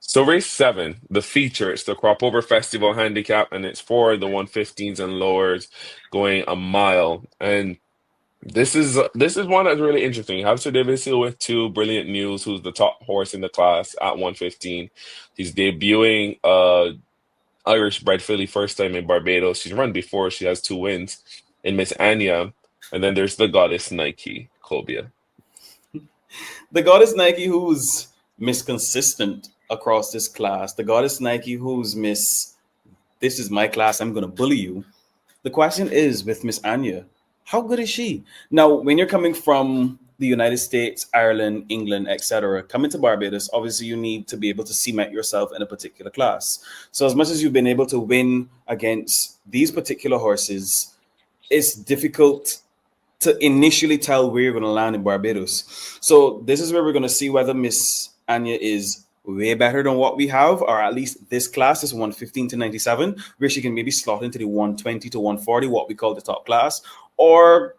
So race 7, the feature, it's the Crop Over Festival Handicap, and it's for the 115s and lowers going a mile. And this is one that's really interesting. You have Sir David Seal with 2, Brilliant News, who's the top horse in the class at 115. He's debuting Irish bred filly first time in Barbados. She's run before. She has 2 wins in Miss Anya. And then there's the Goddess Nike, Cobia. The goddess Nike who's Miss Consistent across this class. The goddess Nike who's Miss, this is my class, I'm going to bully you. The question is with Miss Anya, how good is she? Now, when you're coming from the United States, Ireland, England, etc., coming to Barbados, obviously you need to be able to cement yourself in a particular class. So, as much as you've been able to win against these particular horses, it's difficult to initially tell where you're going to land in Barbados. So, this is where we're going to see whether Miss Anya is way better than what we have, or at least this class is 115 to 97, where she can maybe slot into the 120 to 140, what we call the top class, or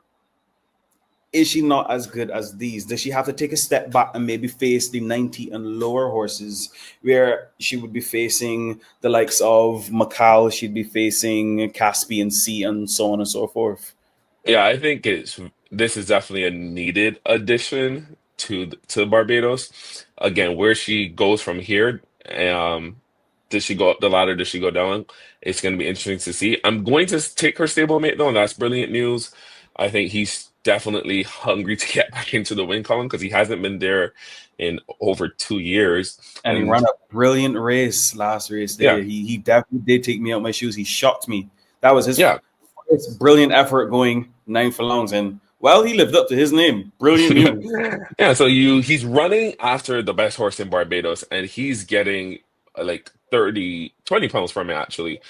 is she not as good as these? Does she have to take a step back and maybe face the 90 and lower horses, where she would be facing the likes of Macau, she'd be facing Caspian Sea, and so on and so forth? Yeah, I think this is definitely a needed addition to Barbados. Again, where she goes from here, does she go up the ladder? Does she go down? It's going to be interesting to see. I'm going to take her stablemate though, and that's brilliant news. I think he's definitely hungry to get back into the win column because he hasn't been there in over 2 years. And he ran a brilliant race last race there. Yeah, He definitely did take me out my shoes. He shocked me. That was his yeah. first brilliant effort going 9 furlongs. And well, he lived up to his name. Brilliant news. Yeah, so he's running after the best horse in Barbados, and he's getting like 20 pounds from it actually,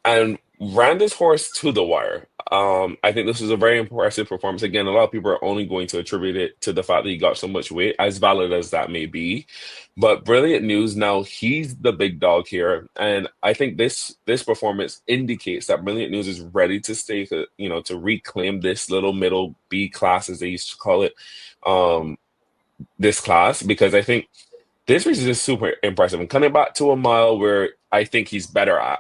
and ran this horse to the wire. I think this was a very impressive performance. Again, a lot of people are only going to attribute it to the fact that he got so much weight, as valid as that may be. But brilliant news. Now he's the big dog here, and I think this performance indicates that Brilliant News is ready to stay, to reclaim this little middle B class, as they used to call it, this class, because I think this race is just super impressive. And coming back to a mile where I think he's better at.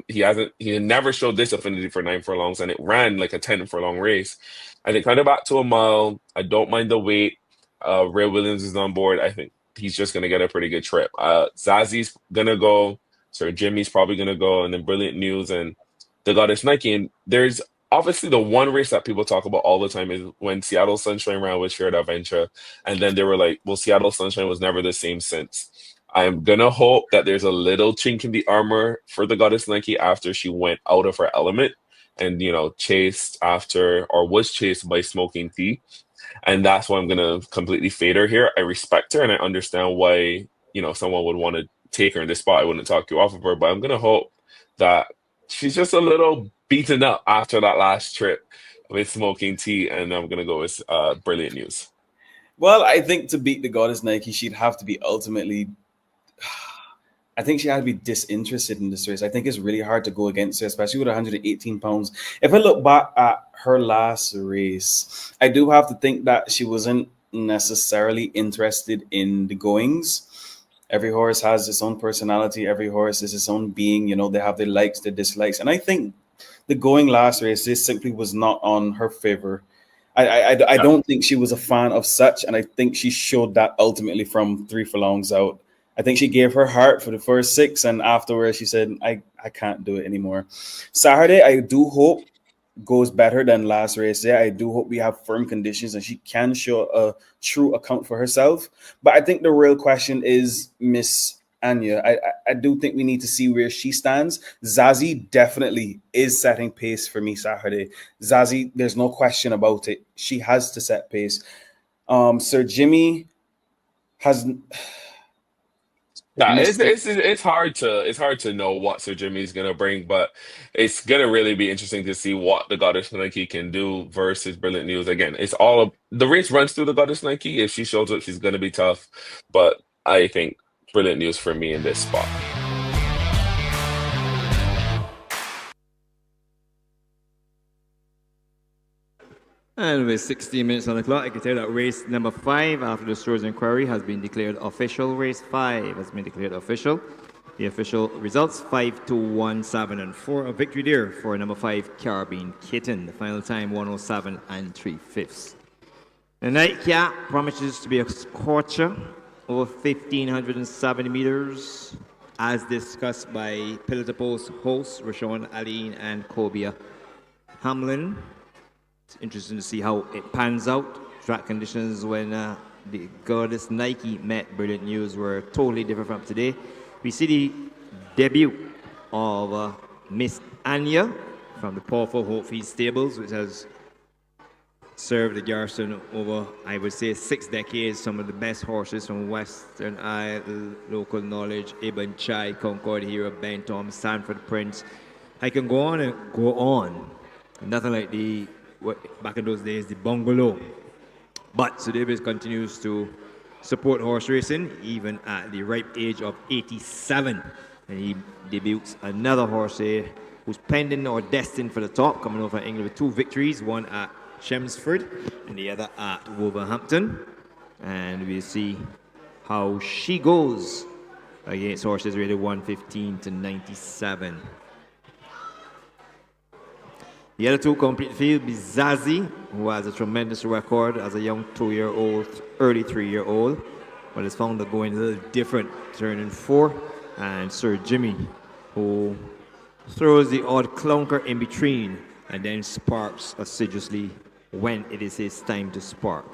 He never showed this affinity for 9 furlongs, and it ran like a 10 furlong race. I think coming back to a mile, I don't mind the weight. Ray Williams is on board. I think he's just gonna get a pretty good trip. Zazi's gonna go, Sir Jimmy's probably gonna go, and then Brilliant News and the Goddess Nike. And there's obviously the one race that people talk about all the time is when Seattle Sunshine ran with Shared Adventure, and then they were like, well, Seattle Sunshine was never the same since. I'm gonna hope that there's a little chink in the armor for the Goddess Nike after she went out of her element and chased after, or was chased by Smoking Tea. And that's why I'm gonna completely fade her here. I respect her and I understand why, someone would want to take her in this spot. I wouldn't talk you off of her, but I'm gonna hope that she's just a little beaten up after that last trip with Smoking Tea, and I'm gonna go with Brilliant News. Well, I think to beat the Goddess Nike, she'd have to be ultimately, I think she had to be disinterested in this race. I think it's really hard to go against her, especially with 118 pounds. If I look back at her last race, I do have to think that she wasn't necessarily interested in the goings. Every horse has its own personality. Every horse is its own being. They have their likes, their dislikes. And I think the going last race, this simply was not on her favor. I don't think she was a fan of such, and I think she showed that ultimately from 3 furlongs out. I think she gave her heart for the first 6, and afterwards she said, I can't do it anymore. Saturday, I do hope goes better than last race. Yeah, I do hope we have firm conditions and she can show a true account for herself. But I think the real question is Miss Anya. I do think we need to see where she stands. Zazie definitely is setting pace for me Saturday. Zazie, there's no question about it. She has to set pace. Sir Jimmy has... Yeah, it's hard to know what Sir Jimmy's gonna bring, but it's gonna really be interesting to see what the Goddess Nike can do versus Brilliant News. Again, the race runs through the Goddess Nike. If she shows up, she's gonna be tough, but I think Brilliant News for me in this spot. And with 16 minutes on the clock, I can tell that race number 5 after the store's inquiry has been declared official. Race 5 has been declared official. The official results 5-2, 1-7, and 4. A victory there for number 5, Carabine Kitten. The final time 107 3/5. The nightcap promises to be a scorcher over 1,570 meters, as discussed by Pillar to Post hosts Rashawn Aline and Kobia Hamlin. It's interesting to see how it pans out. Track conditions when the goddess Nike met Brilliant News were totally different from today. We see the debut of Miss Anya from the powerful Hopefield Stables, which has served the Garrison over, I would say, 6 decades. Some of the best horses from Western Isle, local knowledge, Ibn Chai, Concord Hero, Ben Tom, Sanford Prince. I can go on and go on. Nothing like back in those days, the bungalow. But Sir Davis continues to support horse racing, even at the ripe age of 87. And he debuts another horse here who's pending or destined for the top, coming over England with 2 victories, one at Chelmsford and the other at Wolverhampton. And we'll see how she goes against horses rated 115 to 97. The other 2 complete field, Bizazi, who has a tremendous record as a young 2-year-old, early 3-year-old, but is found to going a little different, turning 4, and Sir Jimmy, who throws the odd clunker in between and then sparks assiduously when it is his time to spark.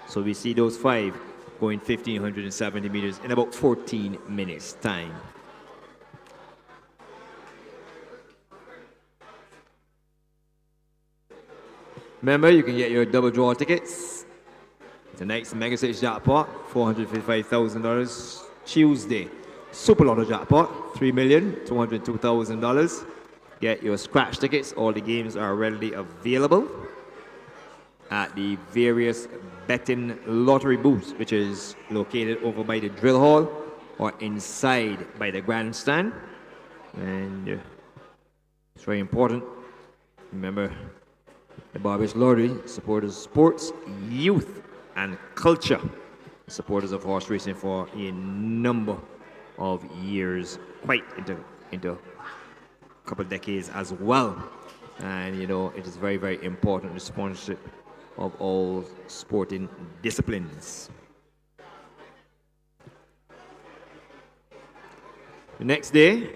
So we see those 5 going 1,570 meters in about 14 minutes time. Remember, you can get your double draw tickets. Tonight's Mega Six jackpot, $455,000. Tuesday, Super Lotto jackpot, $3,202,000. Get your scratch tickets. All the games are readily available at the various betting lottery booths, which is located over by the drill hall or inside by the grandstand. And it's very important. Remember, the Barbados Lottery supporters sports, youth, and culture. Supporters of horse racing for a number of years, quite into a couple of decades as well. And you know, it is very, very important, the sponsorship of all sporting disciplines. The next day,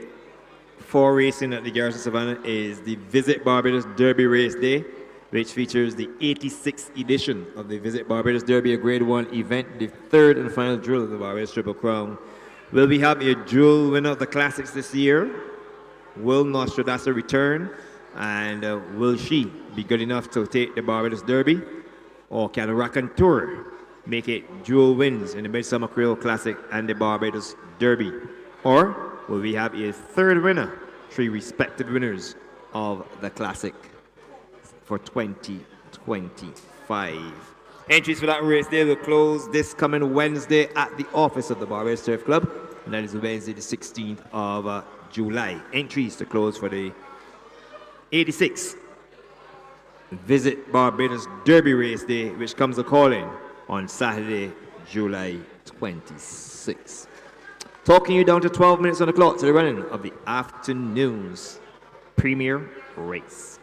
for racing at the Garrison Savannah is the Visit Barbados Derby Race Day, which features the 86th edition of the Visit Barbados Derby, a Grade 1 event, the 3rd and final drill of the Barbados Triple Crown. Will we have a dual winner of the Classics this year? Will Nostradamus return? And will she be good enough to take the Barbados Derby? Or can Raconteur make it dual wins in the Midsummer Creole Classic and the Barbados Derby? Or will we have a 3rd winner, 3 respective winners of the Classic for 2025? Entries for that race day will close this coming Wednesday at the office of the Barbados Turf Club, and that is Wednesday the 16th of July. Entries to close for the 86th Visit Barbados Derby Race Day, which comes a-calling on Saturday, July 26th. Talking you down to 12 minutes on the clock to the running of the afternoon's premier race.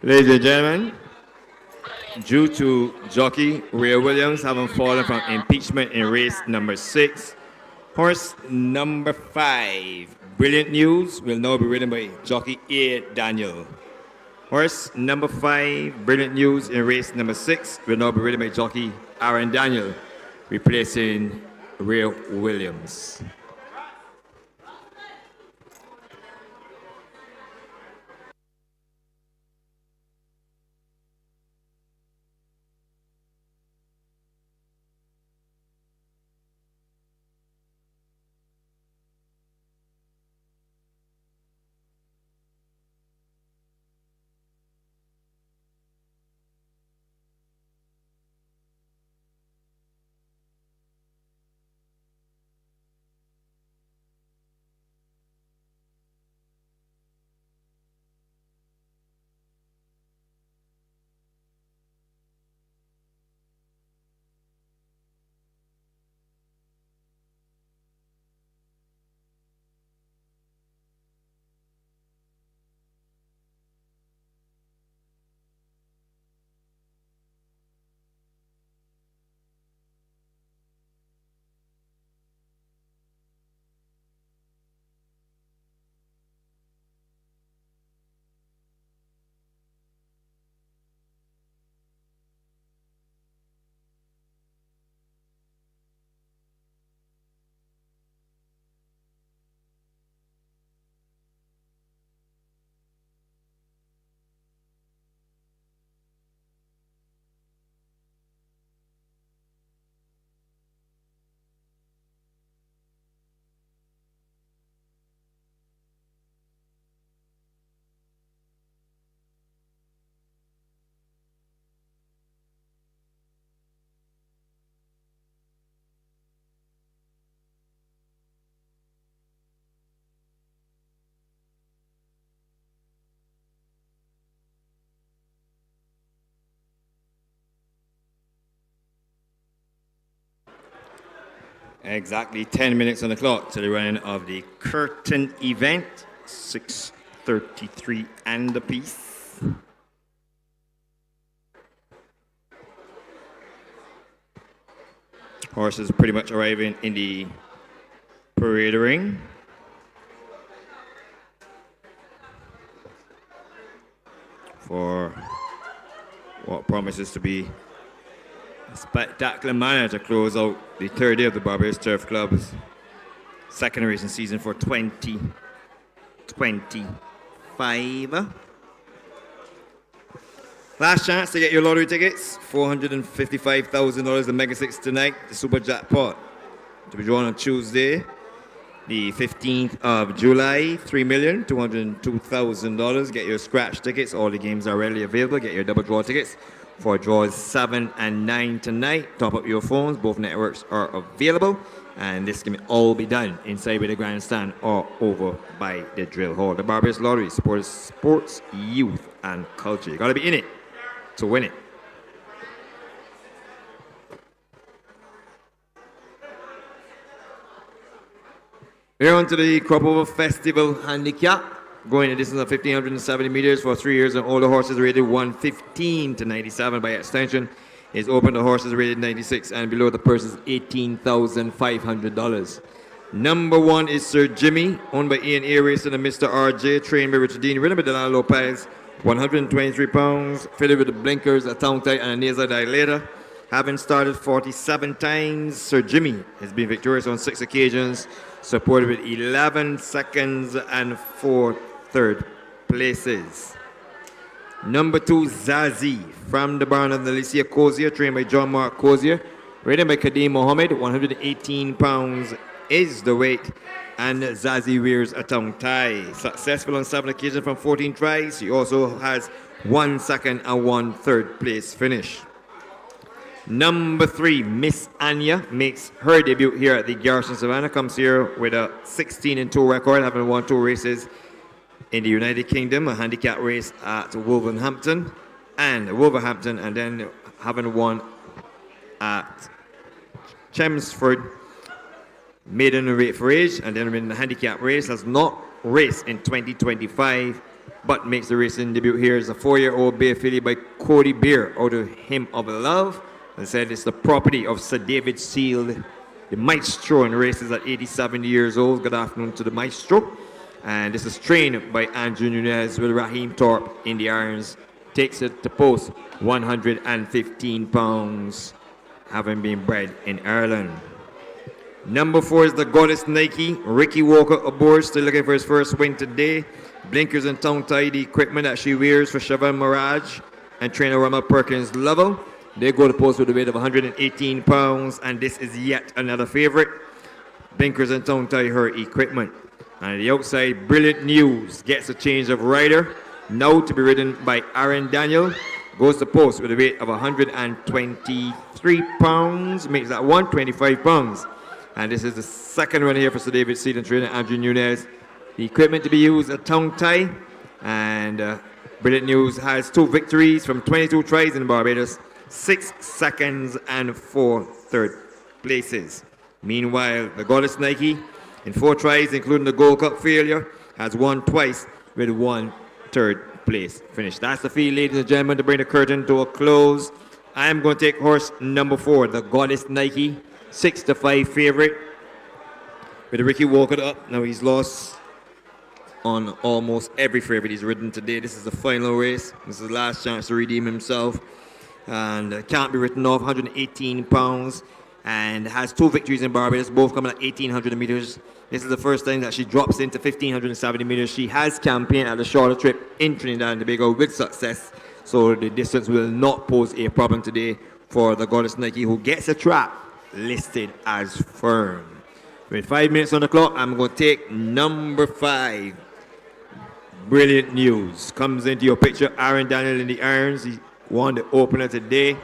Ladies and gentlemen, due to jockey Ray Williams having fallen from impeachment in race number 6, horse number 5, Brilliant News, will now be ridden by jockey A. Daniel. Horse number 5, Brilliant News in race number 6, will now be ridden by jockey Aaron Daniel, replacing Ray Williams. Exactly 10 minutes on the clock to the running of the curtain event. 6:33 and a piece. Horses pretty much arriving in the parade ring. For what promises to be a spectacular manner to close out the third day of the Barbados Turf Club's second racing season for 2025. Last chance to get your lottery tickets, $455,000 the Mega Six tonight, the Super Jackpot, to be drawn on Tuesday, the 15th of July, $3,202,000. Get your scratch tickets. All the games are readily available. Get your double draw tickets for draws 7 and 9 tonight. Top up your phones. Both networks are available. And this can all be done inside by the grandstand or over by the drill hall. The Barbados Lottery supports sports, youth, and culture. You got to be in it to win it. We're on to the Crop Over Festival Handicap, going a distance of 1,570 meters for 3 years and older horses rated 115 to 97 by extension. Is open to horses rated 96 and below. The purse is $18,500. Number 1 is Sir Jimmy, owned by Ian A. Racing and Mr. RJ, trained by Richard Dean, ridden by Delano Lopez, 123 pounds, fitted with the blinkers, a tongue tie, and a nasal dilator. Having started 47 times, Sir Jimmy has been victorious on 6 occasions, supported with 11 seconds and 4 third places. Number 2, Zazie, from the barn of Alicia Cozier, trained by John Mark Cozier, ridden by Kadeem Mohammed, 118 pounds is the weight, and Zazie wears a tongue tie. Successful on 7 occasions from 14 tries. She also has 1 second and 1 third place finish. Number 3, Miss Anya, makes her debut here at the Garrison Savannah. Comes here with a 16-2 record, having won 2 races in the United Kingdom, a handicap race at Wolverhampton, and then having won at Chelmsford, maiden rate for age, and then in the handicap race. Has not raced in 2025, but makes the racing debut here as a 4-year-old bay filly by Cody Beer out of Hymn of Love. And said it's the property of Sir David Seal, the maestro in races at 87 years old. Good afternoon to the maestro. And this is trained by Andrew Nunez with Raheem Thorpe in the irons. Takes it to post 115 pounds, having been bred in Ireland. Number 4 is the Goddess Nike. Ricky Walker aboard, still looking for his first win today. Blinkers and tongue tie, the equipment that she wears for Siobhan Mirage and trainer Rama Perkins Lovell. They go to post with a weight of 118 pounds, and this is yet another favorite. Blinkers and tongue tie, her equipment. And at the outside, Brilliant News gets a change of rider, now to be ridden by Aaron Daniel. Goes to post with a weight of 123 pounds, makes that 125 pounds. And this is the second run here for Sir David Seal and trainer Andrew Nunez. The equipment to be used, a tongue tie. And Brilliant News has 2 victories from 22 tries in Barbados, 6 seconds and 4 third places. Meanwhile, the Goddess Nike, in 4 tries, including the Gold Cup failure, has won twice with 1 third place finish. That's the field, ladies and gentlemen, to bring the curtain to a close. I am going to take horse number 4, the Goddess Nike, 6-5 favorite, with Ricky Walker up. Now he's lost on almost every favorite he's ridden today. This is the final race. This is the last chance to redeem himself. And can't be written off, 118 pounds, and has 2 victories in Barbados, both coming at 1,800 meters. This is the first time that she drops into 1,570 meters. She has campaigned at a shorter trip in Trinidad and Tobago with success, so the distance will not pose a problem today for the Goddess Nike, who gets a trap listed as firm. With 5 minutes on the clock, I'm going to take number 5. Brilliant News comes into your picture. Aaron Daniel in the irons. He won the opener today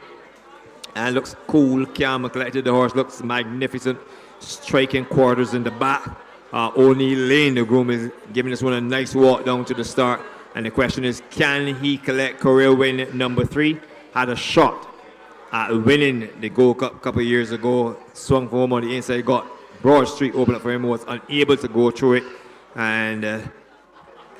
and looks cool, calm, and collected. The horse looks magnificent, striking quarters in the back. O'Neill Lane, the groom, is giving this one a nice walk down to the start. And the question is, can he collect career win number 3? Had a shot at winning the Gold Cup a couple of years ago. Swung for home on the inside, got Broad Street opened up for him, was unable to go through it, and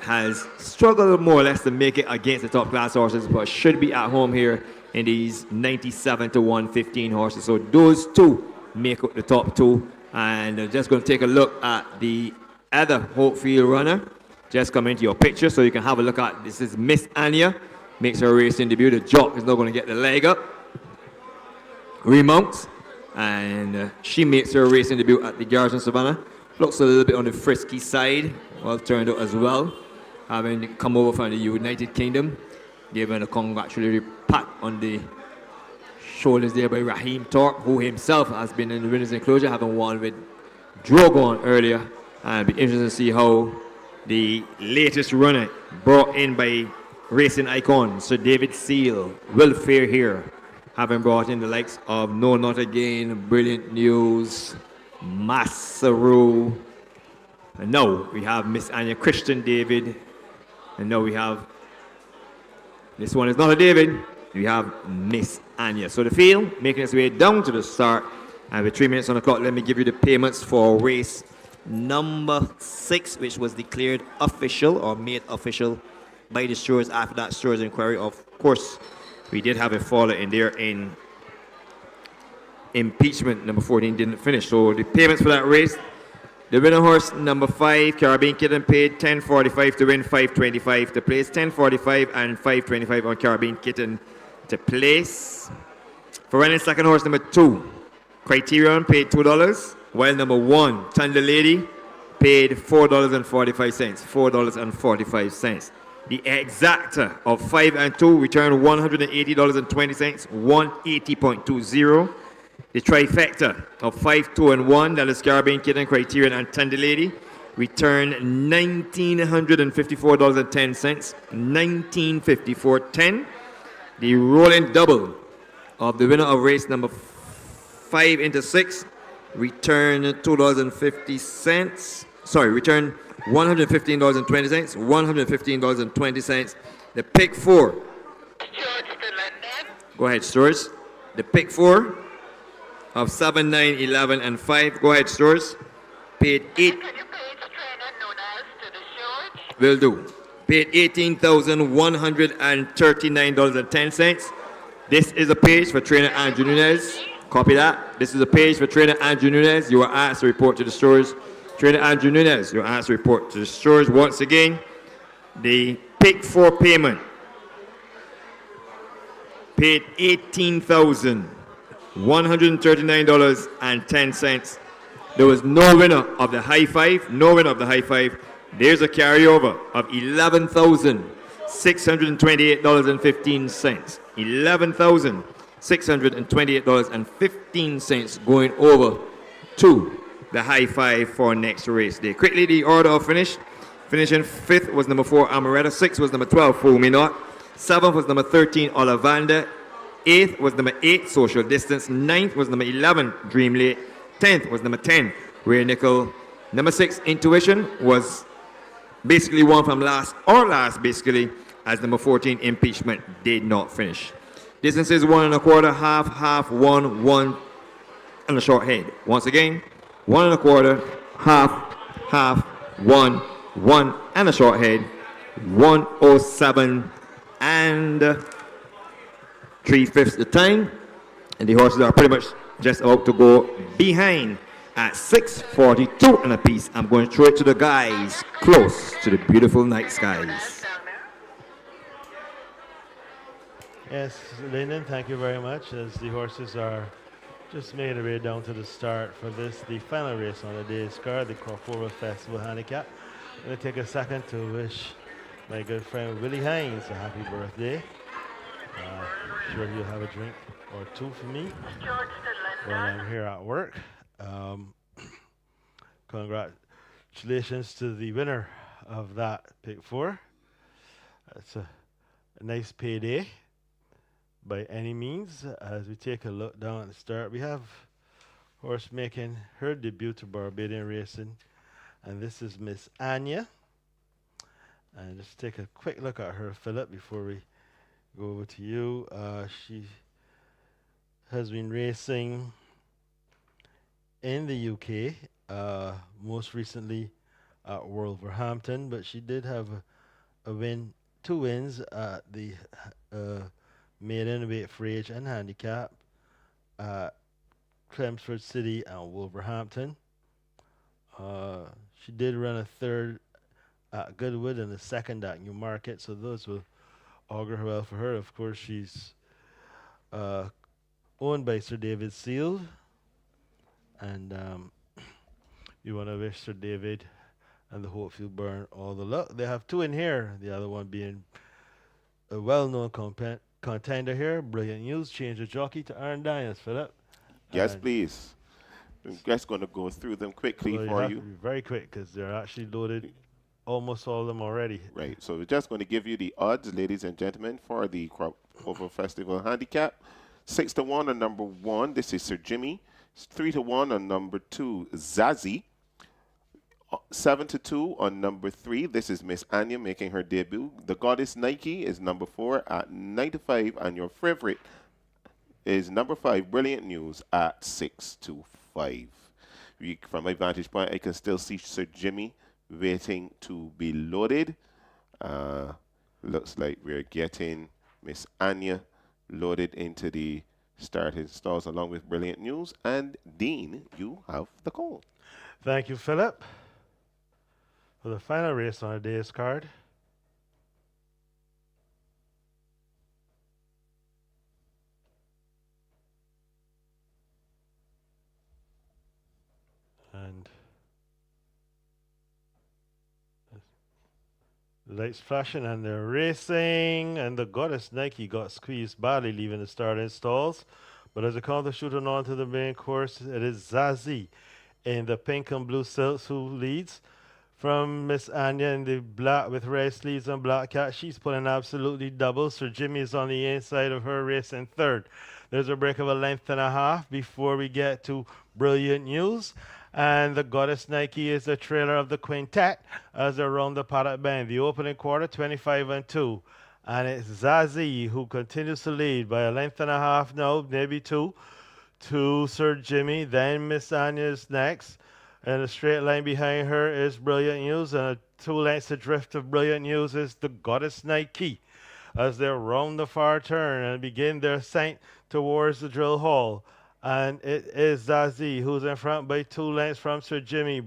has struggled more or less to make it against the top class horses, but should be at home here in these 97 to 115 horses. So those two make up the top two. And just going to take a look at the other Hopefield runner. Just come into your picture so you can have a look at. This is Miss Anya. Makes her racing debut. The jock is not going to get the leg up. Remounts. And she makes her racing debut at the Garrison Savannah. Looks a little bit on the frisky side. Well turned out as well. Having come over from the United Kingdom. Given a congratulatory pat on the shoulders there by Raheem Torp, who himself has been in the winners enclosure, having won with Drogon earlier. And it'll be interesting to see how the latest runner brought in by racing icon Sir David Seal will fare here, having brought in the likes of No Not Again, Brilliant News, Massaru. And now we have Miss Anya Christian David. And now we have, this one is not a David, we have Miss Anya. So the field making its way down to the start. And with 3 minutes on the clock, let me give you the payments for race number 6, which was declared official or made official by the stewards after that stewards inquiry. Of course, we did have a faller in there in impeachment. Number 14 didn't finish. So the payments for that race, the winner horse number 5, Caribbean Kitten, paid $10.45 to win, $5.25 to place, $10.45 and $5.25 on Caribbean Kitten to place. For running second horse number 2, Criterion, paid $2, while number 1, Thunder Lady, paid $4.45, $4.45. The exacta of 5 and 2 returned $180.20, 180.20. The trifecta of 5, 2, and 1, that is Caribbean Kitten, Criterion, and Thunder Lady, returned $1,954.10, $1,954.10. The rolling double of the winner of race number 5 into 6 returned $2.50. Sorry, returned $115.20, $115.20. The pick 4. Go ahead, Stores. The pick 4 of 7, 9, 11, and 5. Go ahead, Stores. Paid 8. Will do. Paid $18,139.10. This is a page for trainer Andrew Nunez. Copy that. This is a page for trainer Andrew Nunez. You are asked to report to the stores. Trainer Andrew Nunez, you are asked to report to the stores. Once again, the pick 4 payment paid $18,139.10. There was no winner of the high five. No winner of the high five. There's a carryover of $11,628.15. $11,628.15 going over to the high five for next race day. Quickly, the order of finish. Finishing 5th was number 4, Amaretta. 6th was number 12, Fool Me Not. 7th was number 13, Ollivander. 8th was number 8, Social Distance. 9th was number 11, Dream Late. 10th was number 10, Ray Nickel. Number 6, Intuition, was basically one from last, basically, as number 14, Impeachment, did not finish. Distances 1 1/4, half, 1, 1, and a short head. Once again, 1 1/4, half, 1, 1, and a short head. 1:07 and 3/5 the time. And the horses are pretty much just about to go behind at 6:42 and a piece. I'm going to throw it to the guys close to the beautiful night skies. Yes, Lyndon, thank you very much. As the horses are just making their way down to the start for this, the final race on the day's card, the Crawford Festival Handicap. I'm going to take a second to wish my good friend Willie Hines a happy birthday. Sure he'll have a drink or two for me when I'm here at work. Congratulations to the winner of that pick 4. It's a nice payday by any means. As we take a look down at the start, we have horse making her debut to Barbadian racing, and this is Miss Anya. And just take a quick look at her, Philip, before we go over to you. She has been racing in the UK most recently at Wolverhampton, but she did have a win, two wins at the uh, maiden weight for age and handicap at Chelmsford City and Wolverhampton. Uh, she did run a third at Goodwood and a second at Newmarket, so those will augur well for her. Of course, she's uh, owned by Sir David Seal, and we want to wish Sir David and the Hopefield Burn all the luck. They have two in here, the other one being a well-known contender here. Brilliant News. Change the jockey to Aaron Dines, Philip. Yes, And please. I'm just going to go through them quickly well, you for have to you. be very quick because they're actually loaded, almost all of them already. Right. So we're just going to give you the odds, ladies and gentlemen, for the Crop Over Festival Handicap. 6-1 on number 1. This is Sir Jimmy. 3-1 on number 2, Zazie. 7-2 on number 3. This is Miss Anya making her debut. The Goddess Nike is number 4 at 9-5, and your favorite is number 5, Brilliant News, at 6-5. From my vantage point, I can still see Sir Jimmy waiting to be loaded. Looks like we're getting Miss Anya loaded into the starting stalls along with Brilliant News. And Dean, you have the call. Thank you, Philip. For the final race on our day's card, and the lights flashing and they're racing, and the Goddess Nike got squeezed badly leaving the starting stalls. But as they come to shooting on to the main course, it is Zazie in the pink and blue silks who leads. From Miss Anya in the black with red sleeves and black cat, she's pulling absolutely double. Sir Jimmy is on the inside of her, racing third. There's a break of a length and a half before we get to Brilliant News. And the Goddess Nike is the trailer of the quintet as they're around the paddock bend. The opening quarter, 25-2. And it's Zazie who continues to lead by a length and a half now, maybe two, to Sir Jimmy. Then Miss Anya's next. And a straight line behind her is Brilliant News, and 2 lengths adrift of Brilliant News is the Goddess Nike as they round the far turn and begin their ascent towards the drill hall. And it is Zazie who's in front by 2 lengths from Sir Jimmy.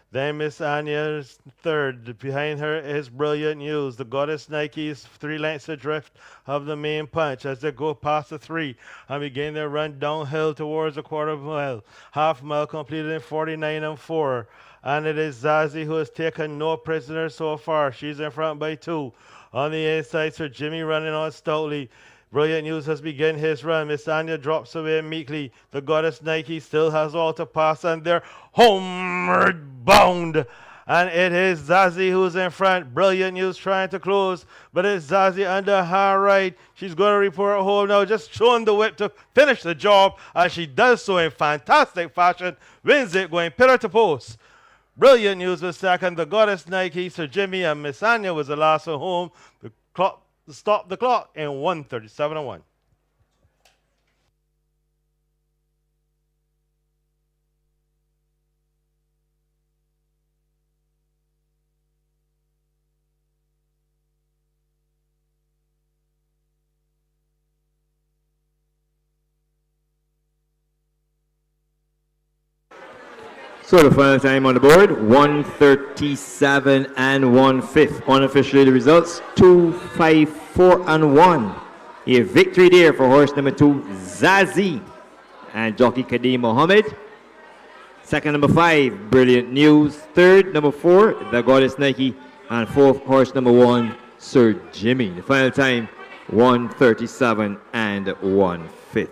Then Miss Anya's third. Behind her is Brilliant News. The Goddess Nike is 3 lengths adrift of the main punch as they go past the 3 and begin their run downhill towards a quarter mile. Half mile completed in 49-4. And it is Zazie who has taken no prisoners so far. She's in front by 2. On the inside, Sir Jimmy running on stoutly. Brilliant News has begun his run. Miss Anya drops away meekly. The Goddess Nike still has all to pass, and they're homeward bound. And it is Zazie who's in front. Brilliant News trying to close, but it's Zazie under her right. She's going to report home now, just showing the whip to finish the job, and she does so in fantastic fashion. Wins it, going pillar to post. Brilliant News was second. The Goddess Nike, Sir Jimmy, and Miss Anya was the last one home. The clock stopped the clock in 1:37-1. So the final time on the board, 137 and 1/5. Unofficially the results, 254 and 1. A victory there for horse number 2, Zazie, and jockey Kadeem Mohammed. Second, number 5, Brilliant News. Third, number 4, The Goddess Nike. And fourth, horse number 1, Sir Jimmy. The final time, 137 and 1/5.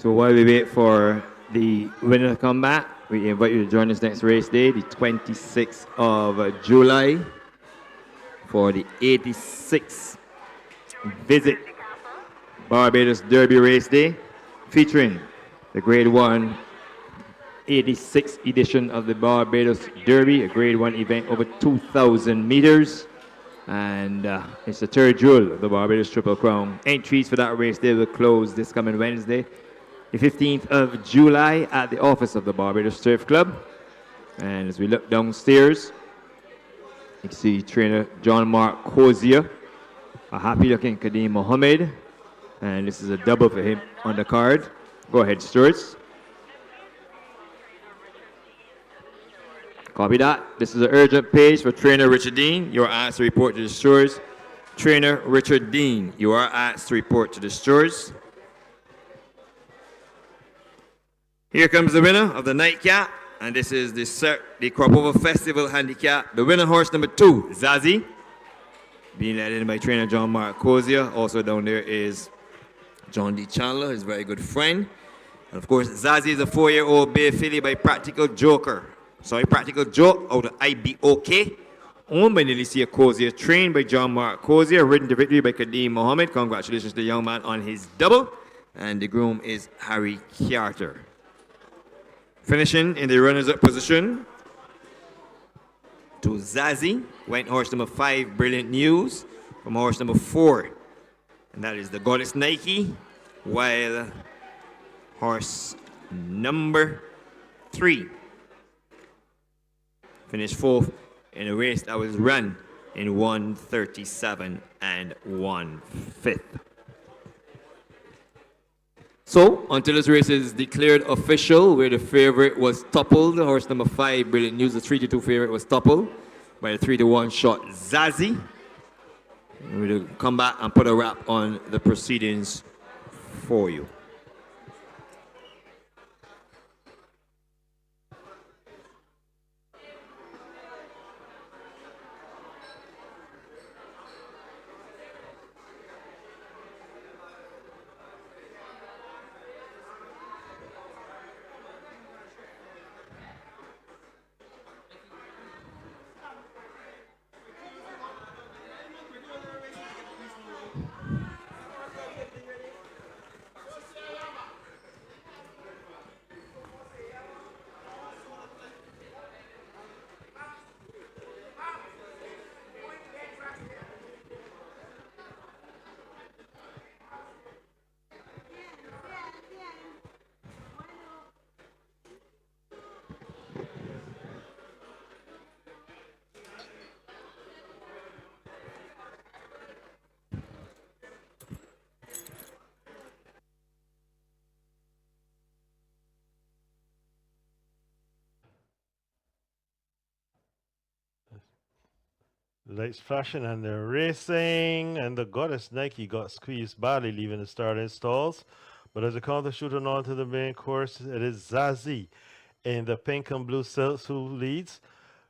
So while we wait for the winner to come back, we invite you to join us next race day, the 26th of July, for the 86th Visit Barbados Derby Race Day, featuring the Grade 1 86th edition of the Barbados Derby, a Grade 1 event over 2,000 meters. And it's the third jewel of the Barbados Triple Crown. Entries for that race day will close this coming Wednesday, the 15th of July, at the office of the Barbados Turf Club. And as we look downstairs, you can see trainer John Mark Cozier, a happy-looking Kadeem Mohammed, and this is a double for him on the card. Go ahead, stewards. Copy that. This is an urgent page for trainer Richard Dean. You are asked to report to the stewards. Trainer Richard Dean, you are asked to report to the stewards. Here comes the winner of the nightcap, and this is the Crop Over Festival Handicap. The winner, horse number 2, Zazie, being led in by trainer John Mark Cozier. Also down there is John D. Chandler, his very good friend. And of course, Zazie is a 4-year-old bay filly by Practical Joke out of IBOK, owned by Nilicia Cozier, trained by John Mark Cozier, ridden to victory by Kadeem Mohammed. Congratulations to the young man on his double. And the groom is Harry Carter. Finishing in the runners-up position to Zazie, went horse number 5, Brilliant News, from horse number 4. And that is the Goddess Nike, while horse number 3 finished 4th in a race that was run in 1:37 and 1/5. So, until this race is declared official, where the favorite was toppled, horse number 5, Brilliant News, the 3-2 favorite was toppled by the 3-1 shot Zazie. We'll come back and put a wrap on the proceedings for you. Lights flashing and they're racing, and the Goddess Nike got squeezed badly, leaving the starting stalls. But as they come to shooting on to the main course, it is Zazie in the pink and blue silks who leads.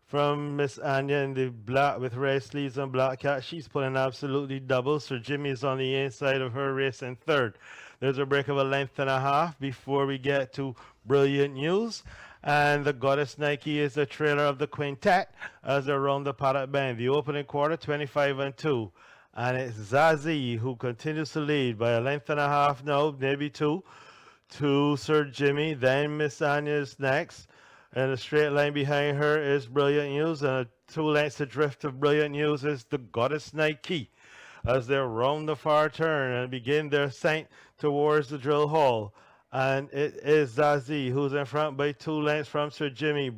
From Miss Anya in the black with red sleeves and black cap, she's pulling absolutely double. Sir Jimmy is on the inside of her, racing third. There's a break of a length and a half before we get to Brilliant News. And the Goddess Nike is the trailer of the quintet as they round the paddock bend. The opening quarter, 25-2. And it's Zazie who continues to lead by a length and a half now, maybe 2, to Sir Jimmy. Then Miss Anya is next. And a straight line behind her is Brilliant News. And 2 lengths adrift of Brilliant News is the Goddess Nike as they round the far turn and begin their ascent towards the drill hall. And it is Zazie who's in front by 2 lengths from Sir Jimmy.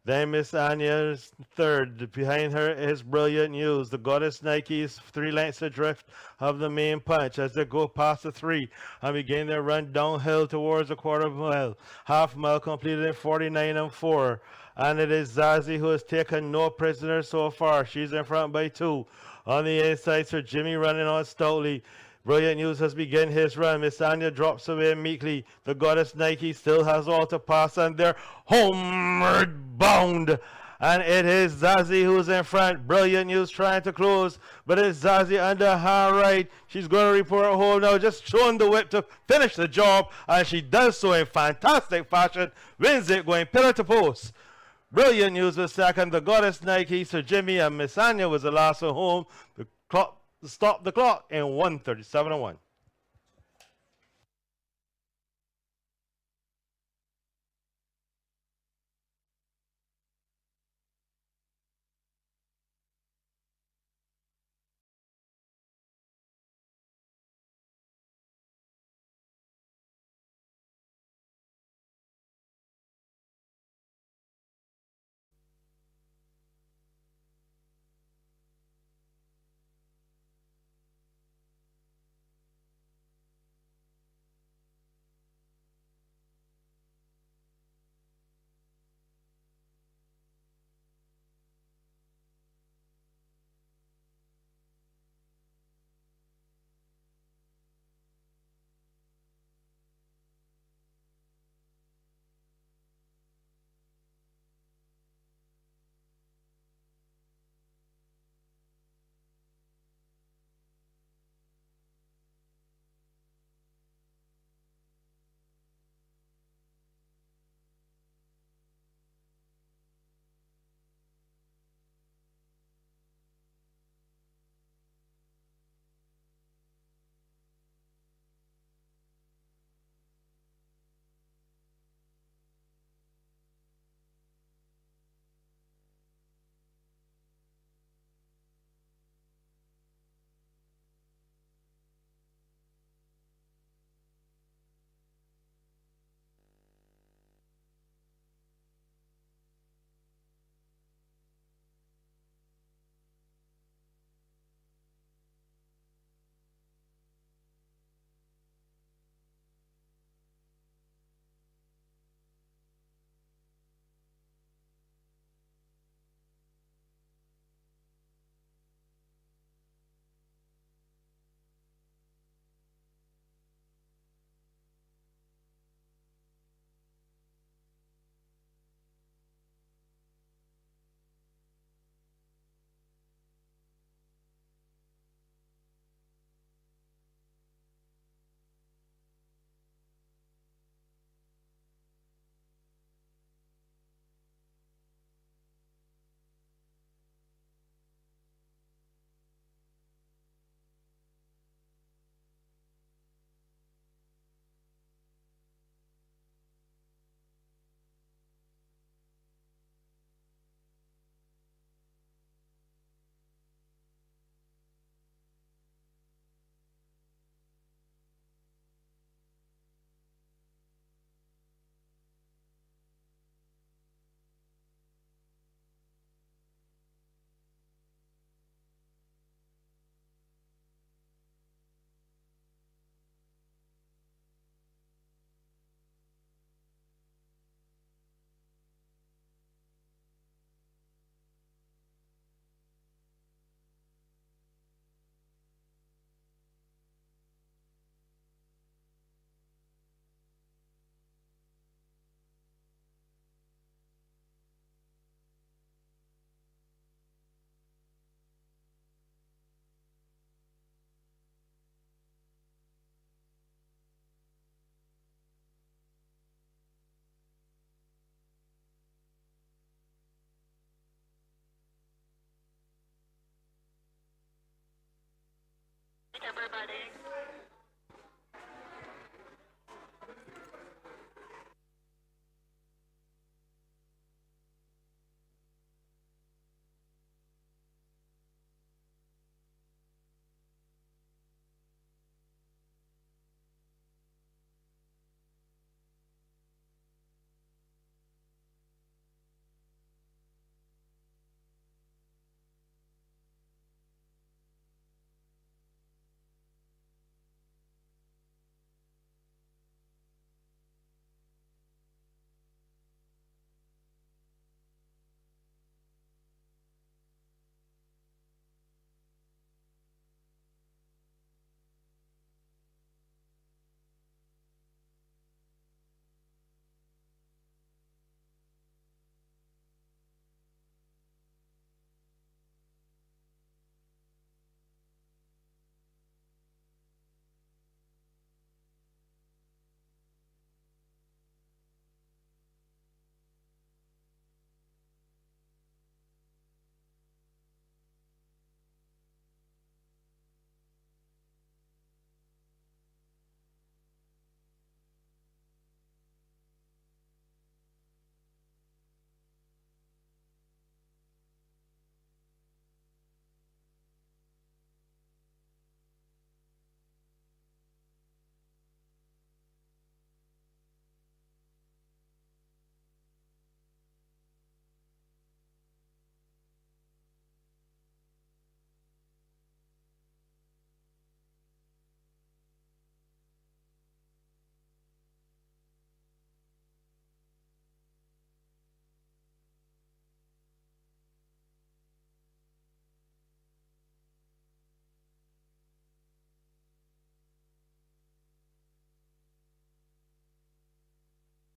Then Miss Anya is third. Behind her is Brilliant News. The Goddess Nike is 3 lengths adrift of the main punch as they go past the 3 and begin their run downhill towards a quarter mile. Half mile completed in 49-4. And it is Zazie who has taken no prisoners so far. She's in front by 2. On the inside, Sir Jimmy running on stoutly. Brilliant News has begun his run. Miss Anya drops away meekly. The Goddess Nike still has all to pass, and they're homeward bound. And it is Zazie who's in front. Brilliant News trying to close, but it's Zazie under her right. She's going to report home now, just showing the whip to finish the job, and she does so in fantastic fashion. Wins it, going pillar to post. Brilliant News was second. The Goddess Nike, Sir Jimmy, and Miss Anya was the last one home. The clock stopped the clock in 1:37:1.